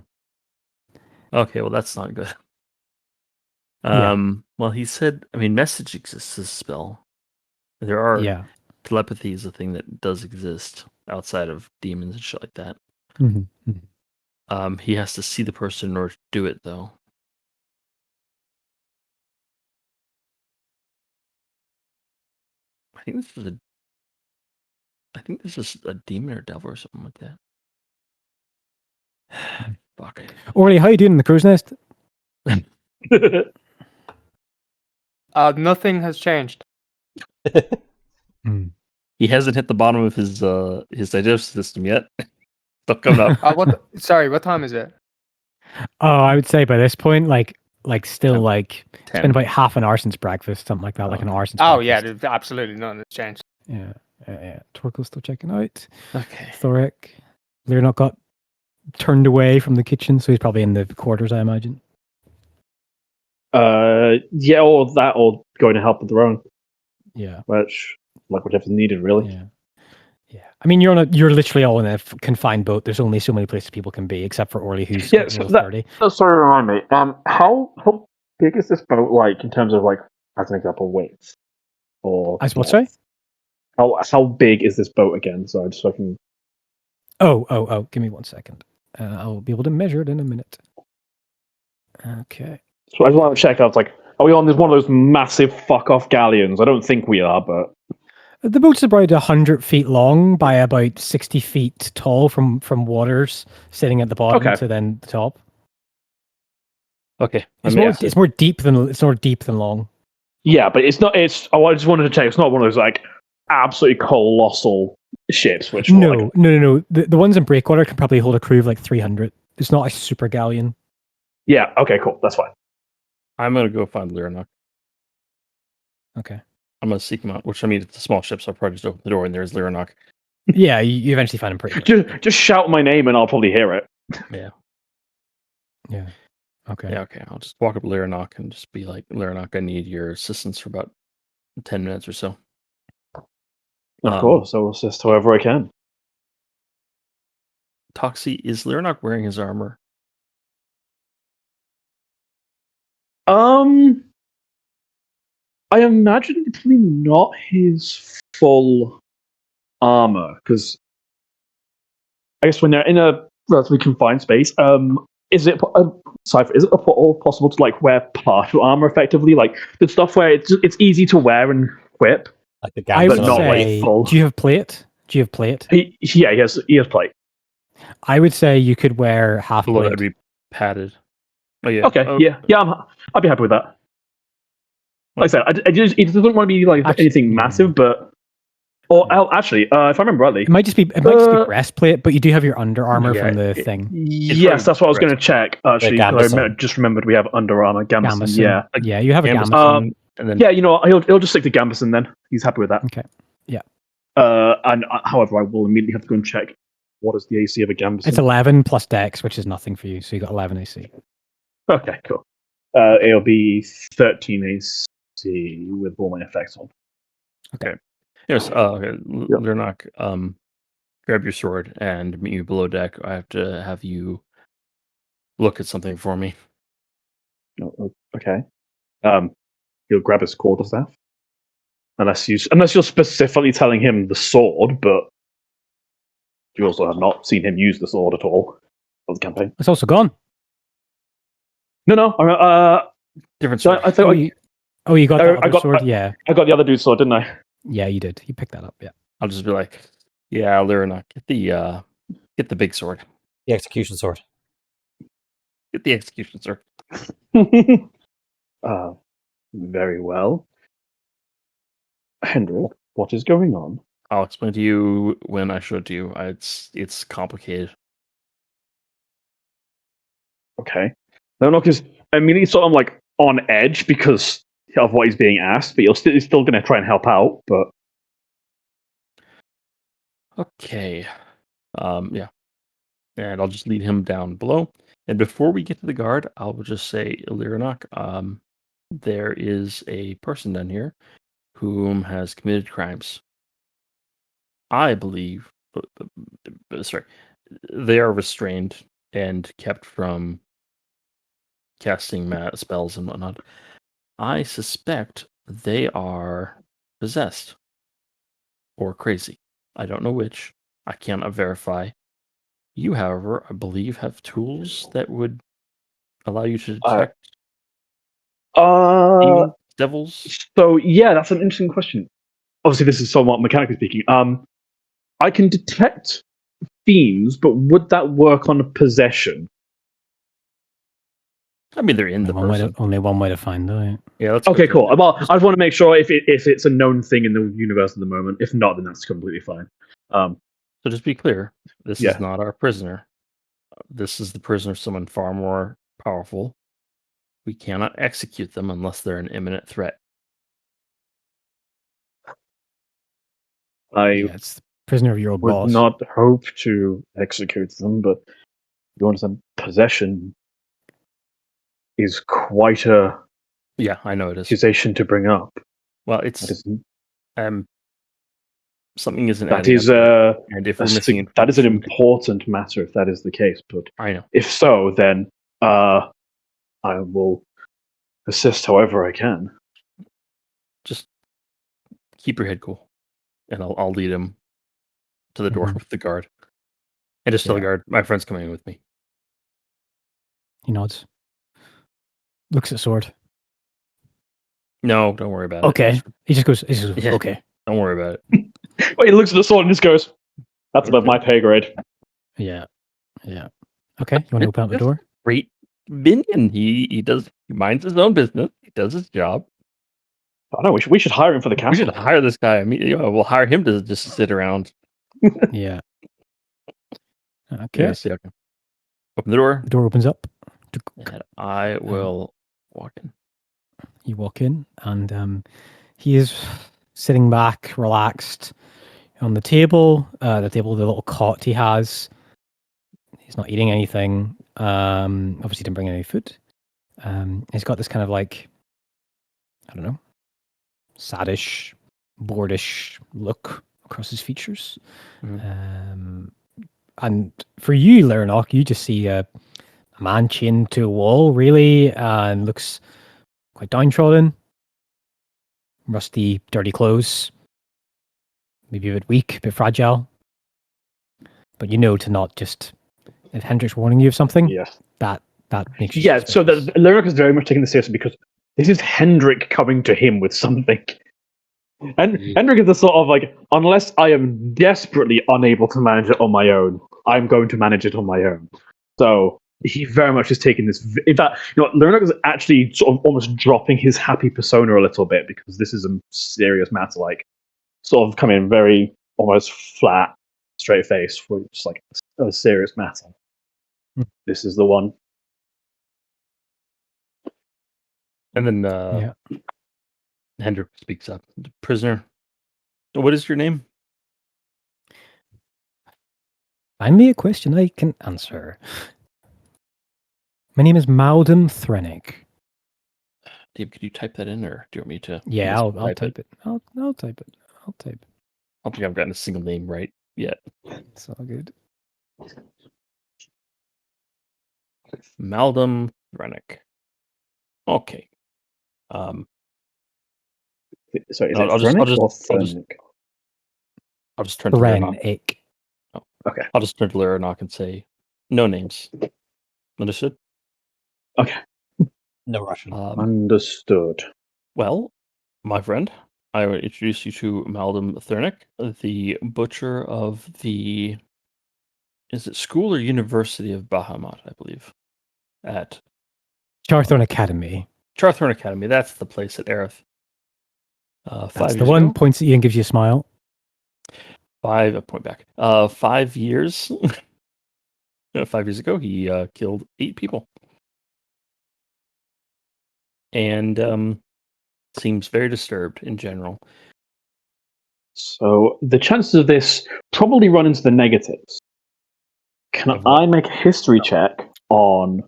Okay, well that's not good. Yeah. Well, he said, I mean, message exists as a spell. There are telepathy is a thing that does exist outside of demons and shit like that. Mm-hmm. Mm-hmm. He has to see the person in order to do it, though. I think this is a demon or devil or something like that. Fuck. Orly, how you doing in the crow's nest? Nothing has changed. He hasn't hit the bottom of his digestive system yet. Stuff coming up. Sorry, what time is it? Oh, I would say by this point, like like still I'm like it's 10. been about half an hour since breakfast, something like that, like an hour since Oh yeah, breakfast. there's absolutely nothing has changed. Yeah. Yeah. Torko's still checking out. Okay. Thoric. Leonok got turned away from the kitchen, so he's probably in the quarters, I imagine. Yeah, or that, or going to help with the rowing, Yeah. which like whatever's needed, really. Yeah. Yeah. I mean, you're literally all in a confined boat. There's only so many places people can be, except for Orly, who's Yeah, got so level that- 30. Oh, sorry, remind me. How big is this boat, like in terms of like, as an example, weight? Or As what, sorry? how big is this boat again? So just so I can. Oh, give me 1 second. I'll be able to measure it in a minute. Okay. So I just want to check. I was like, are we on this one of those massive fuck off galleons? I don't think we are, but The boat's about 100 feet long by about 60 feet tall from waters sitting at the bottom Okay. to then the top. Okay. It's more deep than long. yeah, but it's not. It's. Oh, I just wanted to check. It's not one of those like absolutely colossal ships. Which No. The ones in Breakwater can probably hold a crew of like 300. It's not a super galleon. Yeah. Okay. Cool. That's fine. I'm gonna go find Lyranok. Okay. I'm gonna seek him out. Which I mean, it's a small ship, so I'll probably just open the door and there's Lyranok. Yeah, you eventually find him pretty quick. Just shout my name and I'll probably hear it. Yeah. Yeah. Okay. Yeah. Okay. I'll just walk up to Lyranok and just be like, Lyranok, I need your assistance for about 10 minutes or so. Of course, I will assist however I can. Toxie, is Lyranok wearing his armor? I imagine it's probably not his full armor because I guess when they're in a relatively confined space, is it Cypher? Is it at all possible to like wear partial armor effectively, like the stuff where it's easy to wear and equip? Like the I gambit would not like say, full. do you have plate? He has plate. I would say you could wear half Below plate. that'd be padded. Oh yeah. Okay, Oh, yeah, I'd be happy with that. Like I said, it doesn't want to be like Actually, anything massive, but actually, if I remember rightly, It might just be breastplate, but you do have your under armor Yeah, from the thing. yes, that's what I was going to check. Actually, 'cause I gambeson. just remembered we have Under Armour Gambeson. Gambeson. Yeah, Yeah, you have a Gambeson. Gambeson. And then yeah. You know, what, he'll just stick to Gambeson then. He's happy with that. Okay. Yeah. And however, I will immediately have to go and check what is the AC of a Gambeson. It's 11 plus Dex, which is nothing for you. So you got 11 AC. Okay, cool. It'll be 13 AC with all my effects on. yes, Lyranok, grab your sword and meet you below deck. I have to have you look at something for me. Okay. He'll grab his quarterstaff. Unless you're specifically telling him the sword, but you also have not seen him use the sword at all for the campaign. It's also gone. No. Different So sword. I thought You got the I other sword? Yeah. I got the other dude's sword, didn't I? Yeah, you did. You picked that up. Yeah. I'll just be like, yeah, Lyranok, get the big sword. The execution sword. Get the execution sword. Very well. Hendrik, what is going on? I'll explain to you when I show it to you. It's complicated. Okay. No, because I mean he's sort of like on edge because of what he's being asked, but he's still going to try and help out. But Okay. Yeah. And I'll just lead him down below. And before we get to the guard, I'll just say, Lyranok, there is a person down here whom has committed crimes. I believe, sorry, they are restrained and kept from casting spells and whatnot. I suspect they are possessed or crazy. I don't know which. I cannot verify. You, however, I believe have tools that would allow you to detect demons, devils. So yeah, that's an interesting question. Obviously, this is somewhat mechanically speaking. I can detect themes, but would that work on a possession? I mean, they're in the person. Only one way to find out. Yeah, let's go Okay, to cool. it. Well, I just want to make sure if it's a known thing in the universe at the moment. If not, then that's completely fine. So just be clear, this Yeah. is not our prisoner. This is the prisoner of someone far more powerful We cannot execute them unless they're an imminent threat. I Yeah, it's the prisoner of your old would boss. not hope to execute them, but you understand, possession is quite a Yeah, I know it is. accusation to bring up. Well, That it's is, something isn't that adding is up. And if we're missing that is an information- important matter if that is the case. But I know. if so, then I will assist however I can. Just keep your head cool, and I'll lead him to the door Mhm. with the guard. And just tell the Yeah. guard, my friend's coming with me. He nods. Looks at sword. No, don't worry about Okay. it. He just goes, Yeah. okay. Don't worry about it. Wait, he looks at the sword and just goes, "That's above my pay grade." Yeah. Yeah. Okay. You want to open up the door? Great minion. He minds his own business. He does his job. I know we should hire him for the We castle. should hire this guy. I mean, we'll hire him to just sit around. Yeah. Okay. Yes, yeah. Okay. Open the door, The door opens up. and I will walk in. You walk in, and he is sitting back, relaxed on the table. The little cot he has. He's not eating anything. Obviously, didn't bring any food. He's got this kind of like, I don't know, saddish, boordish look across his features. And for you, Lernok, you just see a man chained to a wall, really, and looks quite downtrodden, rusty, dirty clothes, maybe a bit weak, a bit fragile. But you know to not just, if Hendrik's warning you of something, Yes. that makes you Yeah, so suspicious. the Lyric is very much taking this seriously because this is Hendrik coming to him with something. And Hendrik is the sort of like, unless I am desperately unable to manage it on my own, I'm going to manage it on my own. So he very much is taking this. In fact, Lyric is actually sort of almost dropping his happy persona a little bit because this is a serious matter. Like, sort of coming very almost flat, straight face for just like a serious matter. This is the one. And then Yeah. Hendrik speaks up. Prisoner, what is your name? Finally, a question I can answer. My name is Malden Thrennick. Dave, could you type that in, or do you want me to? Yeah, just I'll type it. I'll type it. I'll type it. I don't think I've gotten a single name right yet. It's all good. Maldum Rennick. Okay. Sorry, is No, it I'll just- Thrennick or I'll just- Thrennick? I'll just turn to Lyra. Thrennick. Okay. I'll just turn to Lyra and say, no names. Understood? No Russian. Understood. Well, my friend, I will introduce you to Maldum Thurnick, the butcher of the, is it school or university of Bahamut, I believe, at Charthorne Academy. Charthorne Academy. That's the place at Erith. That's the one. Ago, Points at you and gives you a smile. point back. 5 years. 5 years ago, he killed 8 people, and seems very disturbed in general. So the chances of this probably run into the negatives. Can Of what? I make a history check on,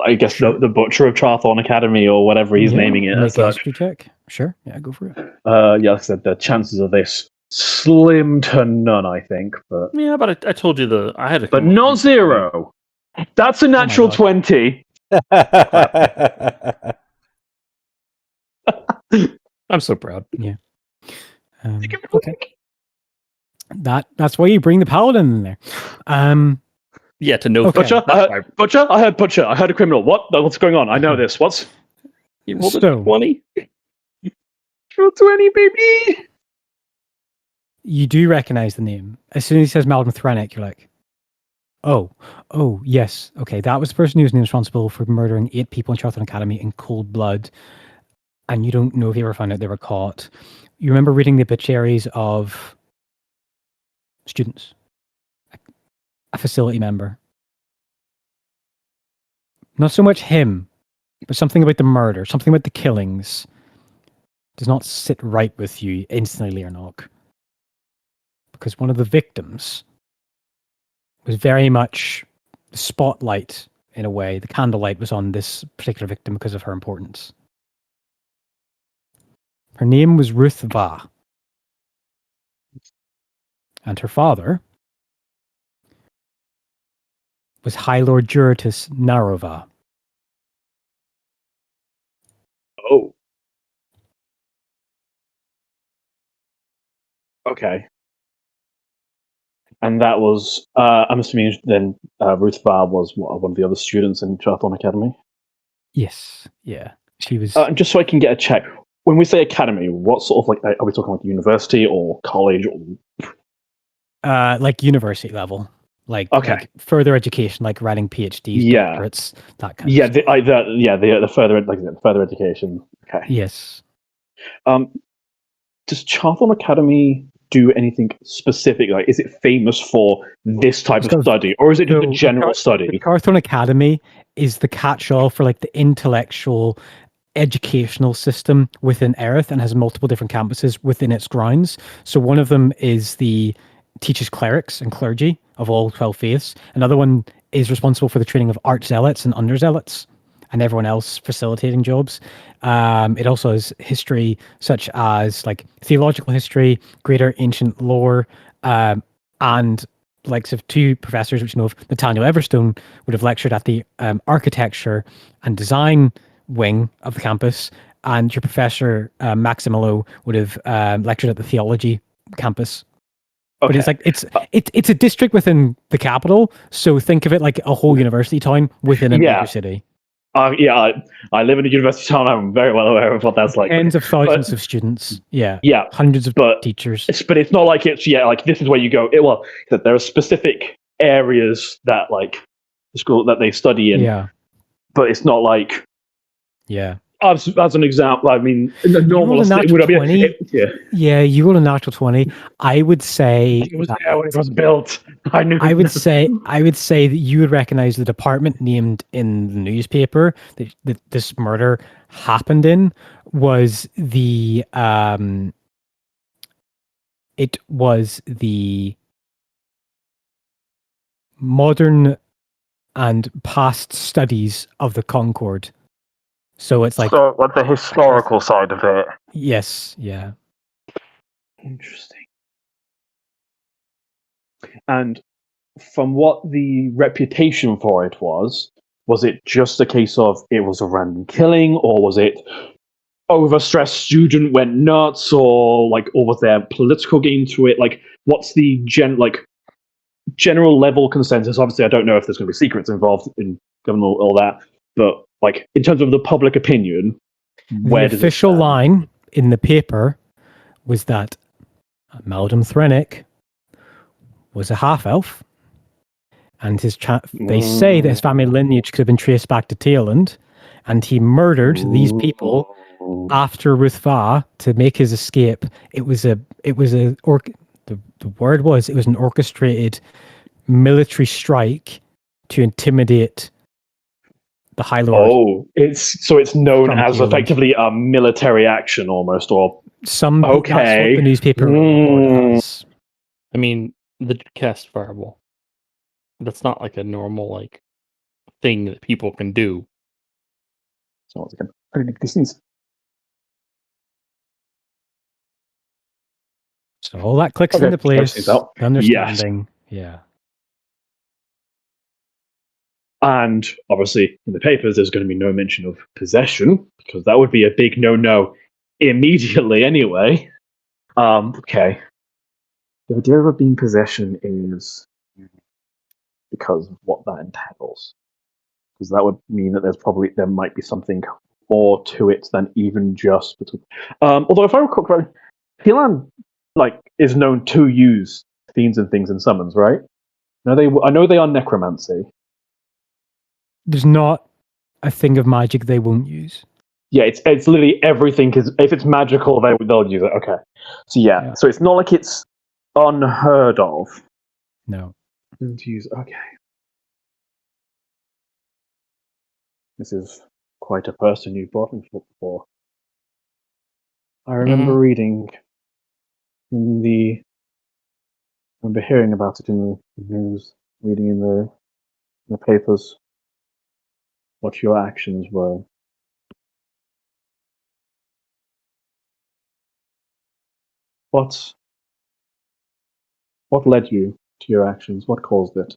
I guess, Sure. the Butcher of Charthorne Academy or whatever he's Yeah, naming it make as a such? history check. Sure. Yeah, go for it. Yeah, like I said, the chances of this slim to none, I think, but Yeah, but I told you I had to. but come up not with- zero. That's a natural God. 20. I'm so proud. Okay. That's why you bring the paladin in there. Yeah, to know. Okay. Butcher, Butcher, I heard Butcher. I heard a criminal. What's going on? I know this. What's You rolled So- a 20. natural 20, baby? You do recognize the name. As soon as he says Malcolm Thrennick, you're like, oh, yes. Okay, that was the person who was responsible for murdering 8 people in Charlton Academy in cold blood. And you don't know if you ever found out they were caught. You remember reading the obituaries of students, a facility member. Not so much him, but something about the murder, something about the killings, does not sit right with you instantly, Leonok. Because one of the victims was very much the spotlight, in a way. The candlelight was on this particular victim because of her importance. Her name was Ruth Va. And her father was High Lord Juratus Narova. Oh. Okay. And that was, I'm assuming then Ruth Barr was one of the other students in Charthorne Academy? Yes, yeah. She was... just so I can get a check, when we say academy, what sort of, like, are we talking like university or college? Or... like university level. Like, okay. Like further education, like writing PhDs, doctorates, that kind of stuff. The further education. Okay. Yes. Does Charthorne Academy do anything specific? Like, is it famous for this type of study, or is it just a general study? The Charthorne Academy is the catch-all for like the intellectual educational system within Erith, and has multiple different campuses within its grounds. So one of them is the teaches clerics and clergy of all 12 faiths. Another one is responsible for the training of arch-zealots and under-zealots and everyone else facilitating jobs. It also has history such as like theological history, greater ancient lore, and likes of two professors, which you know of, Nathaniel Everstone would have lectured at the architecture and design wing of the campus, and your professor Maximilo would have lectured at the theology campus. Okay. But it's like it's a district within the capital, so think of it like a whole university town within a major city. I live in a university town. I'm very well aware of what that's like. Tens of thousands of students. Yeah, hundreds of teachers. But it's not like it's like this is where you go. That there are specific areas that like the school that they study in. Yeah, but it's not like As an example, I mean, in the normal estate would be 20? Yeah, you roll a natural 20. I would say it was there when it was built. I would say that you would recognize the department named in the newspaper that this murder happened in was the it was the modern and past studies of the Concord. So it's like the historical side of it. Yes, yeah. Interesting. And from what the reputation for it was it just a case of it was a random killing, or was it overstressed student went nuts, or was there political gain to it? Like, what's the general level consensus? Obviously, I don't know if there's going to be secrets involved in government, all that, but like in terms of the public opinion, where the official line in the paper was that Malcolm Threnick was a half-elf, and they say that his family lineage could have been traced back to Tailland, and he murdered these people after Ruthva to make his escape. It was an orchestrated military strike to intimidate the High Lord. Oh, it's known as effectively a military action almost, or that's what the newspaper reports. I mean, the cast fireball. That's not like a normal thing that people can do. So once again, I think these things. So all that clicks into place. Understanding, yeah. And obviously, in the papers, there's going to be no mention of possession, because that would be a big no-no immediately anyway. Okay. The idea of it being possession is because of what that entails. Because that would mean that there might be something more to it than even just... although if I recall correctly, Pilan, is known to use fiends and things in summons, right? I know they are necromancy. There's not a thing of magic they won't use. Yeah, it's literally everything, because if it's magical, they'll use it. Okay. So yeah, so it's not like it's unheard of. No. To use, okay. This is quite a person you brought me for. I remember reading in the. I remember hearing about it in the news, reading in the papers what your actions were. What led you to your actions? What caused it?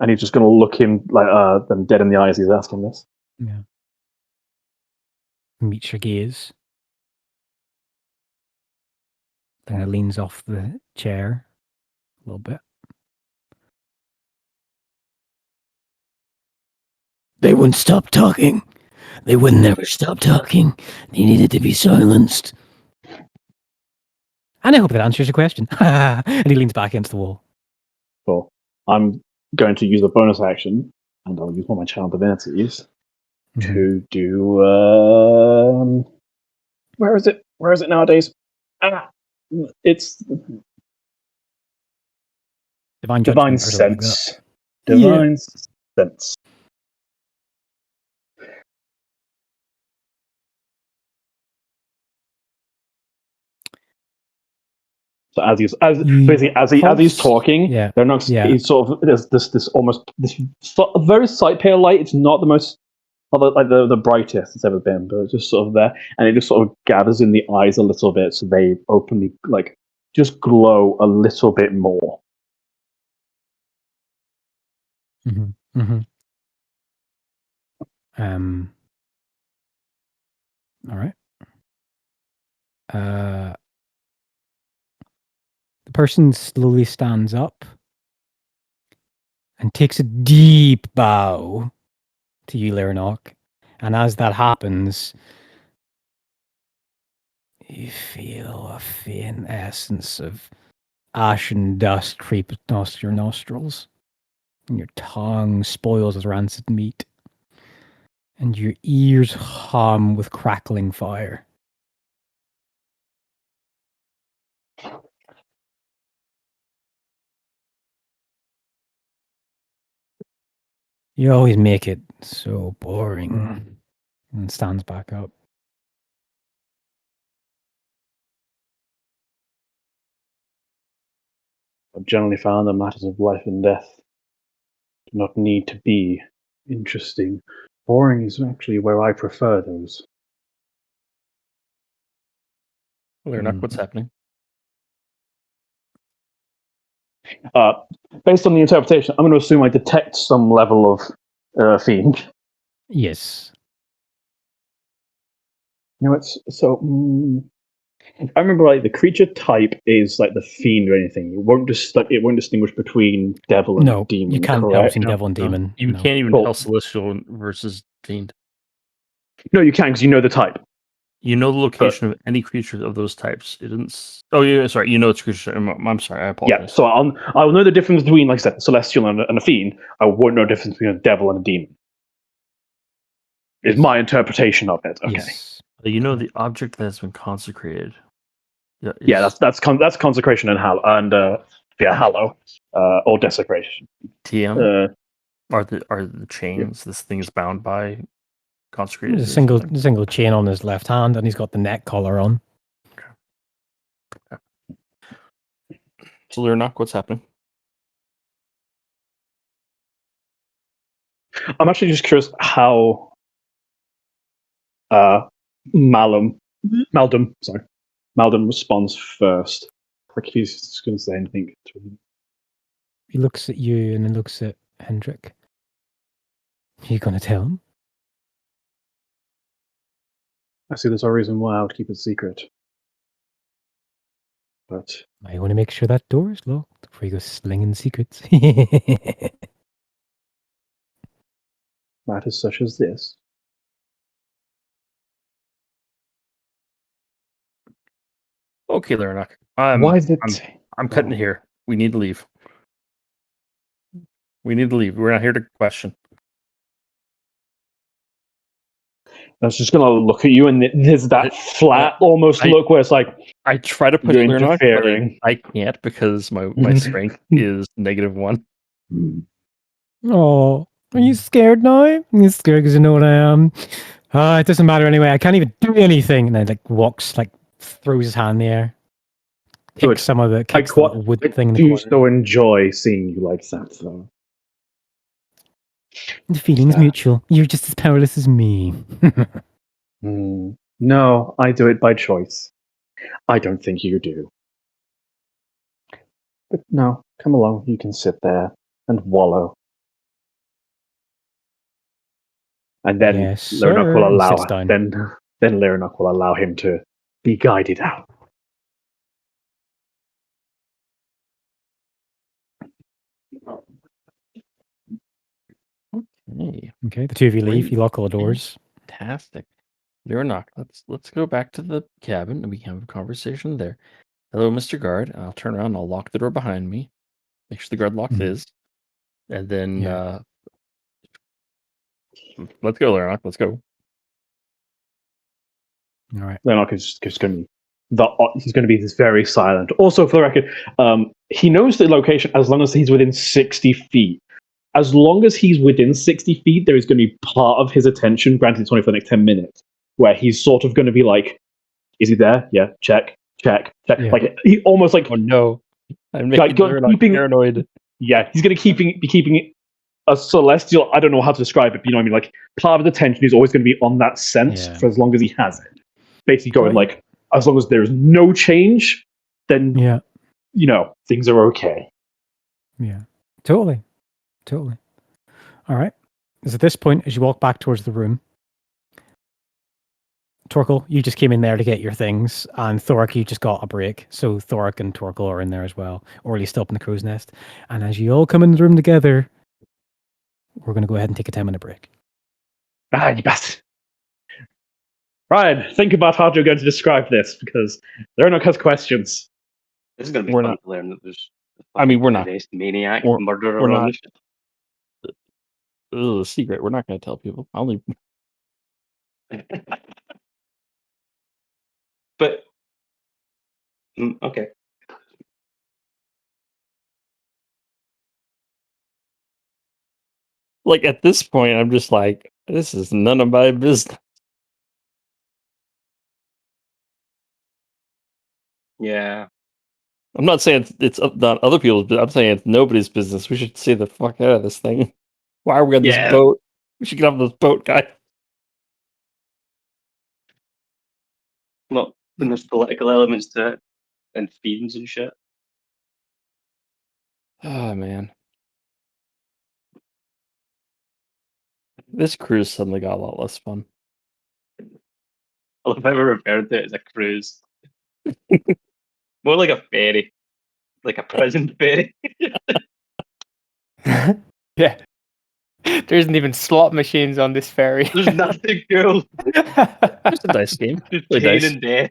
And he's just going to look him like them dead in the eyes. He's asking this. Yeah. Meets your gaze. Then it leans off the chair a little bit. They wouldn't stop talking. They would never stop talking. They needed to be silenced. And I hope that answers your question. And he leans back against the wall. Cool. I'm going to use a bonus action, and I'll use one of my channel divinities to do. Where is it? Where is it nowadays? It's Divine Divine Judgment or something like that. Sense. Divine Sense. So as he's talking, Yeah. they're not. Yeah. He's sort of there's this very slight pale light. It's not the most, like the brightest it's ever been, but it's just sort of there, and it just sort of gathers in the eyes a little bit, so they openly like just glow a little bit more. Mm-hmm. Mm-hmm. All right. The person slowly stands up and takes a deep bow to you, Lernok. And as that happens, you feel a faint essence of ash and dust creep across your nostrils. And your tongue spoils with rancid meat. And your ears hum with crackling fire. You always make it so boring. And stands back up. I've generally found that matters of life and death do not need to be interesting. Boring is actually where I prefer those. Lernok, what's happening? Based on the interpretation, I'm going to assume I detect some level of fiend. Yes. You know, it's so. I remember, like, the creature type is like the fiend or anything. It won't distinguish between devil and demon. You can't tell correct? between devil and demon. You no. can't even Cool. tell celestial versus fiend. No, you can because you know the type. You know the location of any creature of those types. It didn't. Oh, yeah, sorry. You know it's creature. I'm sorry. I apologize. Yeah, so I'll know the difference between, like I said, celestial and a fiend. I won't know the difference between a devil and a demon. Is my interpretation of it. Okay. Yes. You know the object that has been consecrated. Yeah, that's consecration and hallow, or desecration. TM are the chains this thing is bound by consecrated? There's a single chain on his left hand, and he's got the neck collar on. Okay. So Lernok, what's happening? I'm actually just curious how Malum responds first. Like if he's just going to say anything to him. He looks at you and then looks at Hendrik. Are you going to tell him? I see there's no reason why I would keep it secret. But I want to make sure that door is locked before you go slinging secrets. matters such as this. Okay, Lernok. Why is it? I'm cutting it here. We need to leave. We're not here to question. I was just going to look at you, and there's that flat, almost look where it's like I try to push you're Lernok, interfering. but I can't because my strength is -1. Oh, Are you scared now? You're scared because you know what I am. It doesn't matter anyway. I can't even do anything. And then walks, throws his hand in the air. Good. Kicks the little wood I thing in the do corner. so enjoy seeing you like that, though. The feeling's Yeah. mutual. You're just as powerless as me. No, I do it by choice. I don't think you do. But no, come along. You can sit there and wallow. And then Yes, Lernok sir. will And allow sits down. then Lernok will allow him to be guided out. Okay, the two of you leave. Great. You lock all the doors. Fantastic. Lyranok, let's go back to the cabin and we can have a conversation there. Hello, Mr. Guard. I'll turn around and I'll lock the door behind me. Make sure the guard locks his. And then Yeah. let's go, Lyranok. Let's go. All right. Lernok is just going to he's going to be very silent. Also, for the record, he knows the location as long as he's within 60 feet. As long as he's within 60 feet, there is going to be part of his attention, granted it's only for the next 10 minutes, where he's sort of going to be like, is he there? Yeah, check. Yeah. Like, he almost like, Oh no. I'm Like, making Lyranok paranoid. yeah, he's going to be keeping it a celestial, I don't know how to describe it, but you know what I mean? Like, part of the attention is always going to be on that sense Yeah. for as long as he has it. Basically going Right. like, as long as there's no change, then, Yeah. things are okay. Yeah. Totally. All right. Is at this point, as you walk back towards the room, Torkel, you just came in there to get your things, and Thorik, you just got a break. So Thorik and Torkel are in there as well, or at least up in the crow's nest. And as you all come in the room together, we're going to go ahead and take a 10-minute break. Ah, you bastard. Ryan, think about how you're going to describe this, because Lernok has questions. This is going to be We're fun not- to learn that there's we're not. maniac We're- murderer we're on not. this ship. Ugh, secret. We're not going to tell people. I only But okay. like at this point, I'm just like, this is none of my business. Yeah. I'm not saying it's not other people's, but I'm saying it's nobody's business. We should stay the fuck out of this thing. Why are we on this Yeah. boat? We should get off this boat, guy. Well, when there's political elements to it and fiends and shit. Oh man, this cruise suddenly got a lot less fun. I love how we referred to it as a cruise. More like a ferry. Like a prison ferry. Yeah. There isn't even slot machines on this ferry. There's nothing cool. It's a dice game. Just Play pain dice. and death.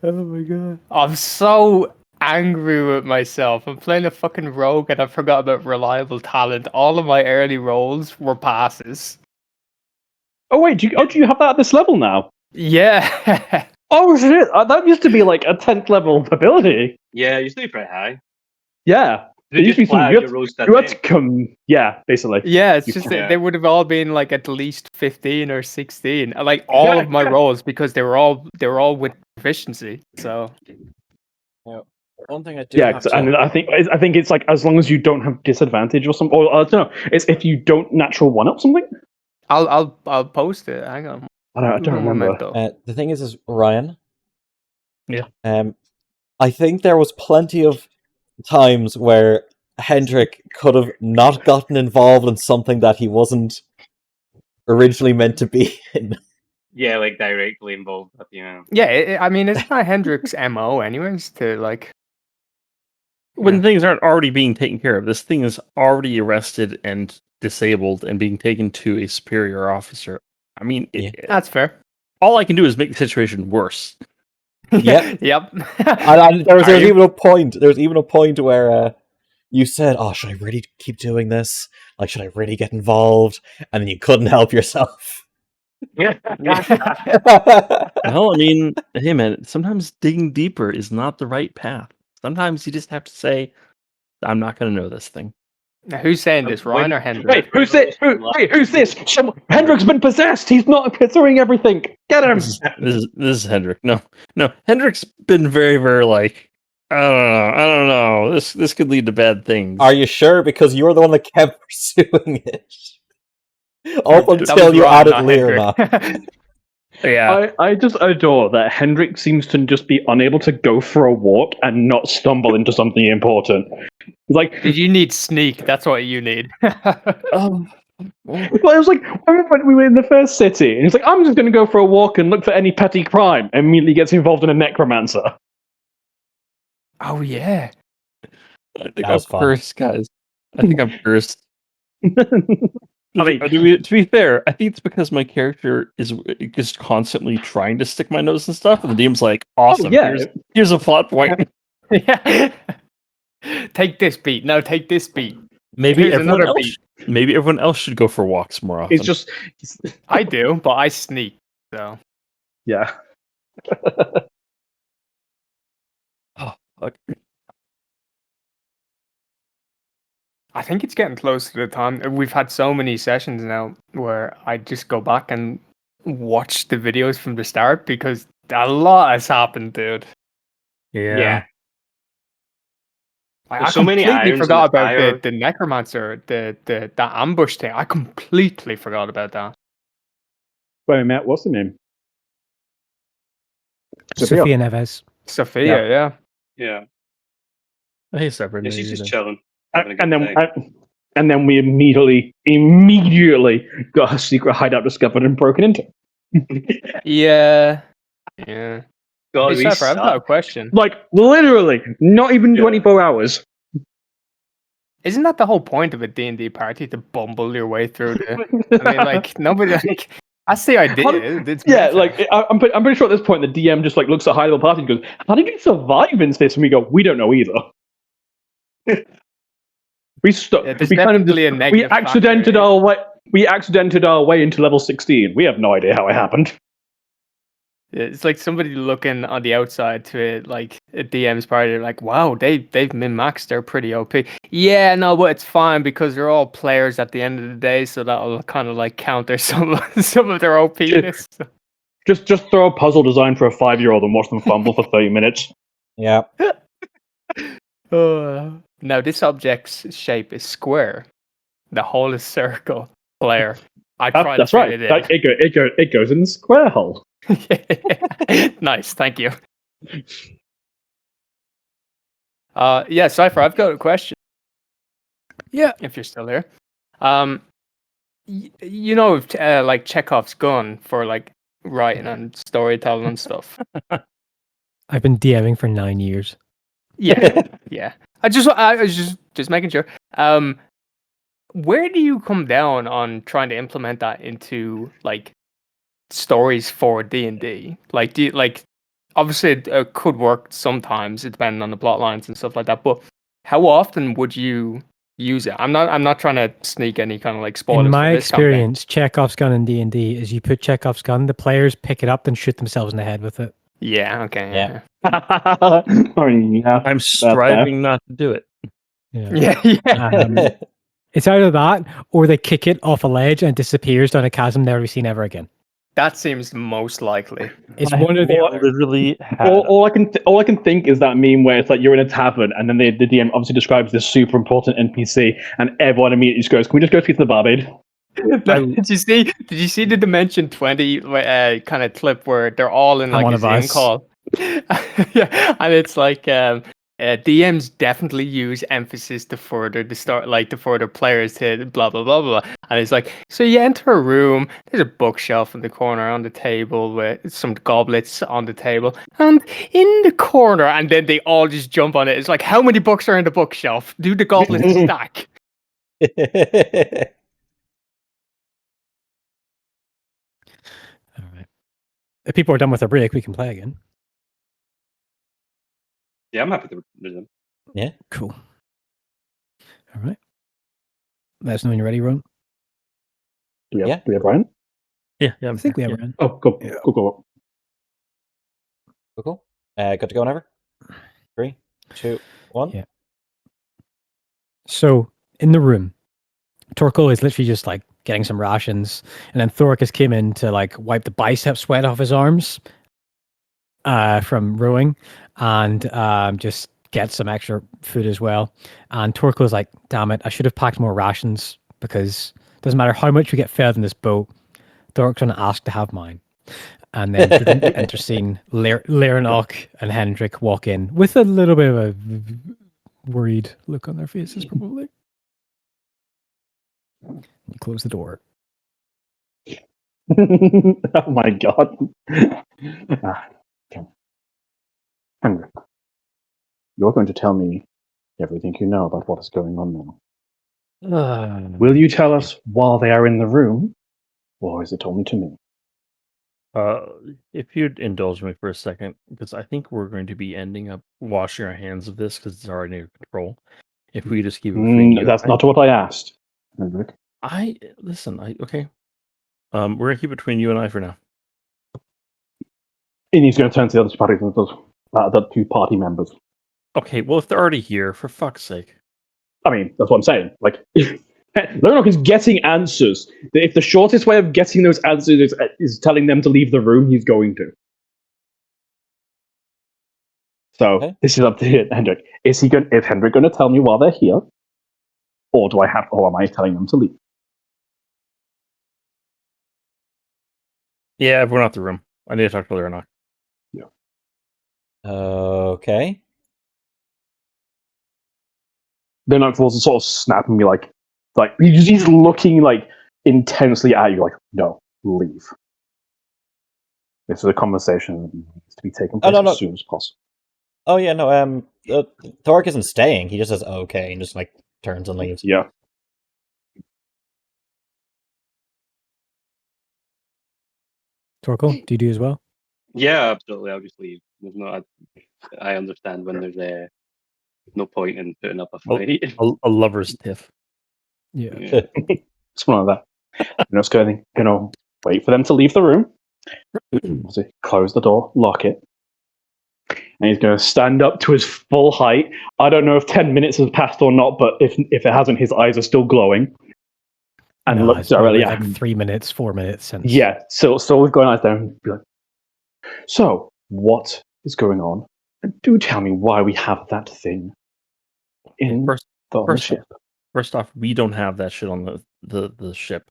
Oh my god. I'm so angry with myself. I'm playing a fucking rogue and I forgot about reliable talent. All of my early rolls were passes. Oh, wait, do you have that at this level now? Yeah. Oh, shit, that used to be like a 10th level ability. Yeah, it used to be pretty high. Yeah. They It used to be just flag something your rolls to you had 10. to come, yeah, basically. Yeah, it's just Yeah. that they would have all been like at least 15 or 16. Like all of my rolls because they were all with proficiency. So One thing I do Yeah, have to... and I think it's like as long as you don't have disadvantage or something, or I don't know, it's if you don't natural one up something. I'll post it. Hang on. I don't remember. Memento. The thing is Ryan. Yeah. I think there was plenty of times where Hendrik could have not gotten involved in something that he wasn't originally meant to be in. Yeah, like directly involved with, Yeah, I mean, it's not Hendrik's MO anyways to like... When things aren't already being taken care of, this thing is already arrested and disabled and being taken to a superior officer. I mean, That's fair. all I can do is make the situation worse. Yep. Yep. And there was Are you? even a point. There was even a point where you said, "Oh, should I really keep doing this? Like, should I really get involved?" And then you couldn't help yourself. Well, I mean, hey man, sometimes digging deeper is not the right path. Sometimes you just have to say, I'm not going to know this thing. Now, who's saying this, When- Ryan or Hendrik? Hey, who's this? Who's this? Hendrik's been possessed. He's not considering everything. Get him. This is Hendrik. No, Hendrik's been very, very like, I don't know. This could lead to bad things. Are you sure? Because you were the one that kept pursuing it. Up That was until you Ryan, added not Lyrna. Hendrik. Yeah. I just adore that Hendrik seems to just be unable to go for a walk and not stumble into something important. Like, Did you need sneak? That's what you need. Well, it was like, I remember when we were in the first city, and he's like, I'm just going to go for a walk and look for any petty crime, and immediately gets involved in a necromancer. Oh yeah. I think That I'm was fun. cursed, guys. I think I'm cursed. I mean, To be fair, I think it's because my character is just constantly trying to stick my nose and stuff, and the DM's like, awesome, yeah. here's a plot point. Yeah. Take this beat. No, take this beat. Maybe Here's everyone another else, maybe everyone else should go for walks more often. It's just, I do, but I sneak. So yeah. Oh, fuck. I think it's getting close to the time. We've had so many sessions now where I just go back and watch the videos from the start because a lot has happened, dude. Yeah. I There's so many completely irons in forgot the about fire. the necromancer, that ambush thing. I completely forgot about that. Wait, Matt, what's the name? Sophia Neves. Sophia, yeah. Yeah. Hey, separate. Yeah, she's just chilling. having a And good then, time. and then we immediately got her secret hideout discovered and broken into. Yeah. Yeah. God, Hey, we Cypher, I've got a suck. question. Like, literally, not even Yeah. 24 hours. Isn't that the whole point of a D&D party, to bumble your way through the... I mean, like, nobody... Like, that's the idea. It's Yeah, meta. like, I'm pretty sure at this point the DM just, like, looks at hideable party and goes, how did you survive in this? And we go, we don't know either. We Yeah, there's we kind of definitely a we negative accidented factor, our way. We accidented our way into level 16. We have no idea how it happened. It's like somebody looking on the outside to it, like a DM's party. They're like, wow, they've min-maxed. They're pretty OP. Yeah, no, but it's fine because they're all players at the end of the day, so that'll kind of like counter some of their OPness. Just throw a puzzle design for a 5-year-old and watch them fumble for 30 minutes. Yeah. Now, this object's shape is square. The hole is circle. Player. I tried That's to right. fit It goes in the square hole. it in. Nice, thank you. Yeah, Cypher, I've got a question. Yeah. If you're still here. You know, like Chekhov's gun for like writing and storytelling and stuff. I've been DMing for 9 years. Yeah, yeah. I was just making sure. Where do you come down on trying to implement that into like stories for D&D? Like, do you, like, obviously it could work sometimes, depending on the plot lines and stuff like that. But how often would you use it? I'm not trying to sneak any kind of like spoilers. In for my this campaign. experience, Chekhov's gun in D&D is you put Chekhov's gun, the players pick it up and shoot themselves in the head with it. Yeah. Okay. Yeah. I mean, yeah. I'm striving not to do it. Yeah. Yeah. It's either that or they kick it off a ledge and it disappears down a chasm never seen ever again. That seems most likely. It's one or the other. Literally, All I can think is that meme where it's like you're in a tavern and then the DM obviously describes this super important NPC and everyone immediately just goes, "Can we just go speak to the barmaid?" Did you see the Dimension 20 kind of clip where they're all in like one a of Zoom us. call? Yeah, and it's like DMs definitely use emphasis to further players to blah blah blah blah. And it's like, so you enter a room, there's a bookshelf in the corner on the table with some goblets on the table, and in the corner, and then they all just jump on it. It's like, how many books are in the bookshelf? Do the goblets stack? All right. If people are done with their break, we can play again. Yeah, I'm happy to resume. Cool. All right. Let us know when you're ready, Ron. Do we Yeah. have Ryan? yeah. I think we have Ron. Oh, go. Yeah. Go. Cool. Good to go whenever. 3, 2, 1. Yeah. So in the room, Torkel is literally just like getting some rations, and then Thoricus came in to like wipe the bicep sweat off his arms from rowing, and just get some extra food as well. And Torkel's like, "Damn it, I should have packed more rations because it doesn't matter how much we get fed in this boat. Thoric's going to ask to have mine." And then through the enter scene, Lerenok and Hendrik walk in with a little bit of a worried look on their faces, probably. You close the door. Oh my god. Okay. Henrik, you're going to tell me everything you know about what is going on now. Will you tell us while they are in the room, or is it only to me? If you'd indulge me for a second, because I think we're going to be ending up washing our hands of this because it's already under control. If we just keep it between you, That's not what I asked, Henrik. Okay. We're gonna keep it between you and I for now. And he's going to turn to the other party members, the two party members. Okay, well, if they're already here, for fuck's sake. I mean, that's what I'm saying. Like, Lerenok is getting answers. If the shortest way of getting those answers is telling them to leave the room, he's going to. So This is up to Hendrik. Is Hendrik going to tell me while they're here, or am I telling them to leave? Yeah, everyone out the room. I need to talk to Lerenok. Yeah. Okay. Lerenok was sort of snapping me like he's looking like intensely at you, like, no, leave. This is a conversation that needs to be taken place as soon as possible. Oh yeah, no. Thoric isn't staying. He just says okay and just like turns and leaves. Yeah. Torkel, do you do as well? Yeah, absolutely. I'll just leave. There's no. I understand when there's no point in putting up a fight. A lover's tiff. Yeah. It's one of that. You're just going to wait for them to leave the room. Close the door, lock it. And he's going to stand up to his full height. I don't know if 10 minutes has passed or not, but if it hasn't, his eyes are still glowing. And look directly at him. Like 3 minutes, 4 minutes since. Yeah, so we've gone out there and be like, so, what is going on? And do tell me why we have that thing in the ship. First off, we don't have that shit on the ship.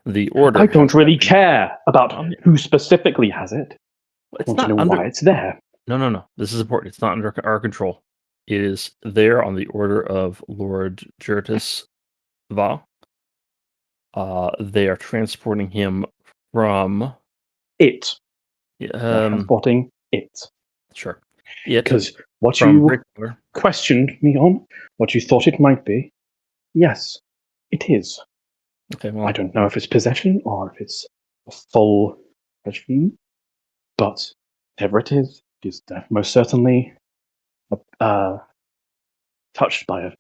The order. I don't really care about who specifically has it. It's I want to know why it's there. No. This is important. It's not under our control. It is there on the order of Lord Jurtis Va. They are transporting him from it. Transporting it. Sure. Because what you questioned me on, what you thought it might be, yes, it is. Okay, well, I don't know if it's possession or if it's a full regime, but whatever it is most certainly touched by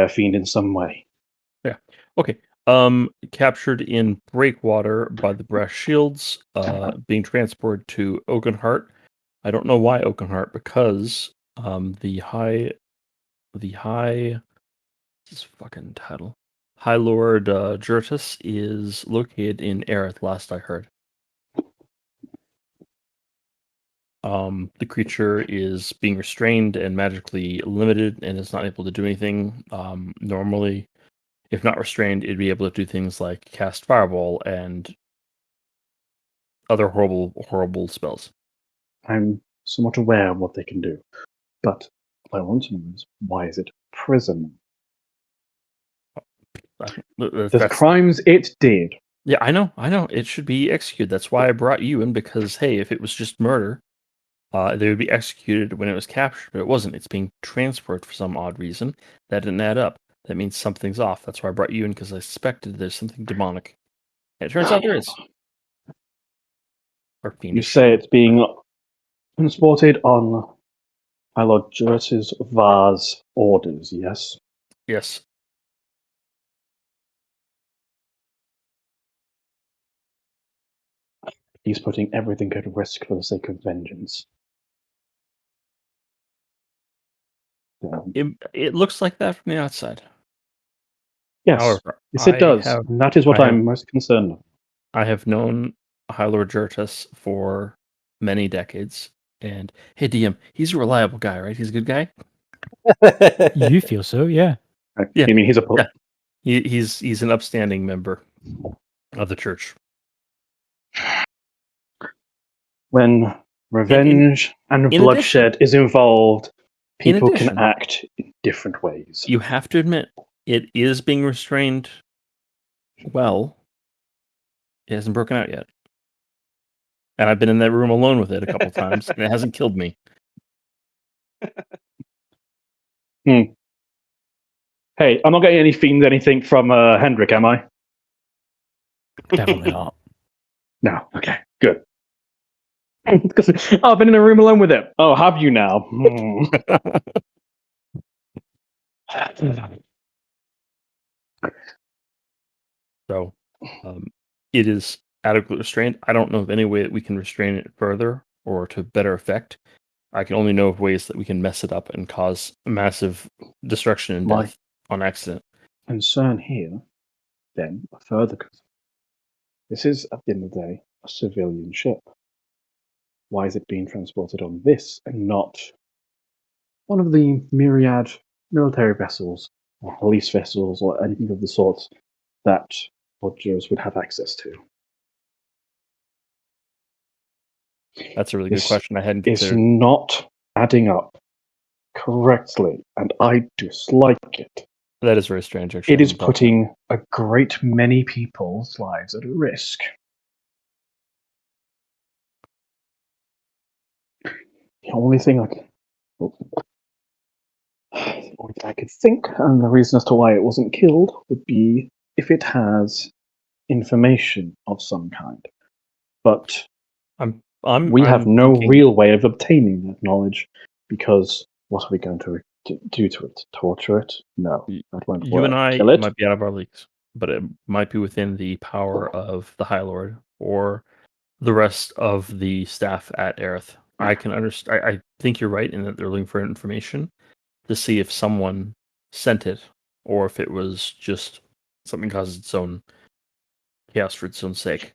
a fiend in some way. Yeah. Okay. Captured in breakwater by the brass shields, being transported to Oakenheart. I don't know why Oakenheart, because the high this fucking title. High Lord Jurtis is located in Erith, last I heard. The creature is being restrained and magically limited and is not able to do anything. Normally, if not restrained, it'd be able to do things like cast Fireball and other horrible spells. I'm somewhat aware of what they can do, but what I want to know is, why is it prison? The crimes it did. Yeah, I know. It should be executed. That's why I brought you in, because, hey, if it was just murder, they would be executed when it was captured, but it wasn't. It's being transferred for some odd reason. That didn't add up. That means something's off. That's why I brought you in, because I suspected there's something demonic. And it turns out there is. Or fiendish. You say it's being transported on my Lord Jurtis Va's orders, yes? Yes. He's putting everything at risk for the sake of vengeance. It looks like that from the outside. Yes, However, yes, it does. And that is what I'm most concerned with. I have known High Lord Jurtus for many decades, and hey, DM, he's a reliable guy, right? He's a good guy. You feel so, yeah. Yeah. You mean he's a He's an upstanding member of the church. When revenge and in bloodshed is involved, people can addition, act in different ways. You have to admit, it is being restrained well. It hasn't broken out yet. And I've been in that room alone with it a couple times, and it hasn't killed me. Hey, I'm not getting any fiends anything from Hendrik, am I? Definitely not. No. Okay, good. Because I've been in a room alone with it. Oh, have you now? So, it is adequately restrained. I don't know of any way that we can restrain it further or to better effect. I can only know of ways that we can mess it up and cause massive destruction and death on accident. Concern here, then, a further concern. This is, at the end of the day, a civilian ship. Why is it being transported on this and not one of the myriad military vessels or police vessels or anything of the sort that Lodgers would have access to? That's a really good question. I hadn't It's considered. not adding up correctly, and I dislike it. That is very strange, actually. It is putting a great many people's lives at risk. The only thing I could think, and the reason as to why it wasn't killed, would be if it has information of some kind. But we have no real way of obtaining that knowledge, because what are we going to do to it? Torture it? No, that won't work. You and I Kill it? might be out of our leagues, but it might be within the power of the High Lord or the rest of the staff at Erith. I can understand. I think you're right in that they're looking for information to see if someone sent it or if it was just something causes its own chaos for its own sake.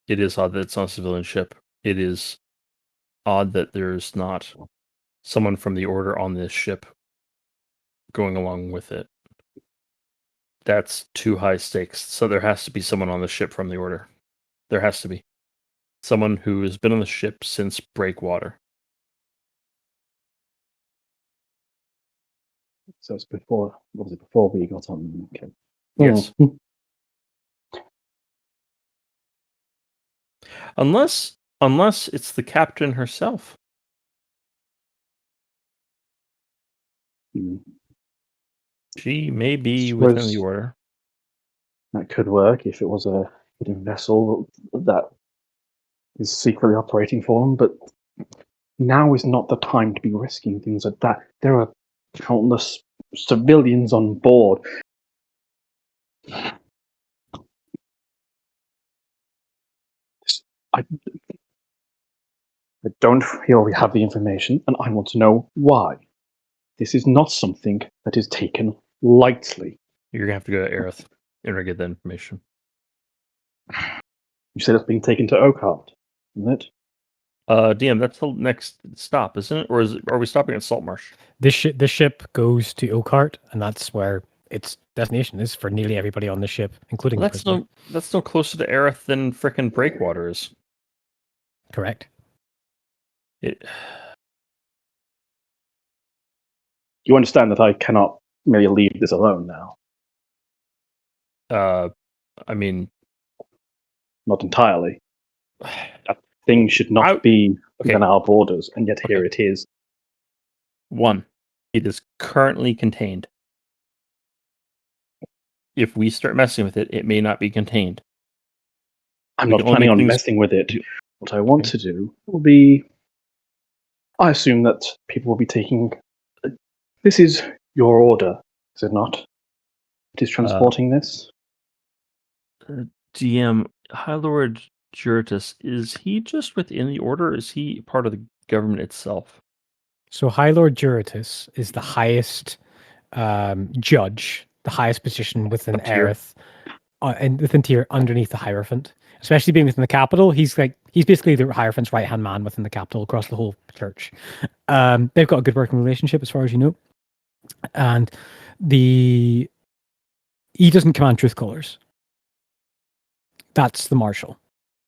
It is odd that it's on a civilian ship. It is odd that there's not someone from the Order on this ship going along with it. That's too high stakes. So there has to be someone on the ship from the Order. There has to be. Someone who has been on the ship since Breakwater. So it's before we got on. Okay. Yes. Unless it's the captain herself. She may be within the Order. That could work if it was a hidden vessel that is secretly operating for them, but now is not the time to be risking things like that. There are countless civilians on board. I don't feel we have the information, and I want to know why. This is not something that is taken lightly. You're going to have to go to Erith in order to get that information. You said it's being taken to Oakhart, isn't it? DM, that's the next stop, isn't it? Or are we stopping at Saltmarsh? This ship goes to Oakhart, and that's where its destination is for nearly everybody on the ship, including the prisoner. That's no closer to Erith than frickin' Breakwater is. Correct. You understand that I cannot merely leave this alone now? I mean, not entirely. That thing should not be within our borders, and yet here it is. 1, it is currently contained. If we start messing with it, it may not be contained. I'm not planning on messing with it. What I want to do will be... I assume that people will be taking... This is your order, is it not? It is transporting this? DM, High Lord Jurtus, is he just within the Order, or is he part of the government itself? So High Lord Juratus is the highest judge, the highest position within Tier. Erith, and within tier underneath the Hierophant. Especially being within the capital, he's basically the Hierophant's right hand man within the capital across the whole church. They've got a good working relationship, as far as you know, and he doesn't command truth callers. That's the marshal.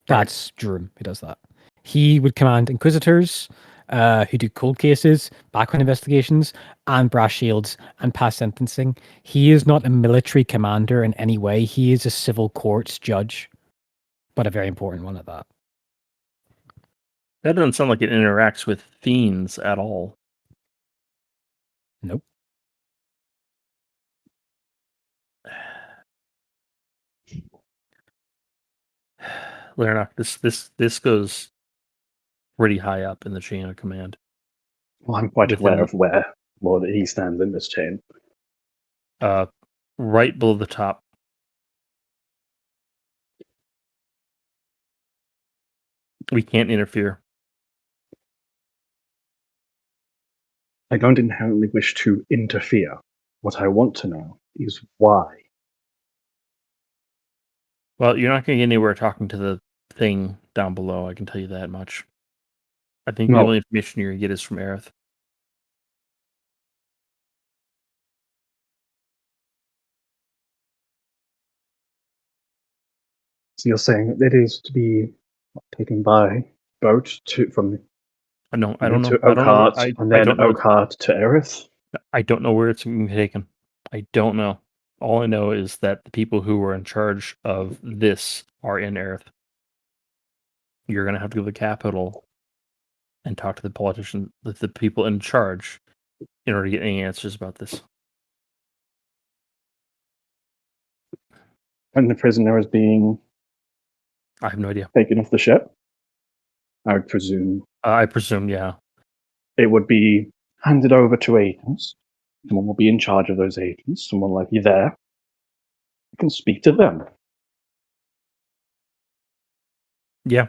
That's Jerome who does that. He would command inquisitors, who do cold cases, background investigations, and brass shields and past sentencing. He is not a military commander in any way. He is a civil courts judge, but a very important one at that. That doesn't sound like it interacts with fiends at all. Nope. Lernock, this goes pretty high up in the chain of command. Well, I'm quite Within- aware of where Lord he stands in this chain. Right below the top. We can't interfere. I don't inherently wish to interfere. What I want to know is why. Well, you're not going to get anywhere talking to the thing down below, I can tell you that much. I think the No. only information you're going to get is from Erith. So you're saying that it is to be taken by boat from I don't know. to I don't know. Oakhart, I and then don't know. Oakhart to Erith? I don't know where it's going to be taken. I don't know. All I know is that the people who were in charge of this are in Erith. You're going to have to go to the capital and talk to the politician, the people in charge, in order to get any answers about this. And the prisoner is being I have no idea. taken off the ship? I would presume I presume, yeah. it would be handed over to agents. Someone will be in charge of those agents. Someone like you there. You can speak to them. Yeah.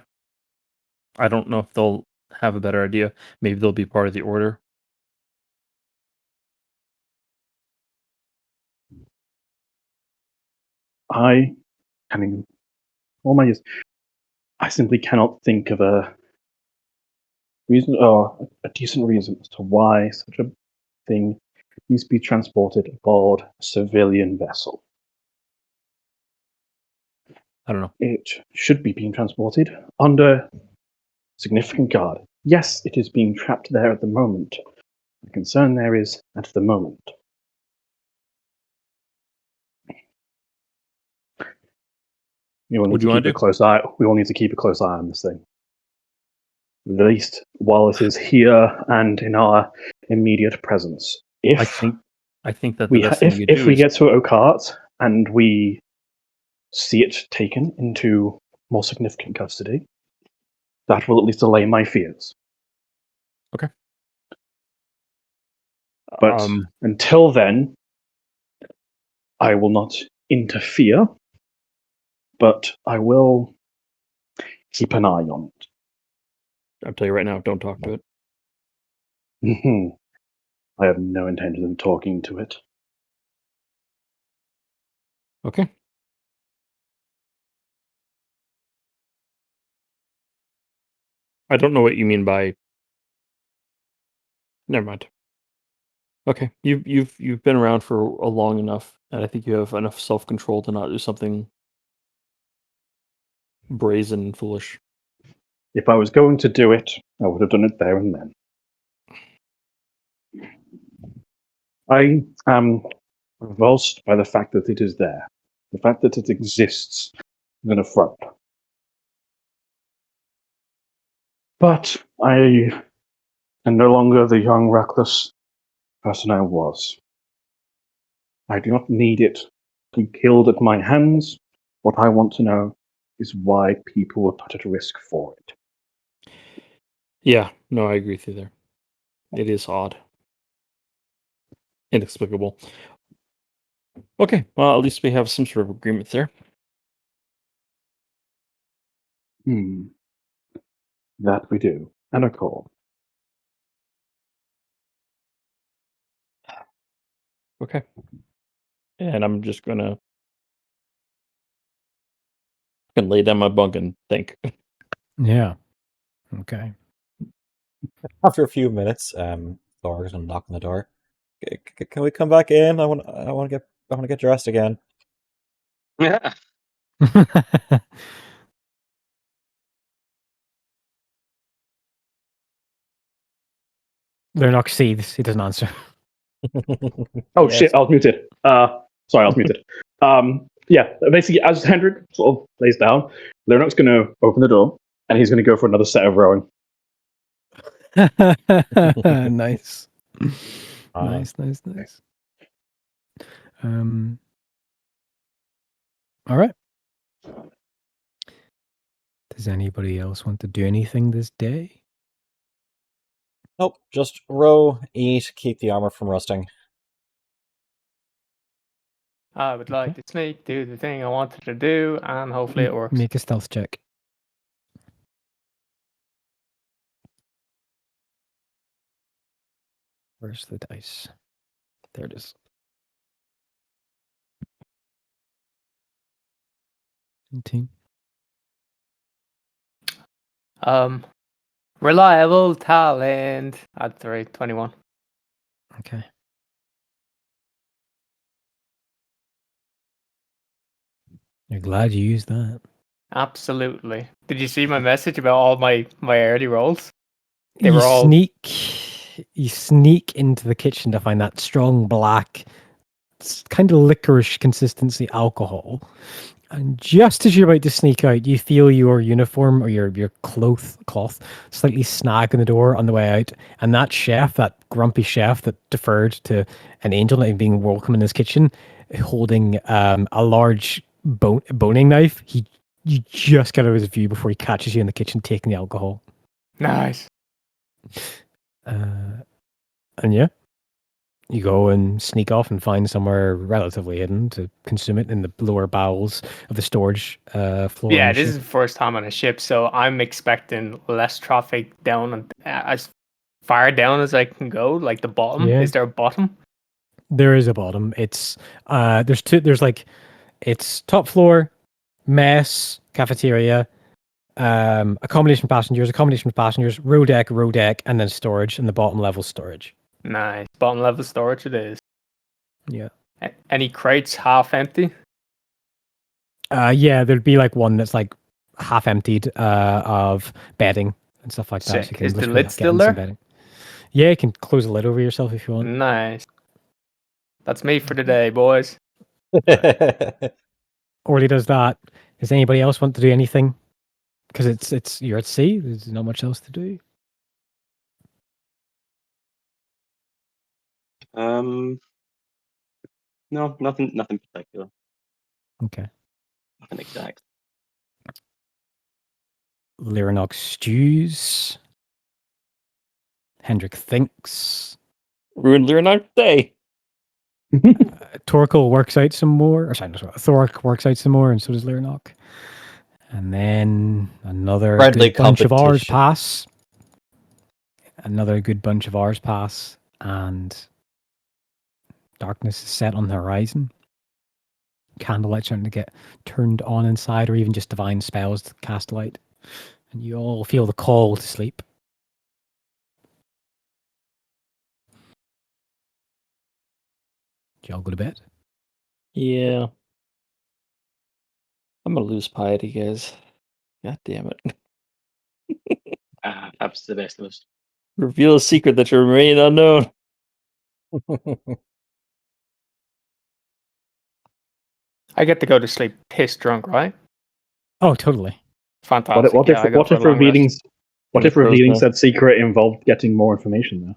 I don't know if they'll have a better idea. Maybe they'll be part of the order. I simply cannot think of a reason or a decent reason as to why such a thing needs to be transported aboard a civilian vessel. I don't know. It should be being transported under significant guard. Yes, it is being trapped there at the moment. The concern there is at the moment. We will What need do you to wanna keep a do? close eye. We will need to keep a close eye on this thing. At least while it is here and in our immediate presence. I think that the best thing you if do we is get to Oakhart and we see it taken into more significant custody, that will at least allay my fears. Okay. But until then, I will not interfere, but I will keep an eye on it. I'll tell you right now, don't talk to it. I have no intention of talking to it. Okay. I don't know what you mean by. Never mind. Okay, you've been around for a long enough, and I think you have enough self-control to not do something brazen and foolish. If I was going to do it, I would have done it there and then. I am repulsed by the fact that it is there. The fact that it exists is an affront. But I am no longer the young, reckless person I was. I do not need it to be killed at my hands. What I want to know is why people were put at risk for it. Yeah, no, I agree with you there. It is odd. Inexplicable. Okay, well, at least we have some sort of agreement there. That we do. And a call. Okay. And I'm just gonna lay down my bunk and think. Yeah. Okay. After a few minutes, Thor's gonna knock on the door. Can we come back in? I want to get dressed again. Yeah. Lernok seethes. He doesn't answer. Oh Yes. shit! I was muted. Sorry, I was muted. Yeah, basically, as Hendrik sort of lays down, Leonard's going to open the door and he's going to go for another set of rowing. Nice. Nice. All right. Does anybody else want to do anything this day? Nope. Just row, eat, keep the armor from rusting. I would like to sneak, do the thing I wanted to do, and hopefully it works. Make a stealth check. Where's the dice? There it is. 18. Reliable talent. Add 3, 21. Okay. You're glad you used that. Absolutely. Did you see my message about all my early rolls? They you were all sneak into the kitchen to find that strong black, kind of licorice consistency alcohol. And just as you're about to sneak out, you feel your uniform or your cloth slightly snag in the door on the way out. And that chef, that grumpy chef that deferred to an angel not even being welcome in his kitchen, holding a large boning knife, you just get out of his view before he catches you in the kitchen taking the alcohol. nice. And yeah, you go and sneak off and find somewhere relatively hidden to consume it in the lower bowels of the storage floor. Yeah, on the this ship. is the first time on a ship, so I'm expecting less traffic down and as far down as I can go. Like the bottom. Yeah. Is there a bottom? There is a bottom. It's there's two. There's like it's top floor, mess, cafeteria, accommodation for passengers, row deck, and then storage, and the bottom level storage. Nice. Bottom level storage it is. Yeah. Any crates half empty? Yeah, there'd be like one that's like half emptied of bedding and stuff like that. So Sick. you can Is the literally lid get still in there? some bedding. Yeah, you can close the lid over yourself if you want. Nice. That's me for today, boys. Orly does that. Does anybody else want to do anything? Because it's you're at sea. There's not much else to do. No, nothing particular. Okay. Nothing exact. Lyranok stews. Hendrik thinks. Ruined Leonard's day. Torkel works out some more. Or sorry, Thork works out some more, and so does Lyranok. And then another Friendly good bunch of hours competition. pass. Another good bunch of hours pass, and darkness is set on the horizon. Candlelight starting to get turned on inside, or even just divine spells to cast light. And you all feel the call to sleep. Do y'all go to bed? Yeah. I'm gonna lose piety, guys. God damn it. That's the best of us. Reveal a secret that should remain unknown. I get to go to sleep piss drunk, right? Oh, totally. Fantastic. What Yeah, I go if for a long rest. revealing Crow's said secret involved getting more information though?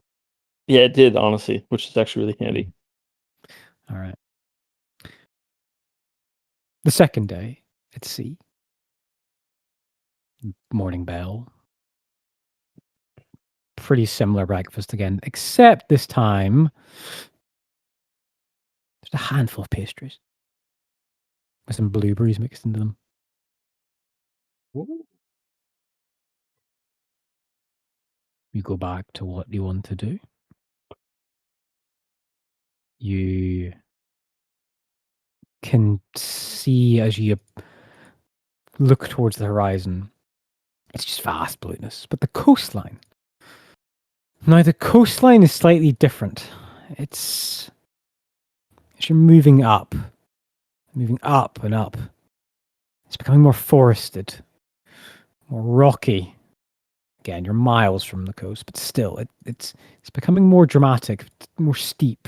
Yeah, it did, honestly, which is actually really handy. All right. The second day at sea. Morning bell. Pretty similar breakfast again, except this time there's a handful of pastries with some blueberries mixed into them. You go back to what you want to do. you can see as you look towards the horizon, it's just vast blueness. But the coastline. Now, the coastline is slightly different. As you're moving up and up, it's becoming more forested, more rocky. Again, you're miles from the coast, but still, it's becoming more dramatic, more steep.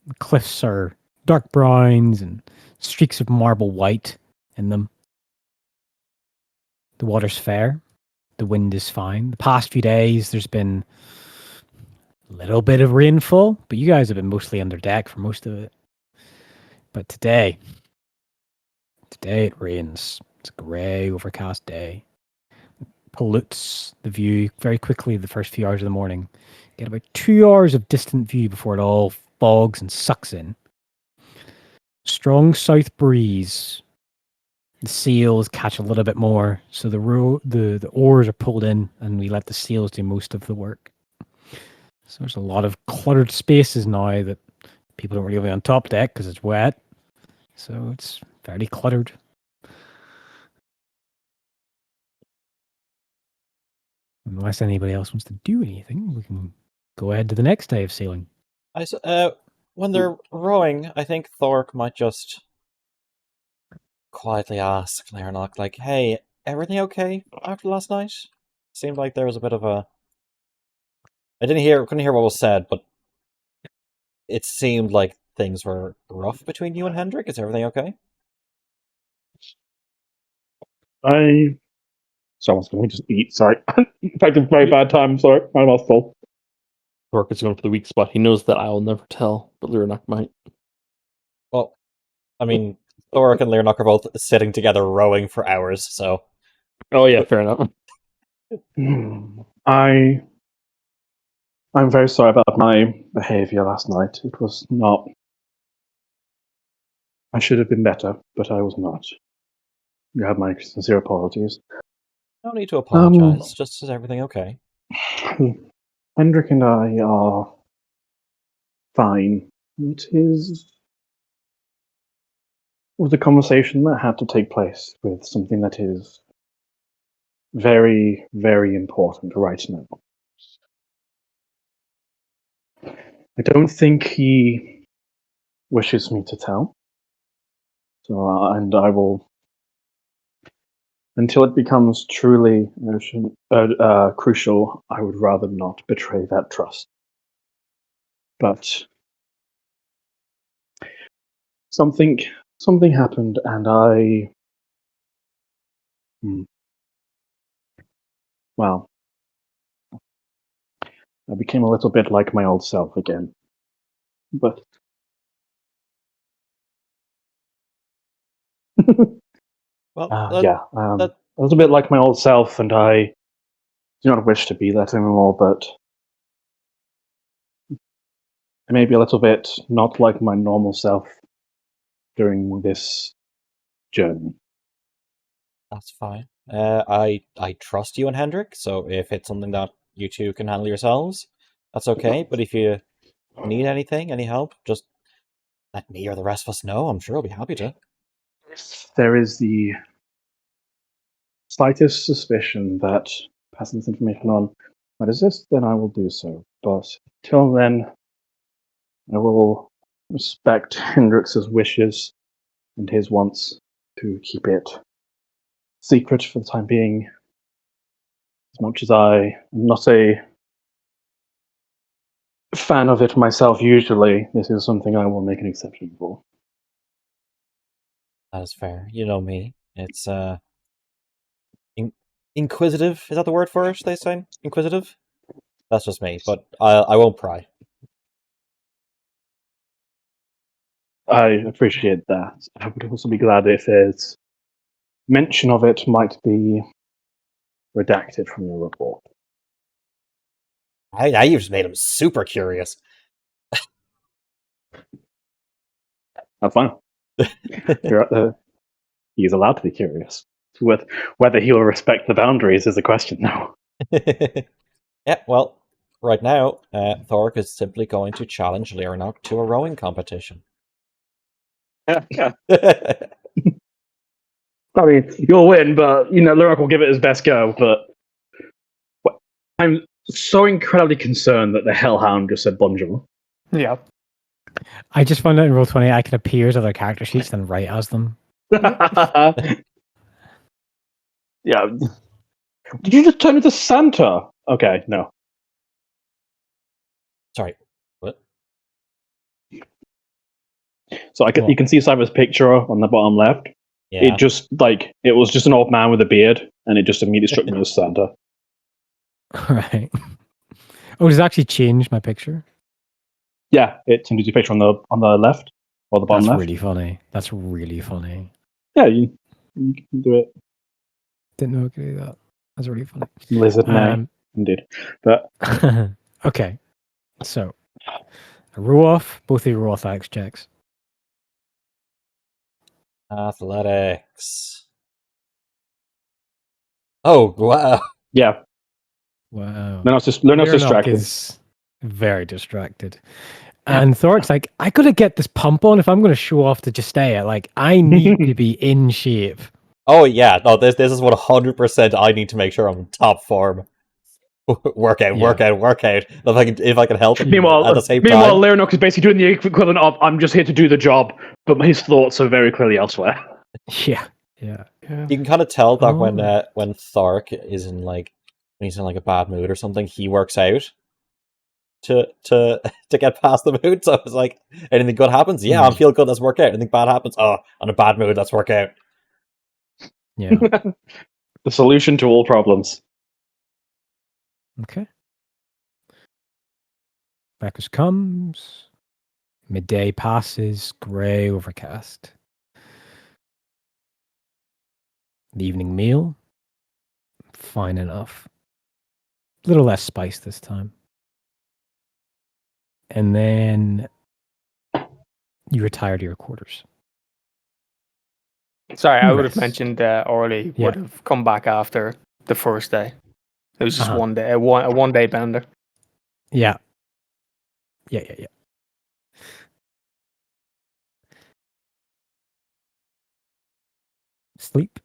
The cliffs are dark browns and streaks of marble white in them. The water's fair. The wind is fine. The past few days, there's been a little bit of rainfall, but you guys have been mostly under deck for most of it. But today it rains. It's a grey, overcast day. It pollutes the view very quickly the first few hours of the morning. Get about 2 hours of distant view before it all fogs and sucks in. Strong south breeze. The sails catch a little bit more, so the oars are pulled in, and we let the sails do most of the work. So there's a lot of cluttered spaces now that people don't really be on top deck because it's wet. So it's fairly cluttered. Unless anybody else wants to do anything, we can go ahead to the next day of sailing. When they're rowing, I think Thork might just quietly ask Laranok, like, "Hey, everything okay after last night?" Seemed like there was a bit of a. Couldn't hear what was said, but it seemed like things were rough between you and Hendrik. Is everything okay? Someone's going to just eat. Sorry. In fact, it's a very bad time. Sorry. My mouth's full. Thork is going for the weak spot. He knows that I'll never tell, but Lyranok might. Well, I mean, Thork and Laranok are both sitting together rowing for hours, so. Oh yeah, fair enough. I'm very sorry about my behavior last night. It was not. I should have been better, but I was not. You have my sincere apologies. No need to apologize. Just is everything okay? Hendrik and I are fine. It was a conversation that had to take place with something that is very, very important right now. I don't think he wishes me to tell. So, and I will, until it becomes truly crucial, I would rather not betray that trust. But something happened, and well, I became a little bit like my old self again. But Well, a little bit like my old self, and I do not wish to be that anymore, but I may be a little bit not like my normal self during this journey. That's fine. I trust you and Hendrik, so if it's something that you two can handle yourselves, that's okay. But if you need anything, any help, just let me or the rest of us know. I'm sure I'll be happy to. If there is the slightest suspicion that passing this information on might exist, then I will do so. But till then, I will respect Hendrix's wishes and his wants to keep it secret for the time being. As much as I am not a fan of it myself usually, this is something I will make an exception for. That is fair. You know me. It's inquisitive. Is that the word for it? They say inquisitive. That's just me, but I won't pry. I appreciate that. I would also be glad if there's mention of it might be redacted from your report. Now you've just made him super curious. That's fine. He's allowed to be curious. Whether he will respect the boundaries is a question now. Yeah, well, right now, Thork is simply going to challenge Leonok to a rowing competition. I mean, you'll win, but Lyric will give it his best go. But I'm so incredibly concerned that the Hellhound just said bonjour. Yeah. I just found out in Roll20 I can appear as other character sheets than write as them. Yeah. Did you just turn into Santa? Okay, no. Sorry, what? So you can see Cyber's picture on the bottom left. Yeah. It was just an old man with a beard, and it just immediately struck me as Santa. Right. Oh, does it actually change my picture? Yeah, it changes your picture on the left or the bottom That's left. really funny. That's really funny. Yeah, you can do it. Didn't know I could do that. That's really funny. Lizard man, indeed. But okay, so a row off. Both of you roll athletics checks. Athletics. Oh wow! yeah, Wow. they're not Leonok distracted. is very distracted. And Thork's like, I gotta get this pump on if I'm gonna show off to Justea. Like, I need to be in shape. Oh yeah, no, this is 100%. I need to make sure I'm in top form. work out. If I can help. Meanwhile, at the same meanwhile, time, Leonok is basically doing the equivalent of "I'm just here to do the job," but his thoughts are very clearly elsewhere. Yeah. you can kind of tell that Oh. when Thork is in when he's in a bad mood or something, he works out to get past the mood. So it's like, anything good happens, yeah, I'm feeling good, let's work out. Anything bad happens, oh, I'm in a bad mood, let's work out. Yeah. The solution to all problems. Okay. Breakfast comes. Midday passes. Grey, overcast. The evening meal. Fine enough. A little less spice this time. And then you retire to your quarters. Sorry, I would have Rest. mentioned Orly Yeah. would have come back after the first day. It was just Uh-huh. one day, a one day bender. Yeah. Sleep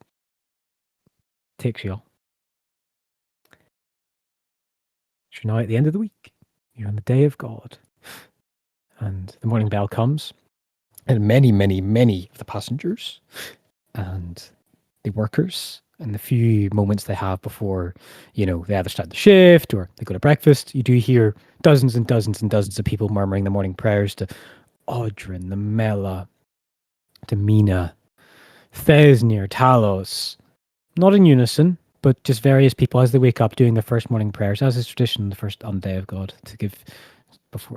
takes you all. So you're now at the end of the week. You're on the day of God. And the morning bell comes. And many of the passengers and the workers and the few moments they have before, they either start the shift or they go to breakfast, you do hear dozens and dozens and dozens of people murmuring the morning prayers to Audrin, the Mela, to Mina, Thesnir, Talos. Not in unison, but just various people as they wake up doing their first morning prayers, as is tradition on the day of God, to give,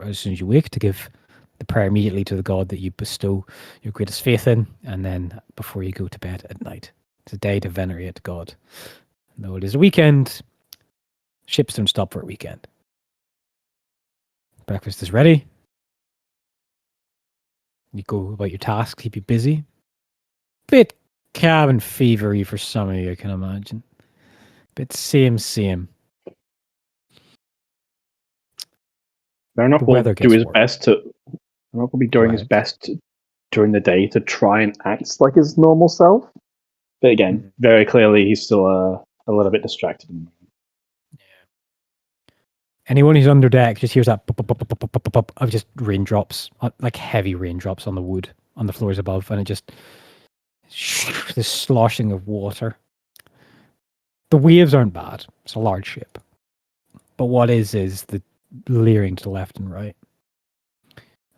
as soon as you wake, to give the prayer immediately to the God that you bestow your greatest faith in, and then before you go to bed at night. It's a day to venerate God. And though it is a weekend, ships don't stop for a weekend. Breakfast is ready. You go about your tasks, keep you busy. Bit cabin fevery for some of you, I can imagine. Bit same. Leonok will weather do gets his worse. best to. Leonok will be doing his Right. best during the day to try and act like his normal self. But again, very clearly, he's still a little bit distracted. Anyone who's under deck just hears that pop of just raindrops, like heavy raindrops on the wood, on the floors above, and it just this sloshing of water. The waves aren't bad. It's a large ship. But what is the leering to the left and right.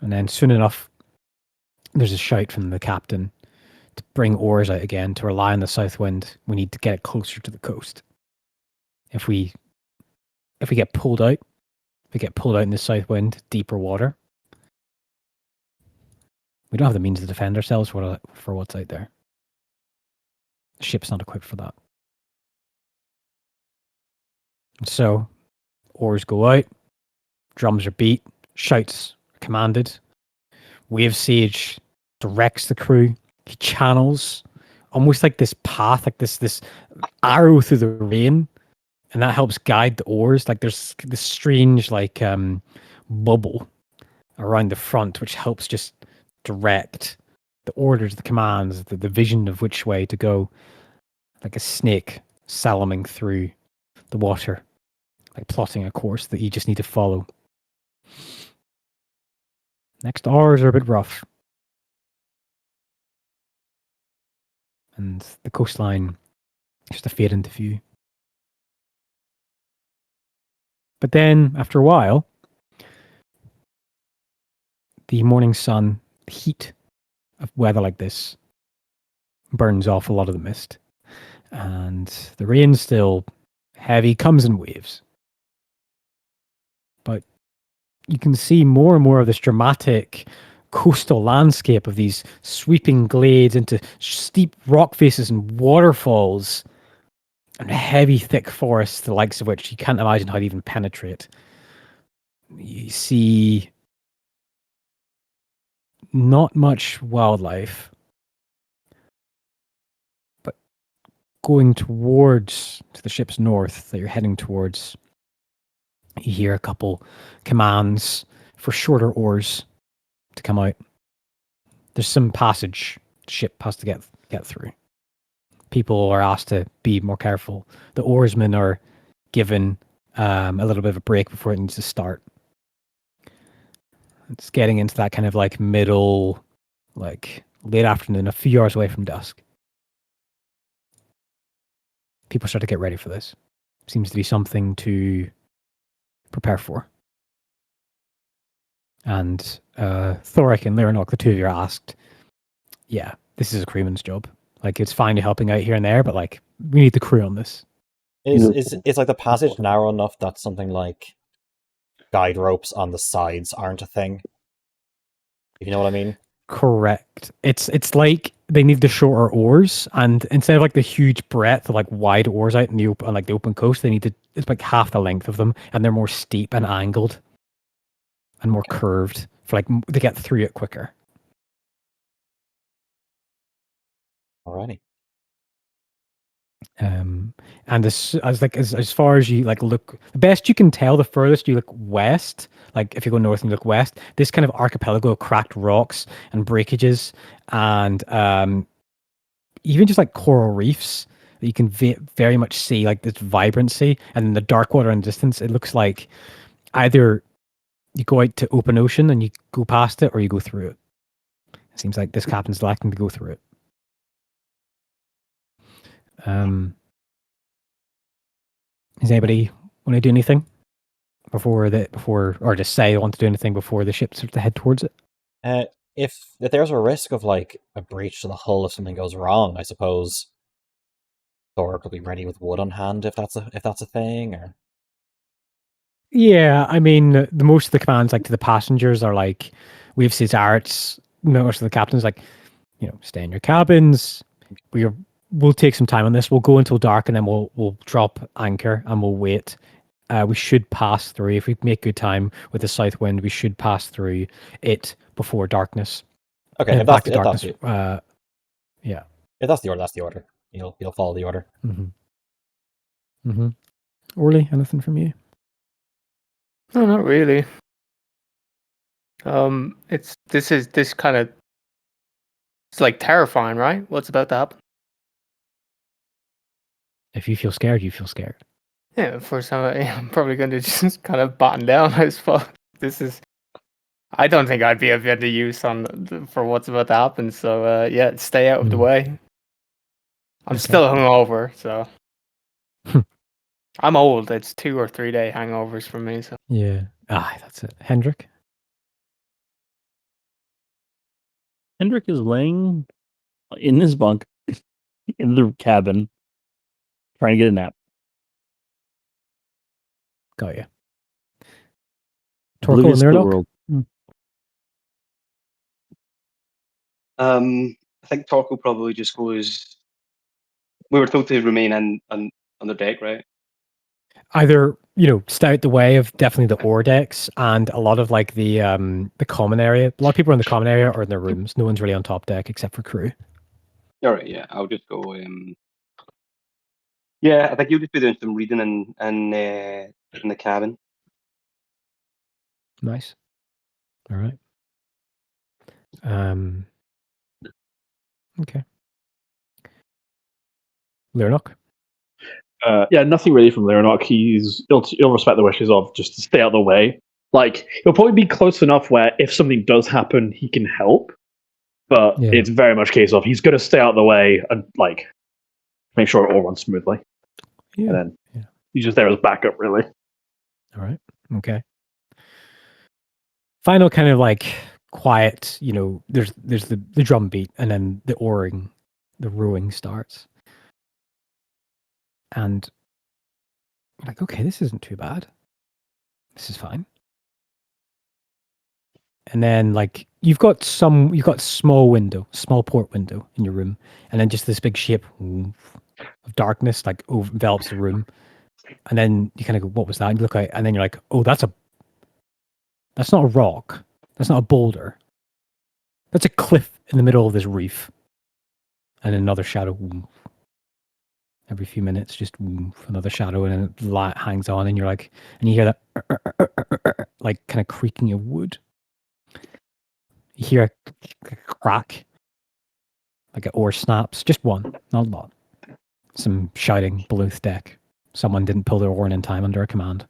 And then soon enough, there's a shout from the captain to bring oars out again, to rely on the south wind. We need to get it closer to the coast. If we get pulled out, in the south wind, deeper water, we don't have the means to defend ourselves for what's out there. The ship's not equipped for that. So, oars go out, drums are beat, shouts are commanded. Wave Sage directs the crew. He channels almost like this path, like this arrow through the rain, and that helps guide the oars. Like there's this strange like bubble around the front, which helps just direct the orders, the commands, the vision of which way to go, like a snake salaming through the water, like plotting a course that you just need to follow. Next hours are a bit rough. And the coastline just to fade into view. But then, after a while, the morning sun, the heat of weather like this, burns off a lot of the mist. And the rain still heavy, comes in waves. But you can see more and more of this dramatic coastal landscape of these sweeping glades into steep rock faces and waterfalls and heavy, thick forests, the likes of which you can't imagine how to even penetrate. You see not much wildlife, but going towards to the ship's north that you're heading towards, you hear a couple commands for shorter oars to come out. There's some passage the ship has to get through. People are asked to be more careful. The oarsmen are given a little bit of a break before it needs to start. It's getting into that kind of like middle, like late afternoon, a few hours away from dusk. People start to get ready for this. Seems to be something to prepare for. And Thoric and Lyranok, the two of you, are asked, yeah, this is a crewman's job. Like, it's fine to helping out here and there, but like, we need the crew on this. Is like the passage narrow enough that something like guide ropes on the sides aren't a thing? If you know what I mean? Correct. It's like they need the shorter oars, and instead of like the huge breadth of like wide oars out in the open, on like the open coast, they need it's like half the length of them, and they're more steep and angled and more curved for like to get through it quicker. Alrighty. And as far as you like look, the best you can tell, the furthest you look west, like if you go north and you look west, this kind of archipelago of cracked rocks and breakages, and even just like coral reefs that you can very much see like this vibrancy, and in the dark water in the distance, it looks like either you go out to open ocean and you go past it, or you go through it. It seems like this captain's electing to go through it. Does anybody want to do anything before, or just say they want to do anything before the ship starts to head towards it? If there's a risk of like a breach to the hull if something goes wrong, I suppose Thor could be ready with wood on hand if that's a thing, or Yeah, I mean, the most of the commands like to the passengers are like, we've seen Erith's, most of the captains like, stay in your cabins. We'll take some time on this. We'll go until dark, and then we'll drop anchor and we'll wait. We should pass through. If we make good time with the south wind, we should pass through it before darkness. Okay, if that's the order, that's the order. You'll follow the order. Orly, anything from you? No, not really. This kind of, it's like terrifying, right? What's about to happen? If you feel scared, you feel scared. Yeah, for some, I'm probably going to just kind of batten down, I suppose. I don't think I'd be of any use for what's about to happen. So, yeah, stay out of the way. I'm still hungover, so. I'm old. It's 2 or 3 day hangovers for me. So. Yeah. That's it. Hendrik? Hendrik is laying in his bunk in the cabin, trying to get a nap. Got you. Torkel and Lyranok? I think Torkel probably just goes. We were told to remain on the deck, right? Either stay out the way of definitely the ore decks and a lot of like the common area. A lot of people are in the common area or in their rooms. No one's really on top deck except for crew. All right, yeah, I'll just go. Yeah, I think you'll just be doing some reading in the cabin. Nice. All right. Okay. Lyrnock? Yeah, nothing really from Leonark. He'll respect the wishes of just to stay out of the way. Like, he'll probably be close enough where if something does happen, he can help. But Yeah. it's very much a case of he's going to stay out of the way and like make sure it all runs smoothly. Yeah. And then he's just there as backup, really. All right. Okay. Final kind of like quiet, there's the drum beat and then the rowing starts. And you're like, okay, this isn't too bad. This is fine. And then like you've got small port window in your room, and then just this big shape of darkness like envelops the room. And then you kind of go, what was that? And you look out, and then you're like, oh, that's not a rock. That's not a boulder. That's a cliff in the middle of this reef. And another shadow. Every few minutes, just another shadow, and the light hangs on, and you're like, and you hear that like kind of creaking of wood. You hear a crack, like an oar snaps. Just one, not a lot. Some shouting below the deck. Someone didn't pull their oar in time under a command.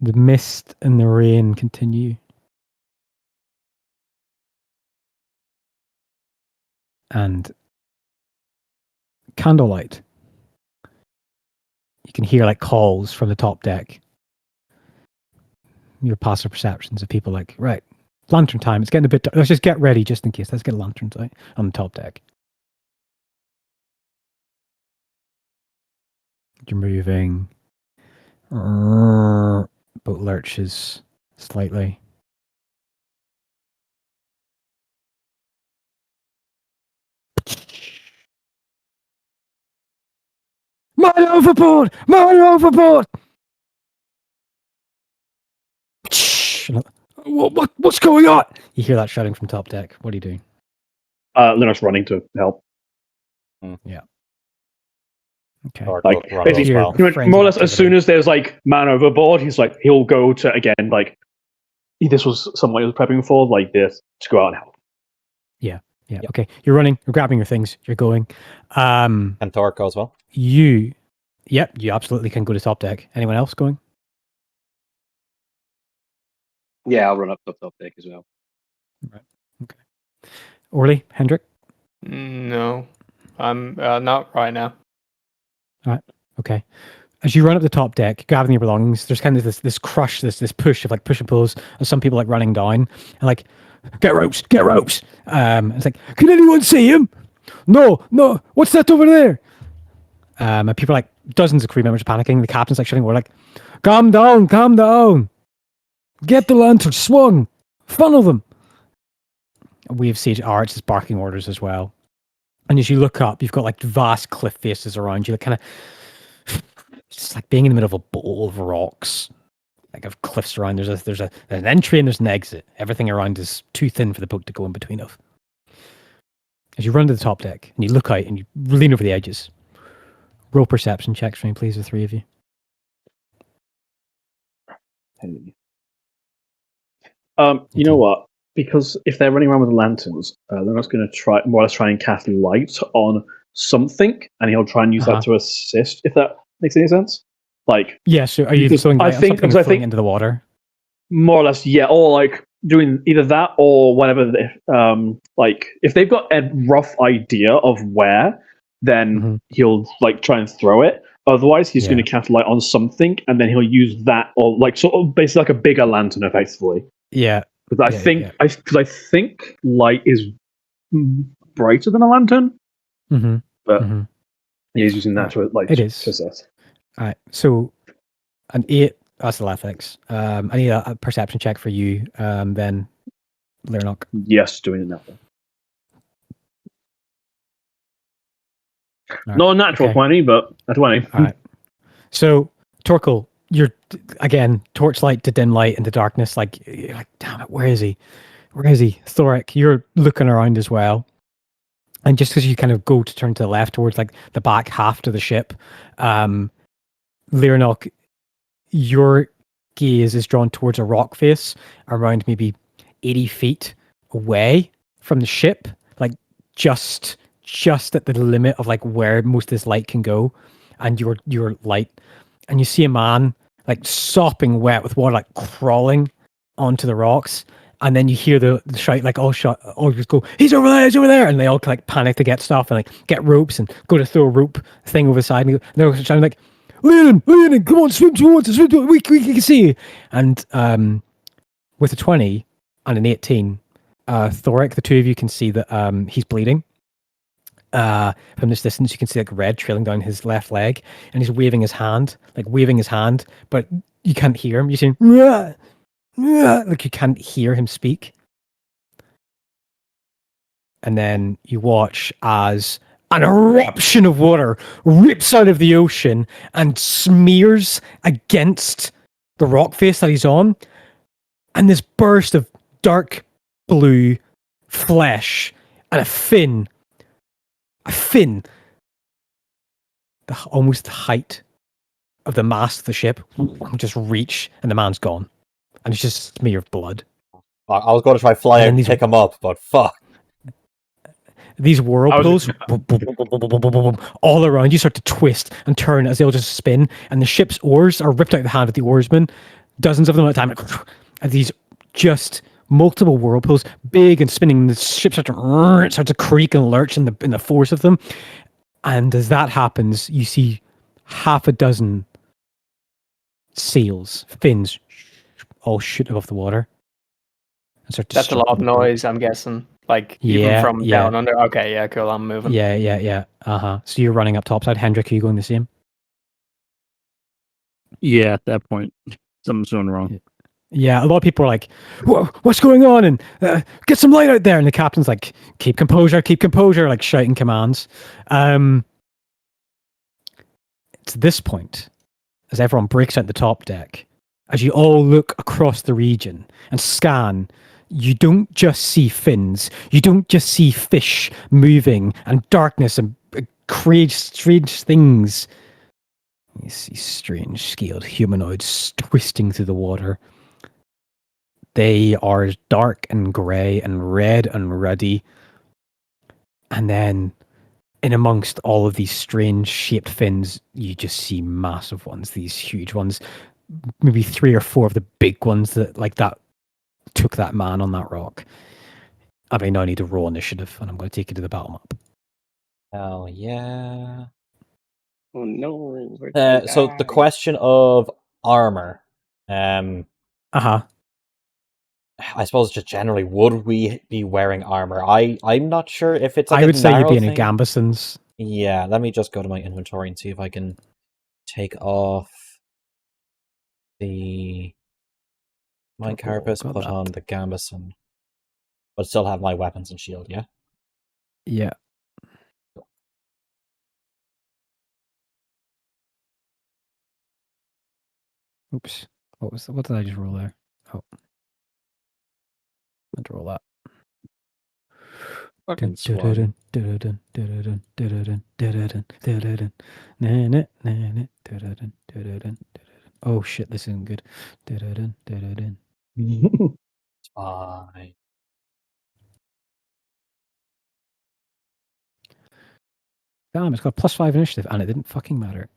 The mist and the rain continue. And candlelight. You can hear like calls from the top deck. Your passive perceptions of people like, right, lantern time. It's getting a bit dark. Let's just get ready just in case. Let's get lanterns out on the top deck. You're moving. Boat lurches slightly. Man overboard! Man overboard! What's going on? You hear that shouting from top deck. What are you doing? Leonard's running to help. Yeah. Okay. Or Like, run basically, as well. more or less, as soon as there's like man overboard, he'll go to again like this was something he was prepping for, like this to go out and help. Yeah. Okay. You're running. You're grabbing your things. You're going. And Thor go as well. You absolutely can go to top deck. Anyone else going? Yeah, I'll run up to top deck as well. Right. Okay. Orly, Hendrik? No, I'm not right now. All right. Okay. As you run up the top deck, grabbing your belongings, there's kind of this crush, this push of like push and pulls of some people like running down and like, get ropes. It's like, can anyone see him? No. What's that over there? And people are like, dozens of crew members panicking. The captain's like shouting, we're like, calm down. Get the lantern swung. Funnel them. We have Siege Arts is barking orders as well. And as you look up, you've got like vast cliff faces around you, like kind of just like being in the middle of a bowl of rocks, like of cliffs around. There's an entry and there's an exit. Everything around is too thin for the boat to go in between of. As you run to the top deck and you look out and you lean over the edges, roll perception checks for me, please, the three of you. You know what? Because if they're running around with lanterns, they're not going to try and cast light on something, and he'll try and use that to assist. If that makes any sense, like yeah. So are you throwing light on something or throwing into the water? More or less, yeah. Or like doing either that or whatever. Like if they've got a rough idea of where, then he'll like try and throw it. Otherwise, he's going to cast light on something, and then he'll use that or like sort of basically like a bigger lantern, effectively. Yeah. Because I think light is brighter than a lantern. But he's using that to like it is. To assess. All right. So an 8. That's the athletics. I need a perception check for you. Then Lyrnock. Yes, doing it now. Right. Not a natural 20, but a 20. All right. So Torkel, you're again torchlight to dim light into darkness. Like you're like, damn it, where is he? Where is he? Thoric, you're looking around as well. And just as you kind of go to turn to the left towards like the back half of the ship, Leonok, your gaze is drawn towards a rock face around maybe 80 feet away from the ship, like just at the limit of like where most of this light can go, and your light, and you see a man like sopping wet with water, like crawling onto the rocks. And then you hear the shout, like, all just go, he's over there. And they all like panic to get stuff and like get ropes and go to throw a rope thing over the side. And they're shouting like, Leonin, come on, swim towards us, we can see you. And with a 20 and an 18, Thoric, the two of you can see that he's bleeding. From this distance, you can see like red trailing down his left leg, and he's waving his hand, but you can't hear him. You're saying, Rah! Like you can't hear him speak. And then you watch as an eruption of water rips out of the ocean and smears against the rock face that he's on. And this burst of dark blue flesh and a fin, almost the height of the mast of the ship, just reach, and the man's gone. And it's just a smear of blood. I was going to try fly out and pick him up, but fuck. These whirlpools all around you start to twist and turn as they'll just spin, and the ship's oars are ripped out of the hand of the oarsmen, dozens of them at a time. And these just multiple whirlpools, big and spinning. The ship starts to creak and lurch in the force of them. And as that happens, you see half a dozen sails, fins, all shoot above the water. That's a lot of noise, I'm guessing. Like, even from down under. Okay, yeah, cool, I'm moving. Yeah. So you're running up topside. Hendrik, are you going the same? Yeah, at that point, something's going wrong. Yeah, a lot of people are like, what's going on? And get some light out there. And the captain's like, keep composure, like shouting commands. It's this point, as everyone breaks out the top deck, as you all look across the region and scan, you don't just see fins, you don't just see fish moving and darkness and strange things. You see strange scaled humanoids twisting through the water. They are dark and grey and red and ruddy. And then in amongst all of these strange shaped fins, you just see massive ones, these huge ones. Maybe 3 or 4 of the big ones that took that man on that rock. I mean, I need to roll initiative, and I'm going to take you to the battle map. Hell yeah. Oh no. So the question of armor. I suppose just generally, would we be wearing armor? I'm not sure if it's like I would say you'd be in a thing. gambesons. Yeah, let me just go to my inventory and see if I can take off my carapace, put on the gambeson, but still have my weapons and shield, yeah? Yeah. Oops. What did I just roll there? Oh. I had to roll that. Fucking swag. Oh shit, this isn't good. It's fine. Damn, it's got +5 initiative, and it didn't fucking matter.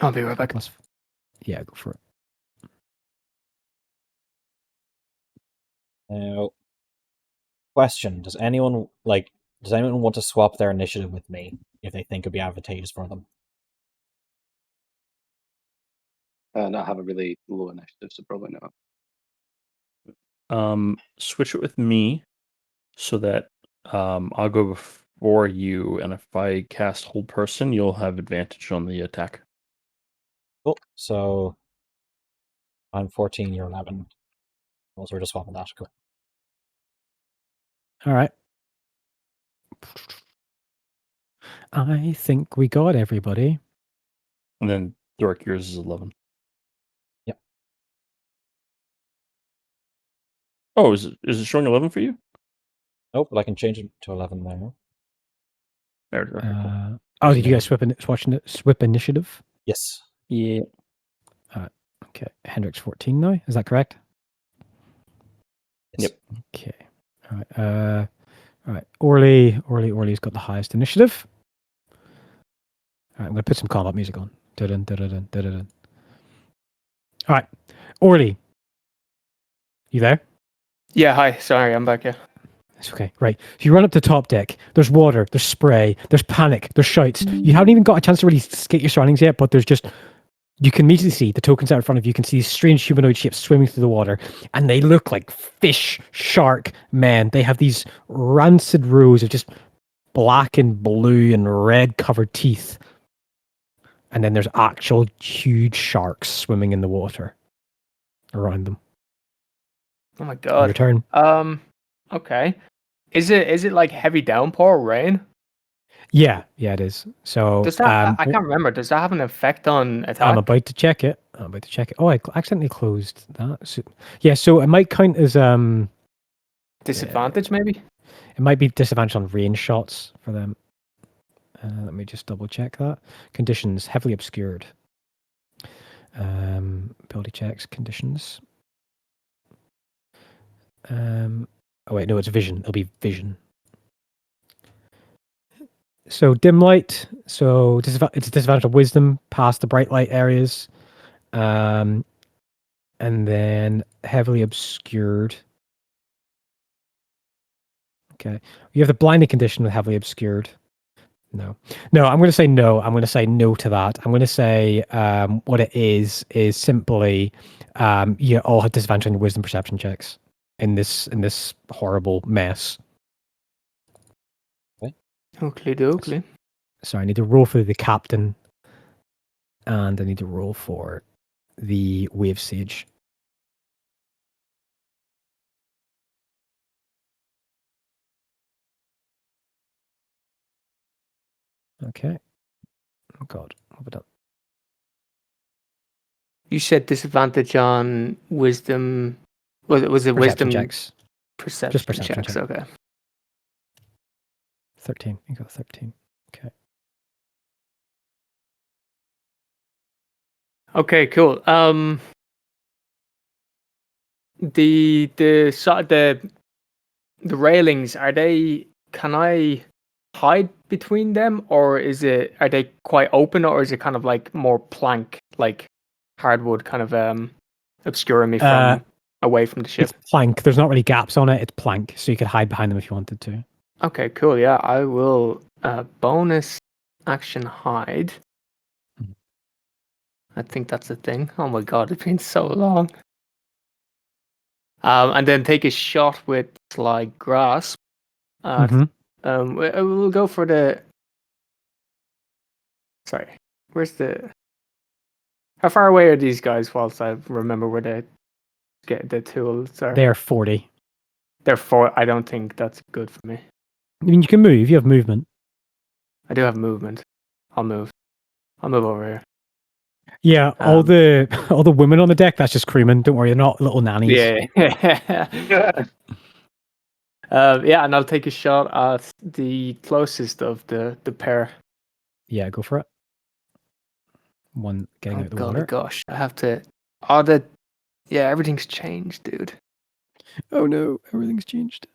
I'll be right back. Yeah, go for it. Now, question: Does anyone want to swap their initiative with me if they think it'd be advantageous for them? I have a really low initiative, so probably not. Switch it with me so that I'll go before you, and if I cast Hold Person, you'll have advantage on the attack. Cool. So I'm 14, you're 11. So we're just swapping that. Cool. All right. I think we got everybody. And then Thoric, yours is 11. Yep. Oh, is it showing 11 for you? Nope, but I can change it to 11 now. There, okay, cool. Oh, did you guys swip initiative? Yes. Yeah. Okay, Hendrick's 14 now. Is that correct? Yes. Yep. Okay. All right. All right. Orly's got the highest initiative. All right, I'm going to put some combat music on. Dun, dun, dun, dun, dun, dun, dun. All right, Orly, you there? Yeah, hi. Sorry, I'm back. Yeah. It's okay. Right. So you run up to top deck. There's water. There's spray. There's panic. There's shouts. You haven't even got a chance to really skate your surroundings yet, but there's just. You can immediately see the tokens out in front of you. You can see these strange humanoid shapes swimming through the water, and they look like fish, shark men. They have these rancid rows of just black and blue and red covered teeth. And then there's actual huge sharks swimming in the water around them. Oh my Your god. turn. Okay. Is it like heavy downpour or rain? Yeah, it is. So Does that? I can't remember. Does that have an effect on attack? I'm about to check it. Oh, I accidentally closed that. So it might count as Disadvantage, maybe. it might be disadvantage on range shots for them. Let me just double check that. Conditions heavily obscured. Ability checks, conditions. Oh wait, no, it's vision. It'll be vision. So dim light. So it's a disadvantage of wisdom past the bright light areas. And then heavily obscured. Okay. You have the blinding condition with heavily obscured. No, I'm going to say no. I'm going to say no to that. I'm going to say what it is simply you all have disadvantage on your wisdom perception checks in this horrible mess. Oakley dokley. So I need to roll for the captain, and I need to roll for the wave sage. Okay. Oh God, what have I done? You said disadvantage on wisdom. Was it Perception wisdom checks? Perception, Just perception checks. check. Okay. 13. You got 13. Okay. Okay. Cool. The railings, are they? Can I hide between them, or are they quite open, or is it kind of like more plank, like hardwood, kind of obscuring me from away from the ship? It's plank. There's not really gaps on it. It's plank, so you could hide behind them if you wanted to. Okay, cool. Yeah, I will bonus action hide. Mhm. I think that's a thing. Oh my god, it's been so long. And then take a shot with slide grasp. We'll go for the. Sorry, where's the? How far away are these guys? Whilst I remember where they get the tools are. They're 40. They're 4. I don't think that's good for me. I mean, you can move. You have movement. I do have movement. I'll move over here. Yeah, all the women on the deck. That's just crewmen. Don't worry, they're not little nannies. Yeah. And I'll take a shot at the closest of the pair. Yeah, go for it. One getting out the God, water. gosh, I have to. Everything's changed, dude. Oh no, everything's changed.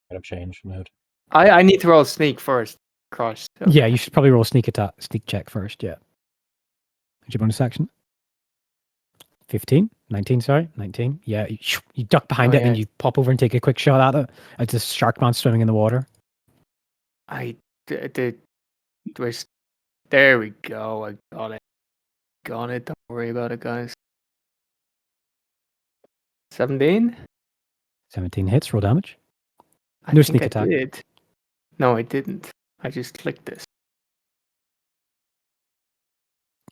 Kind of change mode. I need to roll sneak first. Crush. Okay. Yeah, you should probably roll sneak check first. Yeah. What's your bonus action? 15? 19, sorry. 19. Yeah, you duck behind it and you pop over and take a quick shot at it. It's this shark man swimming in the water. There we go. I got it. Don't worry about it, guys. 17? 17 hits, roll damage. I No think sneak I attack. did. No, I didn't. I just clicked this.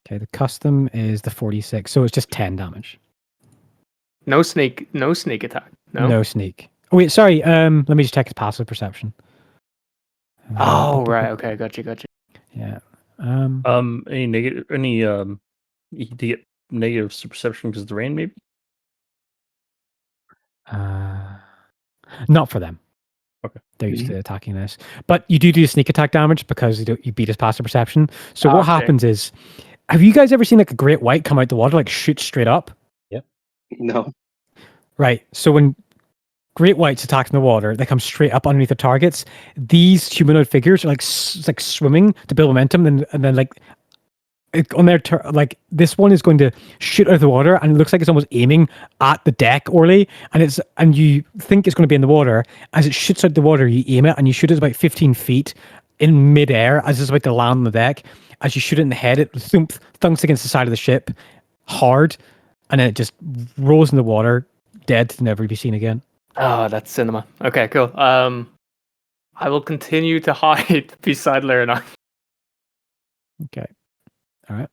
Okay, the custom is the 46, so it's just 10 damage. No sneak attack. No sneak. Oh wait, sorry. Let me just check his passive perception. Oh right, okay, gotcha. Yeah. Any negative? You get negative perception because of the rain, maybe? Not for them. Okay. They're used to attacking this. But you do sneak attack damage because you beat his passive perception. So what Okay. happens is, have you guys ever seen like a great white come out the water, like shoot straight up? No. Right. So when great whites attack in the water, they come straight up underneath the targets. These humanoid figures are like like swimming to build momentum, and then like on their like this one is going to shoot out of the water, and it looks like it's almost aiming at the deck, Orly, and you think it's going to be in the water. As it shoots out the water, you aim it, and you shoot it about 15 feet in midair as it's about to land on the deck. As you shoot it in the head, it thunks against the side of the ship hard, and then it just rolls in the water, dead to never be seen again. Oh, that's cinema. Okay, cool. I will continue to hide beside Larena. Okay. All right.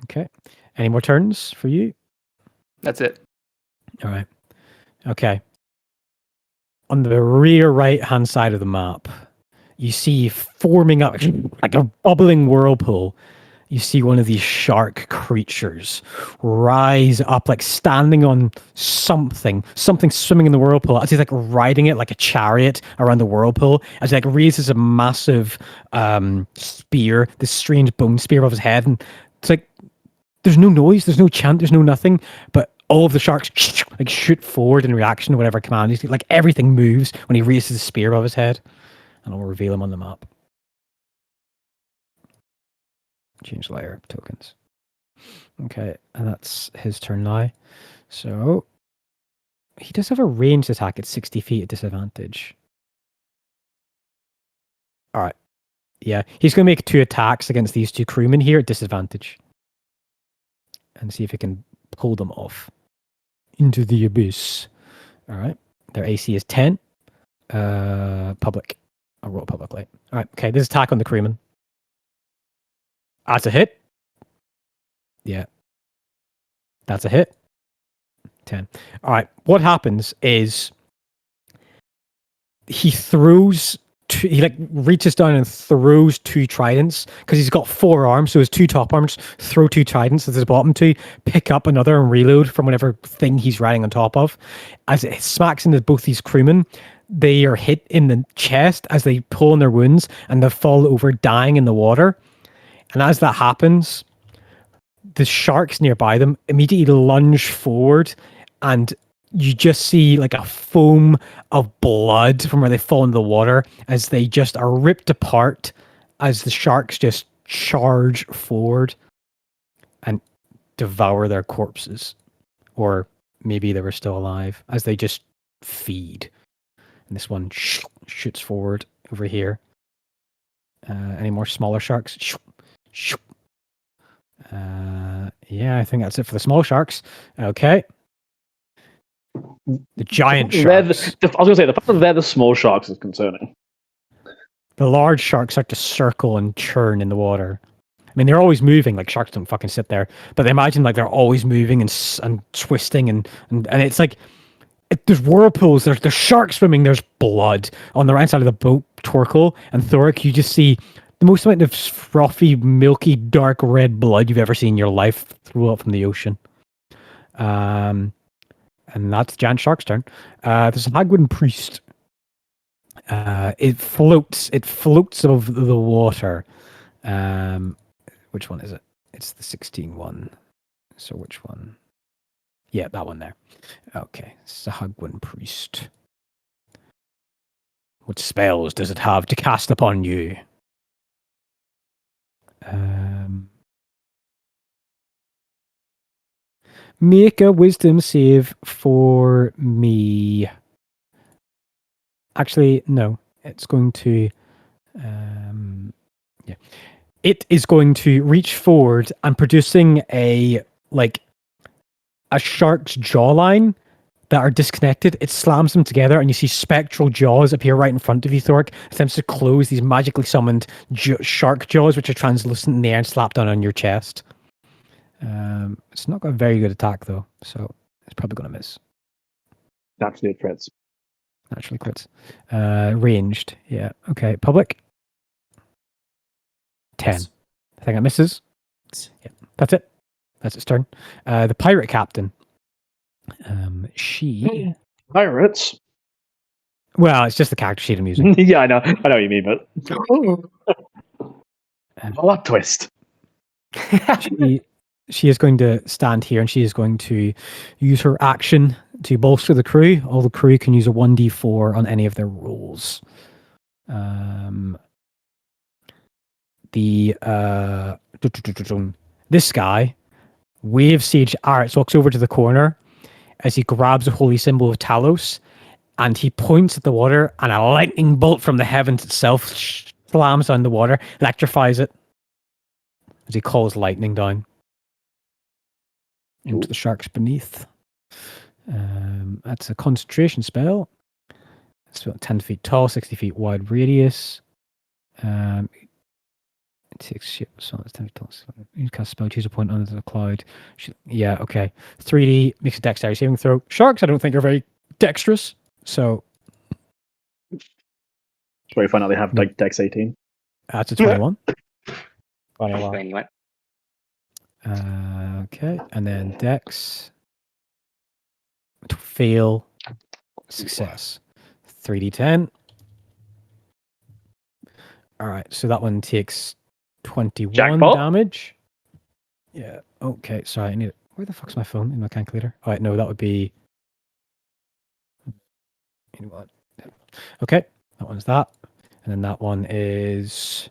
Okay. Any more turns for you? That's it. All right. Okay. On the rear right-hand side of the map, you see forming up like a bubbling whirlpool. You see one of these shark creatures rise up, like standing on something swimming in the whirlpool, as he's like riding it like a chariot around the whirlpool, as he like raises a massive spear, this strange bone spear above his head. And it's like, there's no noise, there's no chant, there's no nothing, but all of the sharks like shoot forward in reaction to whatever command he's like everything moves when he raises the spear above his head. And I'll reveal him on the map. Change layer tokens. Okay, and that's his turn now. So he does have a ranged attack at 60 feet at disadvantage. All right. Yeah, he's going to make 2 attacks against these 2 crewmen here at disadvantage. And see if he can pull them off into the abyss. All right. Their AC is 10. Public. I'll roll publicly. All right. Okay, this attack on the crewman. That's a hit. Yeah. That's a hit. 10. All right. What happens is he like reaches down and throws 2 tridents because he's got 4 arms. So his 2 top arms throw 2 tridents at his bottom 2, pick up another and reload from whatever thing he's riding on top of. As it smacks into both these crewmen, they are hit in the chest as they pull on their wounds and they fall over dying in the water. And as that happens, the sharks nearby them immediately lunge forward, and you just see like a foam of blood from where they fall into the water as they just are ripped apart as the sharks just charge forward and devour their corpses. Or maybe they were still alive as they just feed. And this one shoots forward over here. Any more smaller sharks? Yeah, I think that's it for the small sharks. Okay. The giant sharks. I was going to say, the fact that they're the small sharks is concerning. The large sharks start to circle and churn in the water. I mean, they're always moving. Like, sharks don't fucking sit there. But they imagine like they're always moving and twisting and it's like there's whirlpools, there's sharks swimming, there's blood. On the right side of the boat, Torkel and Thoric, you just see the most amount of frothy, milky, dark red blood you've ever seen in your life throw up from the ocean. And that's Giant Shark's turn. There's a Hagwin Priest. It floats above the water. Which one is it? It's the 16 one. So which one? Yeah, that one there. Okay, Sahagwin Priest. What spells does it have to cast upon you? Make a wisdom save for me. Actually, no. It's going to... yeah. It is going to reach forward and producing a shark's jawline that are disconnected. It slams them together and you see spectral jaws appear right in front of you, Thork. Attempts to close these magically summoned shark jaws, which are translucent in the air and slap down on your chest. It's not got a very good attack though, so it's probably going to miss. Naturally it crits. Naturally crits. Ranged, yeah. Okay, public. 10. Yes. I think it misses. Yeah, that's it. That's its turn. The pirate captain. She Pirates. Well, it's just the character sheet I'm using. Yeah, I know what you mean, but plot twist. She is going to stand here and she is going to use her action to bolster the crew. All the crew can use a 1d4 on any of their rolls. This guy, Wave Sage Erith, walks over to the corner as he grabs a holy symbol of Talos and he points at the water and a lightning bolt from the heavens itself slams on the water, electrifies it as he calls lightning down into the sharks beneath. That's a concentration spell. It's about 10 feet tall, 60 feet wide radius. It takes shit, so it's 10 feet tall. So you cast spell, choose a point under the cloud. Yeah, okay. 3D makes a dexterity saving throw. Sharks, I don't think are very dexterous, so. That's where you find out they have like Dex 18. That's a 21. 21. Okay, and then Dex. Fail. Success. 3d10. All right, so that one takes 21 Jackpot. damage. Yeah. Okay. Sorry, I need it. Where the fuck's my phone in my calculator? All right, no, that would be. Okay, that one's that, and then that one is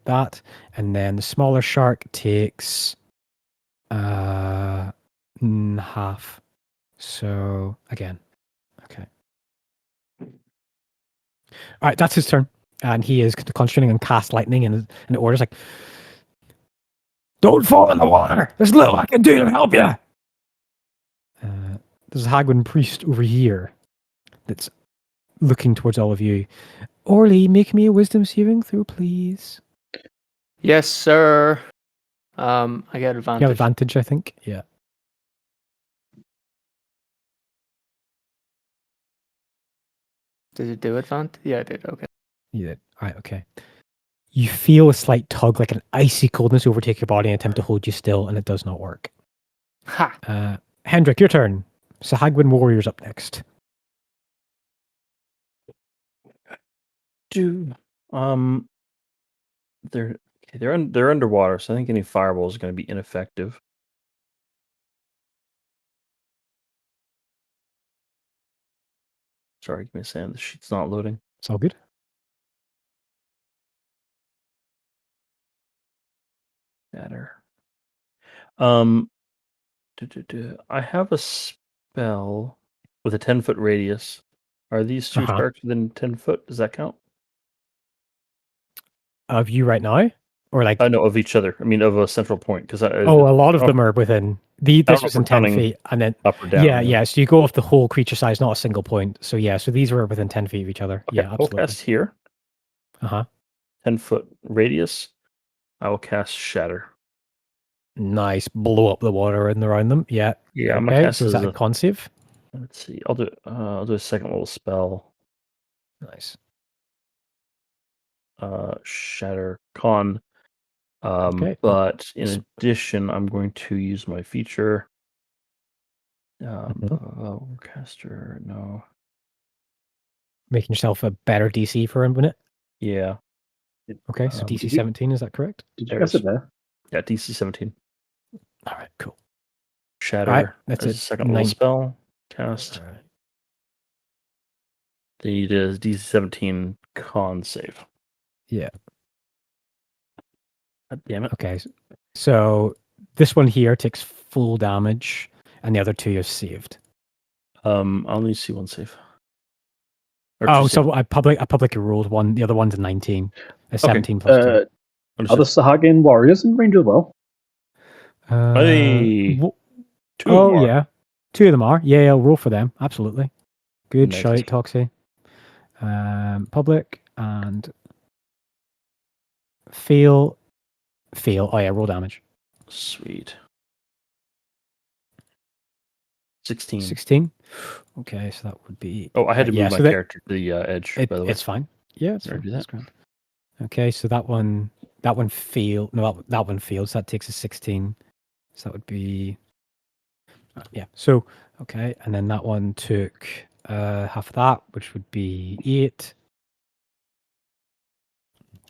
that, and then the smaller shark takes half. So again, okay. All right, that's his turn. And he is concentrating on cast lightning, and the order's like, "Don't fall in the water. There's little I can do to help you." There's a Hagwin priest over here that's looking towards all of you. Orly, make me a wisdom saving throw, please. Yes, sir. I get advantage. You have advantage, I think. Yeah. Did it do advantage? Yeah, it did. Okay. You did. All right, okay. You feel a slight tug, like an icy coldness overtake your body and attempt to hold you still, and it does not work. Ha! Hendrik, your turn. Sahagwin Warrior's up next. They're underwater, so I think any fireball is going to be ineffective. Sorry, give me a second. The sheet's not loading. It's all good. Better. I have a spell with a 10-foot radius. Are these two sharks within 10 foot? Does that count? Of you right now? Or like... No, of each other. I mean, of a central point. Because a lot of them are within... This was in 10 feet. And then... Up or down. Yeah. So you go off the whole creature size, not a single point. So yeah, so these were within 10 feet of each other. Okay, Yeah, absolutely. I'll cast here. 10-foot radius. I will cast Shatter. Nice. Blow up the water in around them. Yeah. Yeah, I'm okay, so is that a con save? Let's see. I'll do a second level spell. Nice. Shatter con. Okay. But in addition, I'm going to use my feature. Caster, no. Making yourself a better DC for a minute? Yeah. Okay, so DC 17, is that correct? Did you guess it there? Yeah, DC 17. All right, cool. Shatter. All right, that's a second level spell. Cast. All right. They need a DC 17 con save. Yeah. God damn it. Okay, so this one here takes full damage, and the other two are saved. I'll need to see one save. So I publicly rolled one. The other one's a 19. A 17 plus 2. Are the Sahagin warriors in range as well? Two yeah. Two of them are. Yeah, I'll roll for them. Absolutely. Good Next. shout, Toxie. Public and fail. Oh yeah, roll damage. Sweet. 16. 16. Okay, so that would be... Oh, I had to move my character to the edge, by the way. It's fine. Yeah, it's fine. Do that. Okay, so that one failed. No, that one failed. So that takes a 16. So that would be... yeah, so, okay, and then that one took half of that, which would be 8.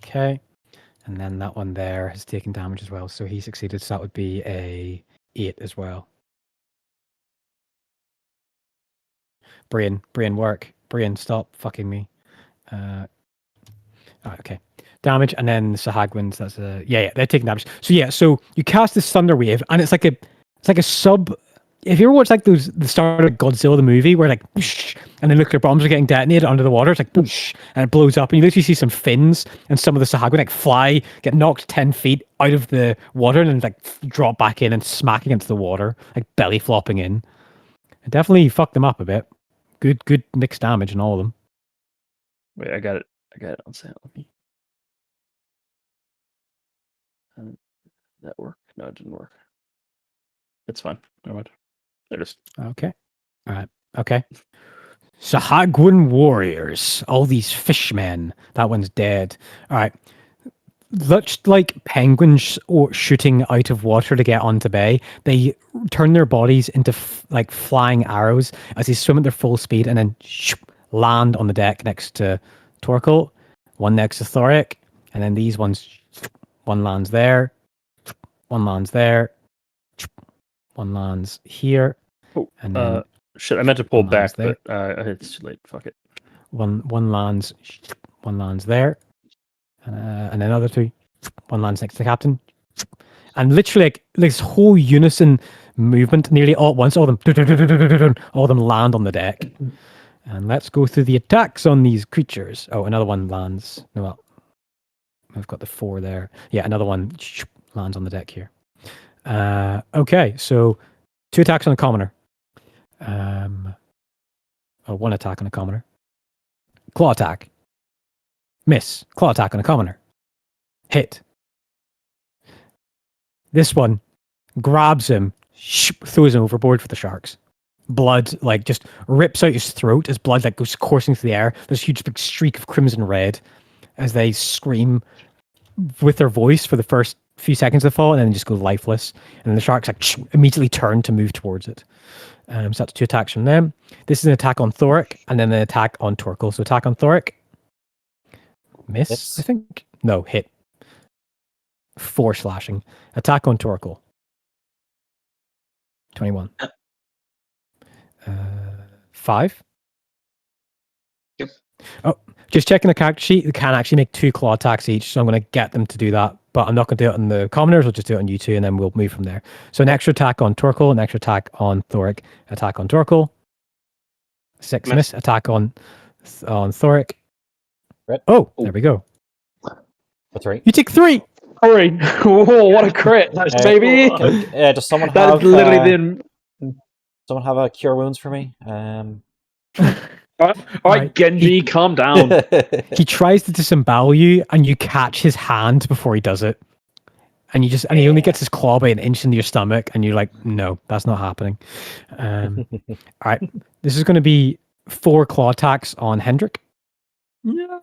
Okay. And then that one there has taken damage as well, so he succeeded, so that would be a 8 as well. Brain work. Brain, stop fucking me. Okay. Damage, and then Sahagwins, that's a... Yeah, they're taking damage. So you cast this Thunder Wave, and it's like a sub... If you ever watch like the start of Godzilla the movie, where like, whoosh, and then nuclear bombs are getting detonated under the water, it's like, whoosh, and it blows up, and you literally see some fins, and some of the Sahagwin like fly, get knocked 10 feet out of the water, and then like drop back in and smack against the water, like belly flopping in. It definitely fucked them up a bit. Good mixed damage in all of them. Wait, I got it on sound. Did that work? No, it didn't work. It's fine. Never mind. They're just Okay. All right. Okay. Sahagwin warriors. All these fishmen. That one's dead. All right. Much like penguins shooting out of water to get onto bay, they turn their bodies into like flying arrows as they swim at their full speed and then land on the deck next to Torkel, one next to Thoric, and then these ones, one lands there, one lands there, one lands here, and then shit. I meant to pull back, there. but it's too late. Fuck it. One lands there. And then other 2, one lands next to the captain, and literally like this whole unison movement, nearly all at once, all of them land on the deck. And let's go through the attacks on these creatures. Oh, another one lands. No, well, I've got the 4 there. Yeah, another one lands on the deck here. Okay, so 2 attacks on a commoner. Or 1 attack on a commoner. Claw attack. Miss. Claw attack on a commoner. Hit. This one grabs him, throws him overboard for the sharks. Blood like just rips out his throat as blood like goes coursing through the air. There's a huge big streak of crimson red as they scream with their voice for the first few seconds of the fall, and then just go lifeless. And then the sharks like immediately turn to move towards it. So that's 2 attacks from them. This is an attack on Thoric, and then an attack on Torkel. So attack on Thoric. Miss, I think. No, hit. 4 slashing. Attack on Torkel. 21. 5. Yep. Oh, just checking the character sheet. They can actually make 2 claw attacks each, so I'm going to get them to do that. But I'm not going to do it on the commoners. I'll just do it on you 2, and then we'll move from there. So an extra attack on Torkel, an extra attack on Thoric, attack on Torkel. 6 miss. Attack on Thoric. Crit. Oh, there we go. That's right. You take 3. Hurry! Whoa, what a crit, baby! Does someone That have is literally someone have a cure wounds for me? All right, Genji, calm down. He tries to disembowel you, and you catch his hand before he does it. And he only gets his claw by an inch into your stomach, and you're like, no, that's not happening. All right, this is going to be 4 claw attacks on Hendrik. Yeah.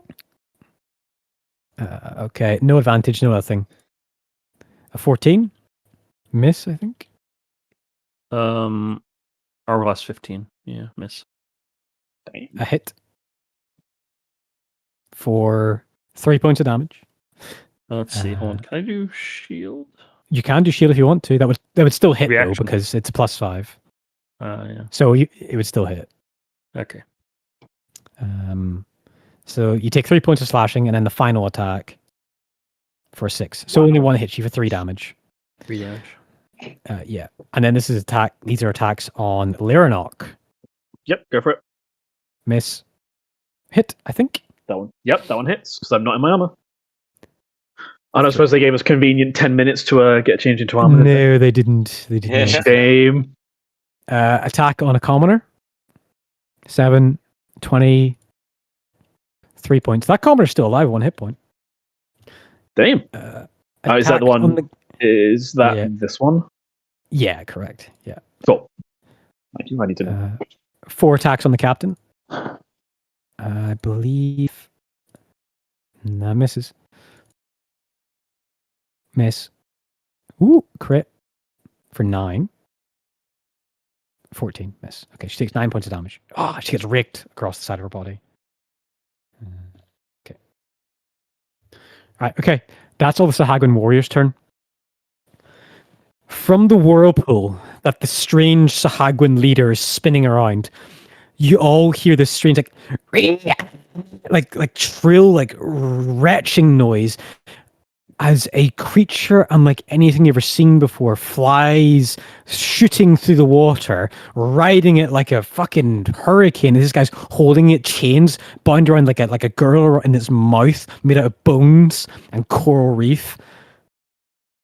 Okay, no advantage, no nothing. A 14, miss, I think. Our last 15. Yeah, miss. A hit for 3 points of damage. Let's see. Hold on. Can I do shield? You can do shield if you want to. That would still hit Reaction. though, because it's a +5. Yeah. So it would still hit. Okay. So you take 3 points of slashing, and then the final attack for 6. So only one hits you for 3 damage. 3 damage. Yeah, and then this is attack. These are attacks on Lyranok. Yep, go for it. Miss. Hit, I think. That one. Yep, that one hits because I'm not in my armor. I don't suppose they gave us convenient 10 minutes to get changed into armor. No, they didn't. They didn't. Shame. Attack on a commoner. 7, 20, 3 points. That commoner's still alive, 1 hit point. Damn. Is that the one? Is that this one? Yeah, correct. Yeah. Cool. I need to know. 4 attacks on the captain. I believe. No, misses. Miss. Ooh, crit for 9. 14, miss. Okay, she takes 9 points of damage. Oh, she gets raked across the side of her body. Okay. Right, okay. That's all the Sahagwan warrior's turn. From the whirlpool that the strange Sahagwan leader is spinning around, you all hear this strange like shrill, like retching noise as a creature unlike anything you've ever seen before flies shooting through the water, riding it like a fucking hurricane. This guy's holding it chains bound around like a girdle in its mouth made out of bones and coral reef.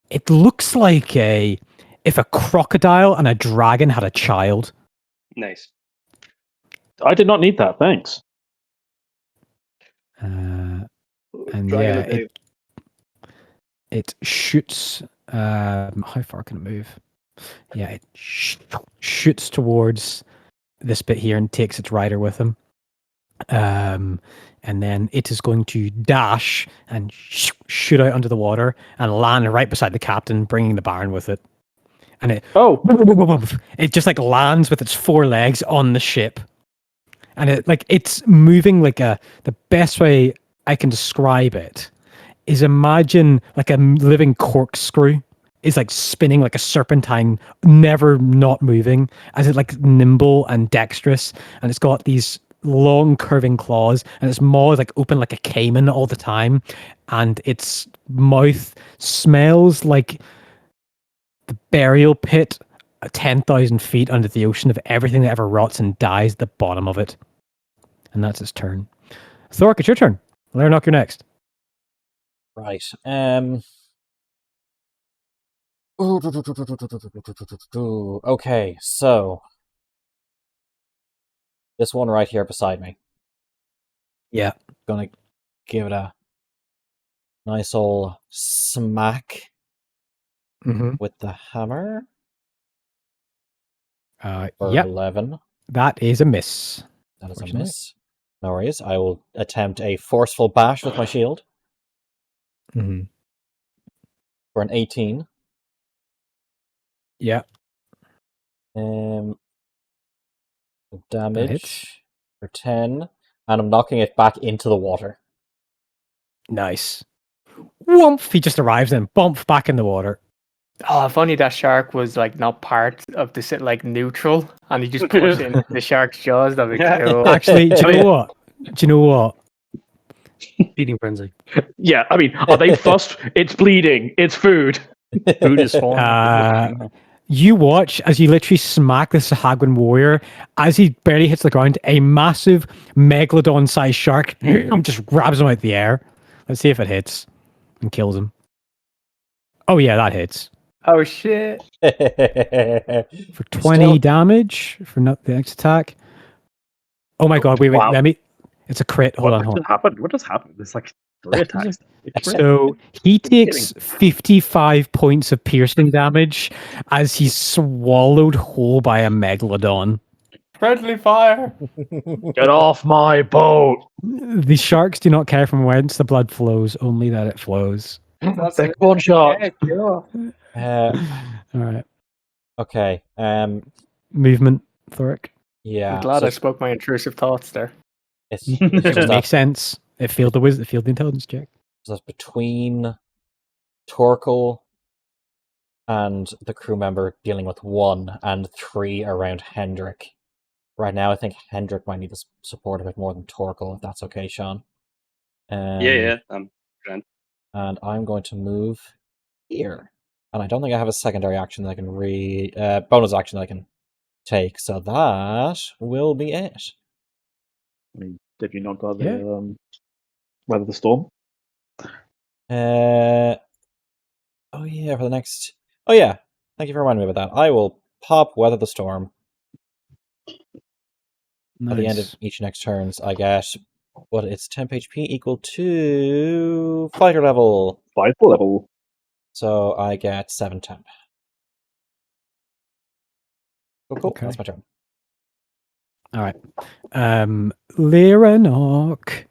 It looks like if a crocodile and a dragon had a child. Nice. I did not need that. Thanks. And Dragon yeah, of the- it shoots. How far can it move? Yeah, it shoots towards this bit here and takes its rider with him. And then it is going to dash and shoot out under the water and land right beside the captain, bringing the Baron with it. And it just like lands with its 4 legs on the ship, and it's moving like the best way I can describe it is imagine like a living corkscrew is like spinning like a serpentine, never not moving, as it like nimble and dexterous, and it's got these long curving claws, and its maw is like open like a caiman all the time, and its mouth smells like the burial pit 10,000 feet under the ocean of everything that ever rots and dies at the bottom of it. And that's its turn. Thork, it's your turn. Larnock, you're next. Right. Okay, so this one right here beside me. Yeah. Gonna give it a nice old smack with the hammer. For Yep, 11. that is a miss. That is a Fortunately. miss. No worries. I will attempt a forceful bash with my shield Mm-hmm. for an 18. Yeah. Damage hits. for 10. And I'm knocking it back into the water. Nice. Whoomp! He just arrives and bump back in the water. Oh, if only that shark was like not part of the set, like neutral, and he just pushed in the shark's jaws. That'd be cool. Actually, do you know what? Feeding frenzy. Yeah, I mean, are they fussed? It's bleeding. It's food. Food is falling. You watch as you literally smack the Sahagwan warrior as he barely hits the ground. A massive megalodon-sized shark just grabs him out the air. Let's see if it hits and kills him. Oh yeah, that hits Oh shit! for 20 damage for not the next attack. Oh my god! Wait, Wow. let me. It's a crit. Hold on. What happened? What just happened? It's like 3 attacks. So he takes 55 points of piercing damage as he's swallowed whole by a megalodon. Friendly fire. Get off my boat! The sharks do not care from whence the blood flows, only that it flows. That's Like one shot. All right. Okay. Movement, Thoric. Yeah. I'm glad so I spoke my intrusive thoughts there. it's It just that, makes sense. It failed the intelligence check. so it's between Torkel and the crew member dealing with 1 and 3 around Hendrik. Right now, I think Hendrik might need the support a bit more than Torkel, if that's okay, Sean. Yeah. Grand. And I'm going to move here. And I don't think I have a secondary action that I can bonus action that I can take. So that will be it. I mean, did you not got Yeah. the Weather the Storm? Oh yeah, for the next. Oh yeah, thank you for reminding me about that. I will pop Weather the Storm at the end of each next turns. I get what it's temp HP equal to fighter level, 5 level. so I get 7 temp. Cool. Okay. That's my turn. All right. Lyranok,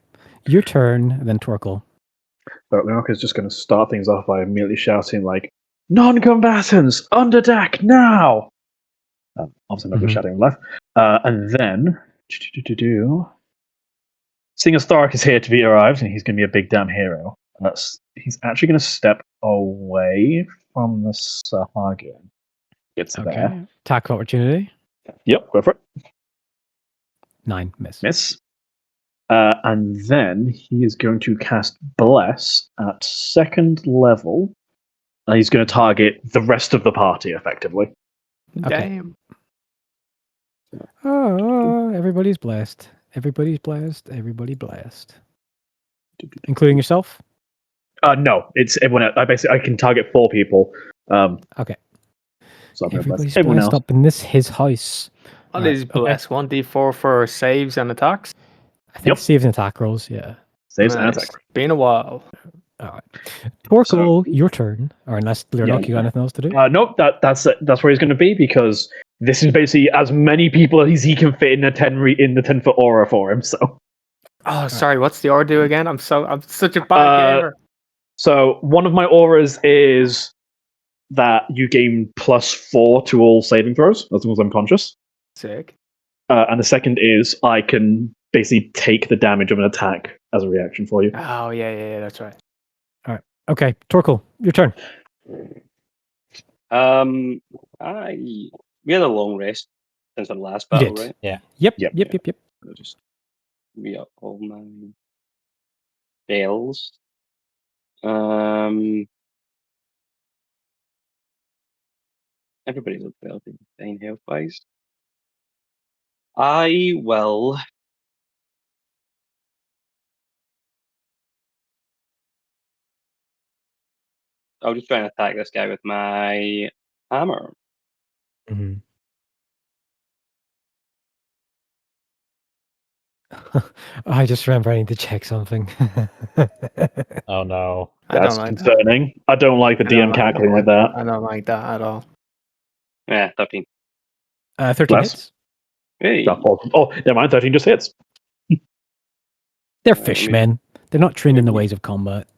your turn, and then Torkel. So Leonardo is just going to start things off by immediately shouting like, "Non-combatants, under deck now!" Obviously, no good shadowing left. And then, seeing as Thark is here to be arrived, and he's going to be a big damn hero, he's actually going to step away from the Sahagin. Gets there. Okay. Attack of opportunity. Yep, go for it. 9. Miss. Miss. And then he is going to cast Bless at 2nd level. And he's going to target the rest of the party, effectively. Okay. Damn. Oh, everybody's blessed. Everybody's blessed. Everybody blessed. Including yourself? No, it's everyone else. I can target 4 people. Okay. So I'm going to bless Everybody's everyone blessed else. up in his house. What is bless? 1d4 for saves and attacks? I think saves and attack rolls, yeah. Saves and Nice. attack. Been a while. Alright. Torkel, your turn. Or unless Lyrnock, you got anything else to do? Nope, that's where he's going to be, because this is basically as many people as he can fit in the 10-foot aura for him. So, Sorry, what's the aura do again? I'm such a bad gamer. So one of my auras is that you gain +4 to all saving throws as long as I'm conscious. Sick. And the second is I can basically take the damage of an attack as a reaction for you. Oh yeah, that's right. Okay, Torkel, your turn. We had a long rest since our last You battle, did. right? Yeah. Yep. I'll just re up all my spells. Everybody's up relatively fine health wise. I will. I'll just try and attack this guy with my hammer. Mm-hmm. I just remember I need to check something. Oh no. I That's don't like that. concerning. I don't like the I don't DM like cackling that. like that. I don't like that at all. Yeah, 13. 13 Bless. hits. Hey. Oh, never mind. 13 just hits. They're Let me- fishmen. They're not trained in the ways of combat.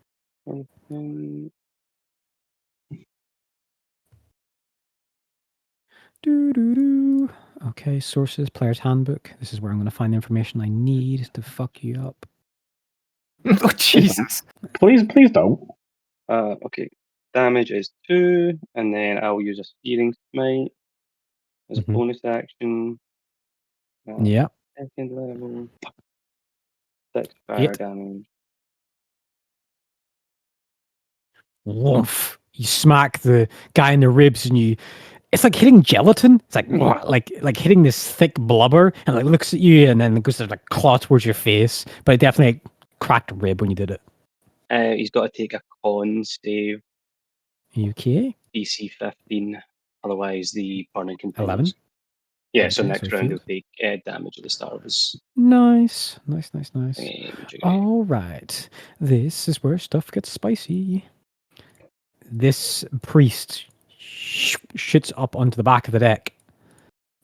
Doo-doo-doo. Okay, sources, player's handbook. This is where I'm going to find the information I need to fuck you up. Oh Jesus! Please don't. Okay. Damage is 2, and then I'll use a steering smite as a Mhm. bonus action. Yeah. 2nd level. 6 fire 8. damage. Woof. You smack the guy in the ribs and you... It's like hitting gelatin. It's like hitting this thick blubber and it looks at you and then it goes to like claw towards your face. But it definitely cracked a rib when you did it. He's got to take a con save, Okay. DC 15. Otherwise, the burning continues. 11. Yeah, so Okay, next so round failed. he'll take damage at the start of his Nice. jiggy. All right. This is where stuff gets spicy. This priest shoots up onto the back of the deck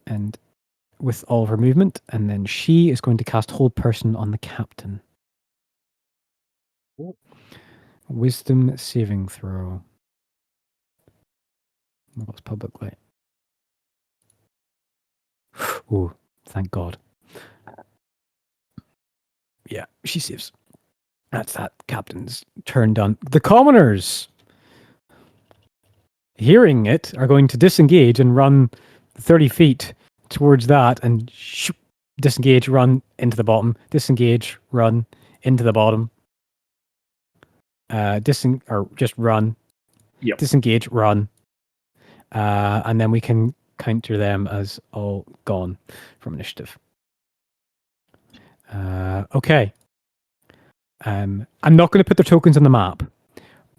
and with all of her movement, and then she is going to cast Hold Person on the captain. Wisdom saving throw. What's publicly? Oh, thank God. Yeah, she saves. That's that captain's turn done. The commoners, hearing it, are going to disengage and run 30 feet towards that and disengage, run into the bottom, disengage, run into the bottom. Or just run. Yep. Disengage, run. And then we can counter them as all gone from initiative. Okay. I'm not going to put their tokens on the map,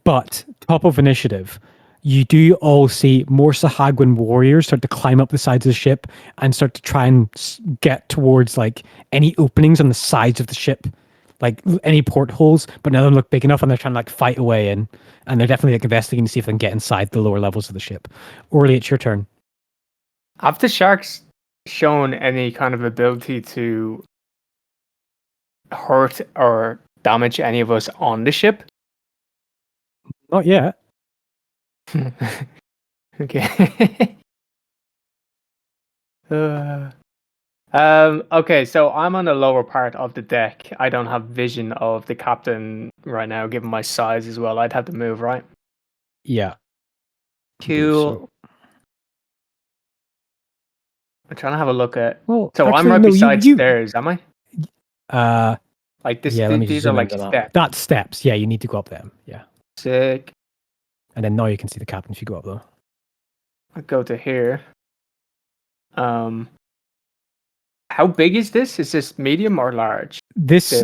but top of initiative, you do all see more Sahagwin warriors start to climb up the sides of the ship and start to try and get towards like any openings on the sides of the ship, like any portholes, but none of them look big enough and they're trying to like fight away in, and they're definitely like investigating to see if they can get inside the lower levels of the ship. Orly, it's your turn. Have the sharks shown any kind of ability to hurt or damage any of us on the ship? Not yet. Okay. Okay, so I'm on the lower part of the deck. I don't have vision of the captain right now, given my size as well. I'd have to move, right? Yeah. I believe Cool. so. I'm trying to have a look at. Well, So I'm actually, right no, beside you. stairs, am I? Like this? Yeah, let me These zoom are like into that. steps. That's steps. Yeah, you need to go up them. Yeah. Sick. And then now you can see the captain if you go up though. I go to here. How big is this? Is this medium or large? This,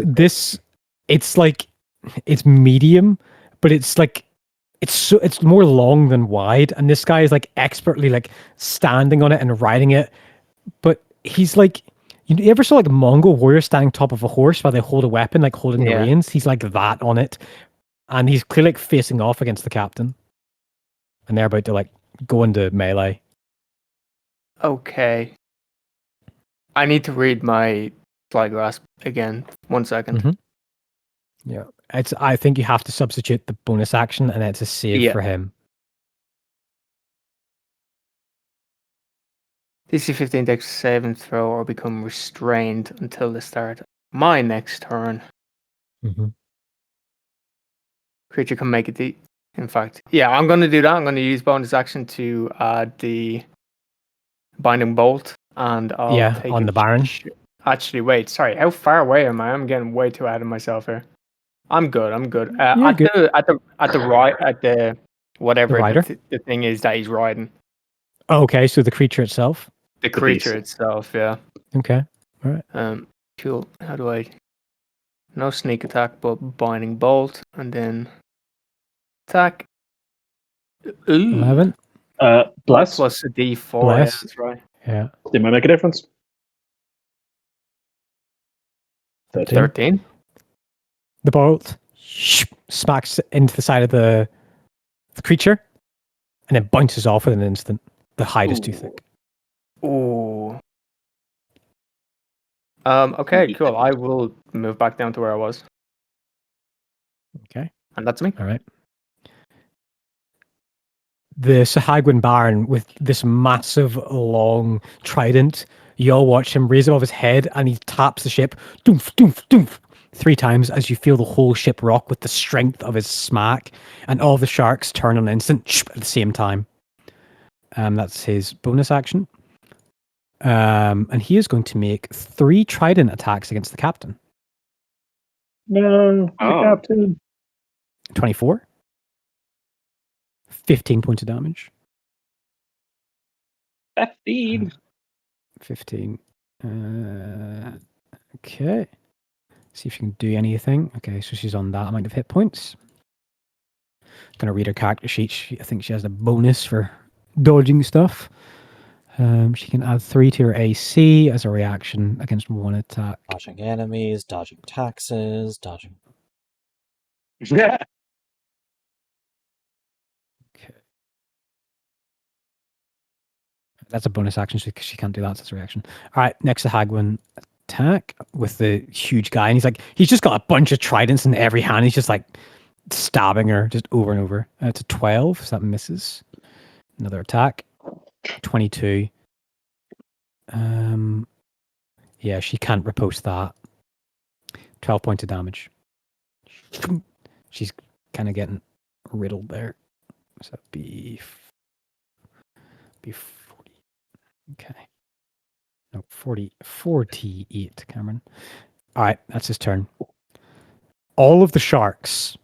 it's like, it's medium, but it's like, it's more long than wide, and this guy is like expertly like standing on it and riding it, but he's like, you ever saw like a Mongol warrior standing top of a horse while they hold a weapon, like holding the Yeah. reins? He's like that on it, and he's clearly like facing off against the captain, and they're about to like go into melee. Okay. I need to read my fly grasp again. 1 second. Mhm. Yeah, I think you have to substitute the bonus action, and it's a save Yeah. for him. DC 15 dex save and throw or become restrained until the start of my next turn. Mm-hmm. Creature can make it. In fact, yeah, I'm going to do that. I'm going to use bonus action to add the binding bolt, and I'll take on a the Baron. Actually, wait. Sorry, how far away am I? I'm getting way too ahead of myself here. I'm good. You're good. At the right at the whatever The rider? the thing is that he's riding. Oh, okay, so the creature itself. The The creature beast. itself, yeah. Okay, all right. Cool. How do I? No sneak attack, but binding bolt, and then attack. Ooh. 11. Bless. Plus a D4. Bless. Yeah, that's right. Yeah. Did I make a difference? 13. The bolt smacks into the side of the creature, and then bounces off in an instant. The hide is too thick. Ooh. Okay, cool. I will move back down to where I was. Okay. And that's me. All right. The Sahagwin Baron with this massive, long trident. You all watch him raise above his head, and he taps the ship, doof, doof, doof, 3 times as you feel the whole ship rock with the strength of his smack, and all the sharks turn on an instant at the same time. That's his bonus action. And he is going to make 3 trident attacks against the captain. No, the Oh. captain. 24. 15 points of damage. 15. 15. Okay. See if she can do anything. Okay, so she's on that amount of hit points. Gonna read her character sheet. I think she has a bonus for dodging stuff. She can add 3 to her AC as a reaction against 1 attack. Dodging enemies, dodging taxes, dodging. Yeah. Okay. That's a bonus action, so she can't do that. So that's a reaction. All right, next to Hagwin attack with the huge guy, and he's just got a bunch of tridents in every hand. He's just like stabbing her just over and over. It's a 12, so that misses. Another attack. 22. Yeah, she can't riposte that. 12 points of damage. She's kind of getting riddled there. So that'd be 40. Okay. No, 48, Cameron. All right, that's his turn. All of the sharks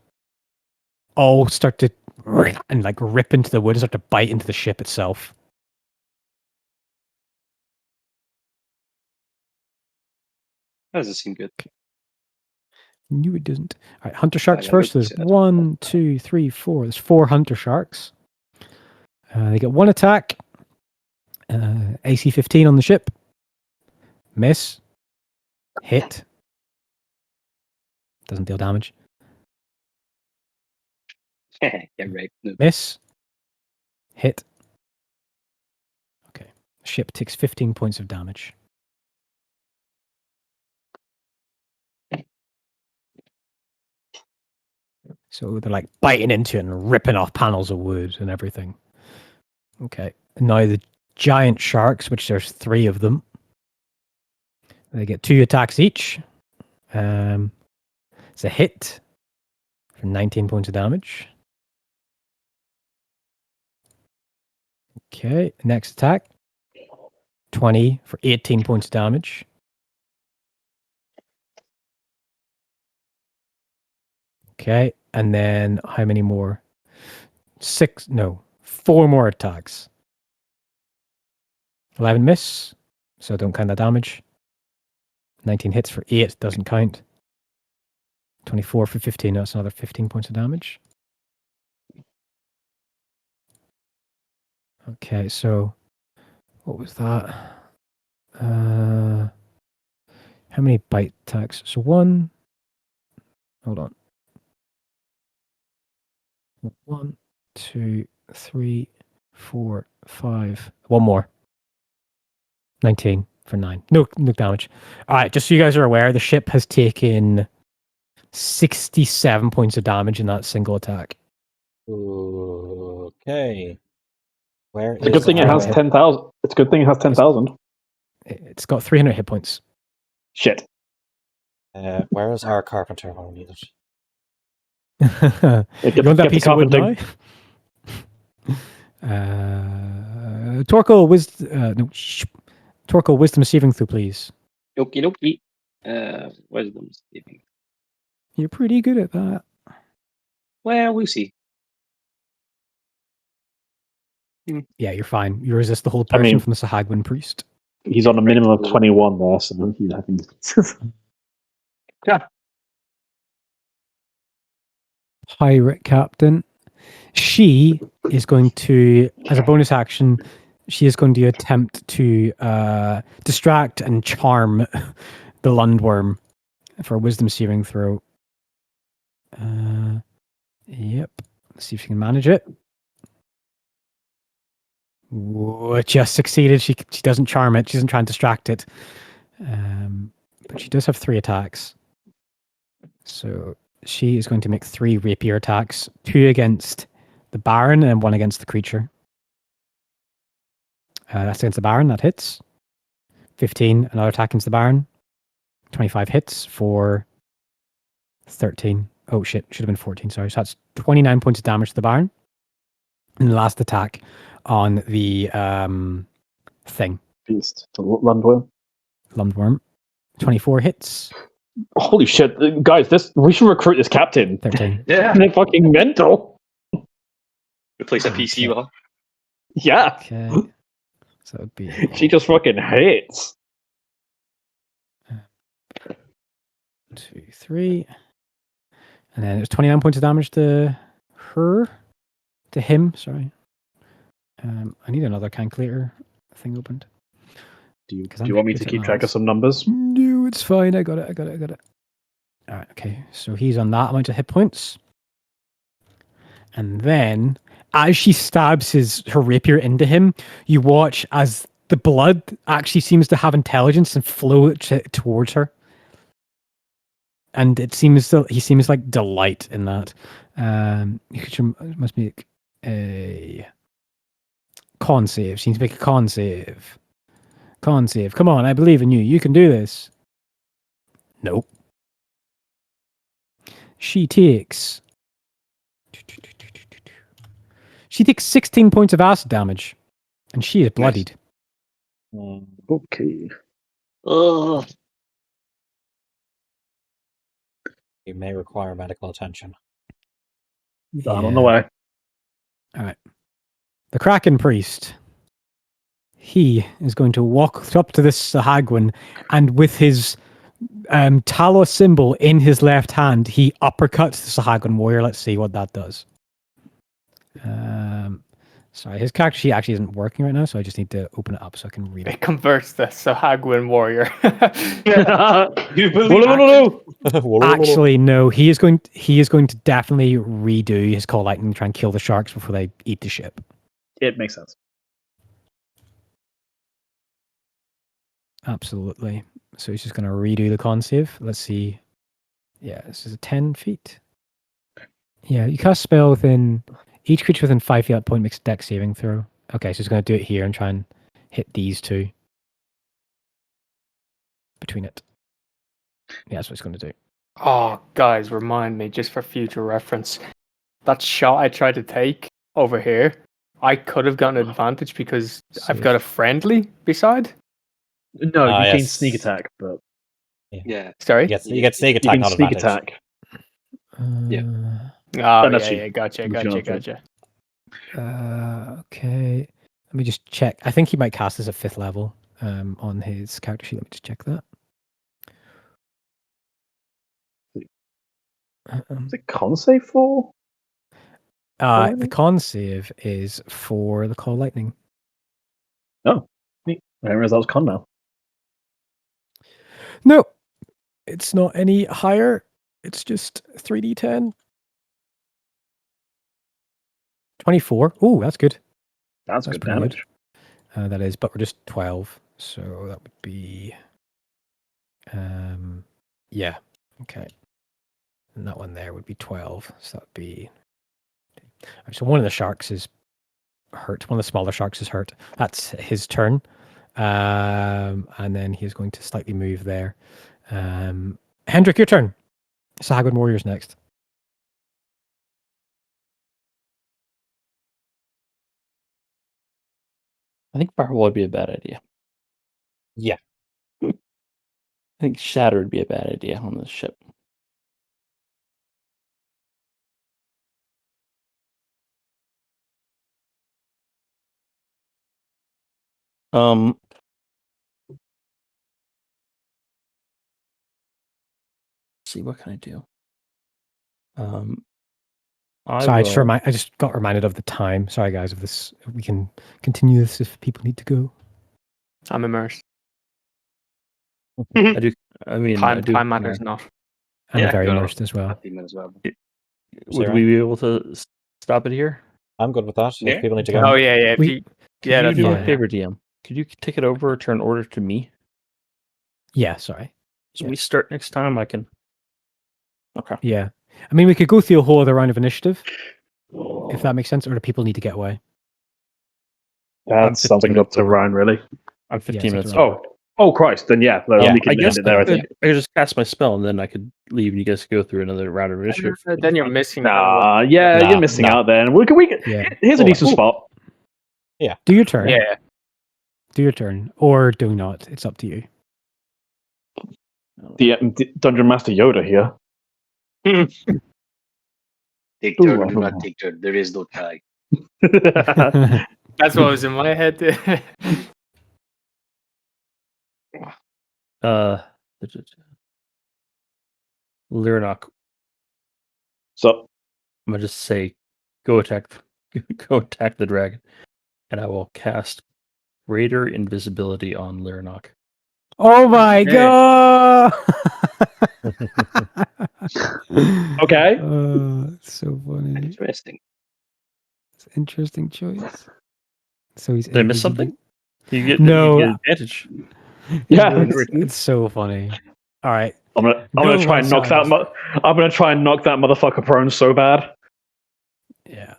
all start to and like rip into the wood and start to bite into the ship itself. That doesn't seem good. No, it doesn't. All right, hunter sharks Yeah, first. that There's looks good. 1, 2, 3, 4. There's 4 hunter sharks. They get 1 attack. AC 15 on the ship. Miss. Hit. Doesn't deal damage. Yeah, right. No. Miss. Hit. Okay. Ship takes 15 points of damage. So they're like biting into it and ripping off panels of wood and everything. Okay. And now giant sharks, which there's 3 of them. They get 2 attacks each. It's a hit for 19 points of damage. Okay, next attack. 20 for 18 points of damage. Okay, and then how many more? 4 more attacks. 11 miss, so don't count that damage. 19 hits for 8, doesn't count. 24 for 15, that's another 15 points of damage. Okay, so what was that? How many bite attacks? So 1. Hold on. 1, 2, 3, 4, 5. One more. 19 for 9. No damage. All right, just so you guys are aware, the ship has taken 67 points of damage in that single attack. Okay. Where It's a good thing it has 10,000. It's a good thing it has 10,000. It's got 300 hit points. Shit. Where is our carpenter when we need it? You want that piece of wood now? Torkel, wisdom saving throw, please. Okie dokie. Wisdom saving. You're pretty good at that. Well, we'll see. Yeah, you're fine. You resist the whole person from the Sahagwin priest. He's on a minimum of 21 there, so I think. Yeah. Pirate captain. She is going to, as a bonus action, she is going to attempt to distract and charm the Lundworm for a wisdom saving throw. Yep. Let's see if she can manage it. Whoa, just succeeded. She doesn't charm it. She doesn't try and distract it. But she does have 3 attacks. So she is going to make 3 rapier attacks. 2 against the Baron and 1 against the creature. That's against the Baron. That hits. 15. Another attack against the Baron. 25 hits for 13. Oh shit. Should have been 14. Sorry. So that's 29 points of damage to the Baron. And the last attack on the thing. Beast. The Lundworm. Lundworm. 24 hits. Holy shit, guys! We should recruit this captain. 13. Yeah. They're fucking mental. Replace a PC with her. Yeah. Okay. So that would be. She just fucking hates. 2, 3. And then it was 29 points of damage to her. To him, sorry. I need another calculator thing opened. Do you want me to keep track of some numbers? No, it's fine. I got it. All right, okay. So he's on that amount of hit points. And then, as she stabs her rapier into him, you watch as the blood actually seems to have intelligence and flow towards her. And he seems like delight in that. You must make a con save. She needs to make a con save. Con save. Come on, I believe in you. You can do this. Nope. She takes 16 points of acid damage, and she is bloodied. Nice. Okay. Ugh. You may require medical attention. On the way. All right. The Kraken priest. He is going to walk up to this Sahagwin, and with his Talos symbol in his left hand, he uppercuts the Sahagwin warrior. Let's see what that does. Sorry, his character sheet actually isn't working right now, so I just need to open it up so I can read it. It converts the Sahagwin warrior. You believe Actually, no. He is going to definitely redo his call lightning and try and kill the sharks before they eat the ship. It makes sense. Absolutely. So he's just going to redo the con save. Let's see. Yeah, this is 10 feet. Yeah, you cast a spell within each creature within 5 feet at that point makes a dex saving throw. Okay, so he's going to do it here and try and hit these two. Between it. Yeah, that's what it's going to do. Oh, guys, remind me, just for future reference, that shot I tried to take over here, I could have gotten an advantage because I've got a friendly beside. No, you gain yes. sneak attack, but Yeah. Sorry? You get sneak you attack, gain not sneak advantage. attack. Yeah. Oh, Unless you- yeah, gotcha. Okay. Let me just check. I think he might cast as a 5th level on his character sheet. Let me just check that. Is it con save 4? The con save is for the Call Lightning. Oh, neat. I didn't realize that was con now. No, it's not any higher. It's just 3d10. 24. Oh, that's good. That's good pretty damage. That is, but we're just 12. So that would be... yeah, okay. And that one there would be 12. So that would be... So one of the sharks is hurt. One of the smaller sharks is hurt. That's his turn. And then he is going to slightly move there. Hendrik, your turn. Sahagwan Warriors next. I think Firewall would be a bad idea. Yeah. I think Shatter would be a bad idea on this ship. See, what can I do? I just got reminded of the time. Sorry, guys. Of this, we can continue this if people need to go. I'm immersed. I do. I mean, Time matters not. I'm very go on. immersed as well. Happy man as well. Would we be able to stop it here? I'm good with that. Yeah. If people need to Okay. go. Oh, yeah. Could you That's do fine. me a favor, DM? Could you take it over, return order to me? Yeah, sorry. So we start next time. I can. Okay. Yeah. I mean, we could go through a whole other round of initiative, if that makes sense, or do people need to get away? That sounds like up to Ryan, really. I'm 15 minutes. Oh, Christ! Then yeah, we can end it there. I think. I could just cast my spell and then I could leave and you guys could go through another round of initiative. Then you're missing. You're missing out. Then we can. Yeah. Here's a decent spot. Do your turn. Yeah. Do your turn, or do not. It's up to you. The Dungeon Master Yoda here. Take turn or do not take turn. There is no tie. That's what was in my head. Lyranok. So I'm gonna just say, go attack the dragon, and I will cast Raider Invisibility on Lyranok. Oh my god! okay. It's so funny. Interesting. It's an interesting choice. So he's. Did I miss something? You get advantage. Yeah, it's so funny. All right, I'm gonna try and knock that. I'm gonna try and knock that motherfucker prone so bad. Yeah.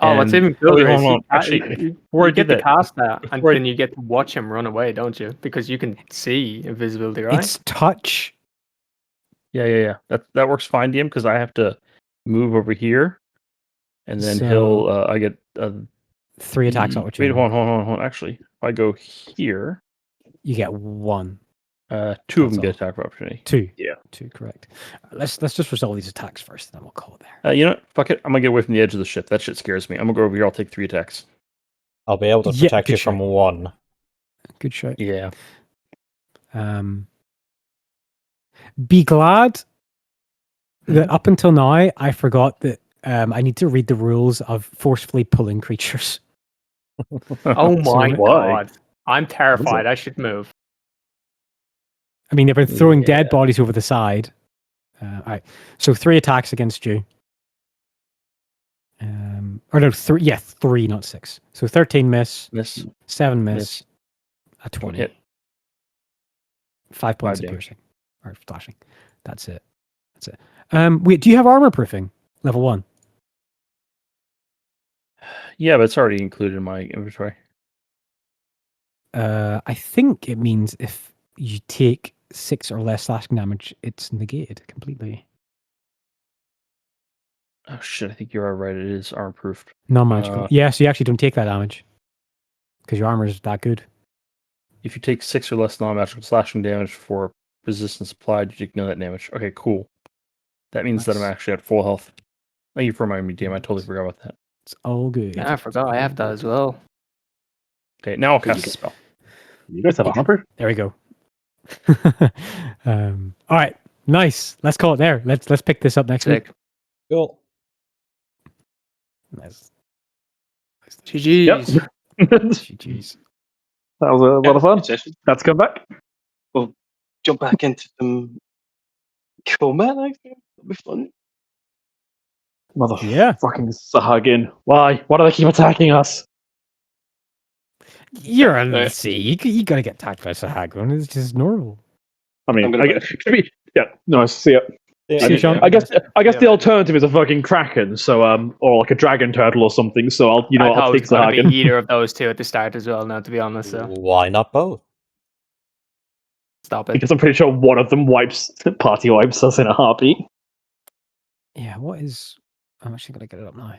Oh, what's even cooler is actually, you get to cast that, and then you get to watch him run away, don't you? Because you can see invisibility, right? It's touch. Yeah. That works fine, DM, because I have to move over here, and then he'll. I get 3 attacks opportunity. Wait, hold on. Actually, if I go here, you get 1. 2 of them get attack opportunity. 2. Yeah. 2, correct. Let's just resolve these attacks first, and then we'll call it there. You know what? Fuck it. I'm gonna get away from the edge of the ship. That shit scares me. I'm gonna go over here. I'll take 3 attacks. I'll be able to protect you from 1. Good shot. Yeah. Be glad that up until now I forgot that I need to read the rules of forcefully pulling creatures. Oh my why? god! I'm terrified. I should move. I mean, they've been throwing dead bodies over the side. All right. So 3 attacks against you. Or no, 3. Yeah, 3, not 6. So 13 miss. 7 miss. A 20. Hit. 5 points of piercing. Or slashing. That's it. Wait, do you have armor proofing? Level 1. Yeah, but it's already included in my inventory. I think it means if you take 6 or less slashing damage, it's negated completely. Oh shit! I think you are right. It is armor proofed. Non-magical. Yeah, so you actually don't take that damage because your armor is that good. If you take 6 or less non-magical slashing damage for resistance applied, you take none of that damage. Okay, cool. That means that I'm Nice. actually at full health. Thank you for reminding me, DM. I totally forgot about that. It's all good. I forgot I have that as well. Okay, now I'll cast a spell. You guys have a humper? There we go. All right, nice. Let's call it there. Let's pick this up next week. Sick. Cool. Nice. GG's. Yep. GG's. That was a lot of fun. Session. Let's come back. Jump back into some combat. I think that'll be fun. Yeah. Motherfucking Sahagin. Why? Why do they keep attacking us? You're on the sea. You gotta get attacked by Sahagin. It's just normal. I mean, I'm gonna yeah, nice. See ya. Yeah, See you, Sean. I guess the alternative is a fucking kraken, so or like a dragon turtle or something. So I'll I thought I'll it take was going to Sahagin be either of those two at the start as well. Now, to be honest, so Why not both? stop it. because I'm pretty sure one of them party wipes us in a heartbeat. Yeah, what is... I'm actually going to get it up now.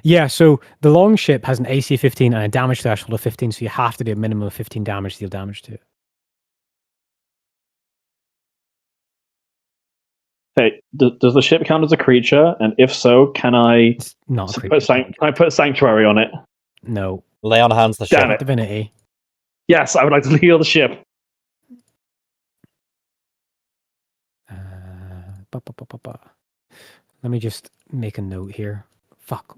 Yeah, so the long ship has an AC 15 and a damage threshold of 15, so you have to do a minimum of 15 damage to deal damage to it. Hey, does the ship count as a creature? And if so, can I It's not a put creature. can I put Sanctuary on it? No. Lay on hands the Damn ship. it. Divinity. Yes, I would like to heal the ship. Let me just make a note here. Fuck.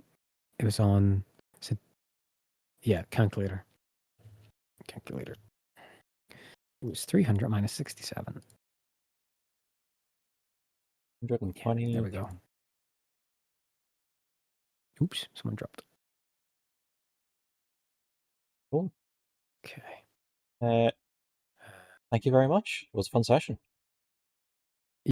It was on... Yeah, calculator. Calculator. It was 300 minus 67. 120. There we go. Oops, someone dropped. Cool. Okay. Thank you very much. It was a fun session.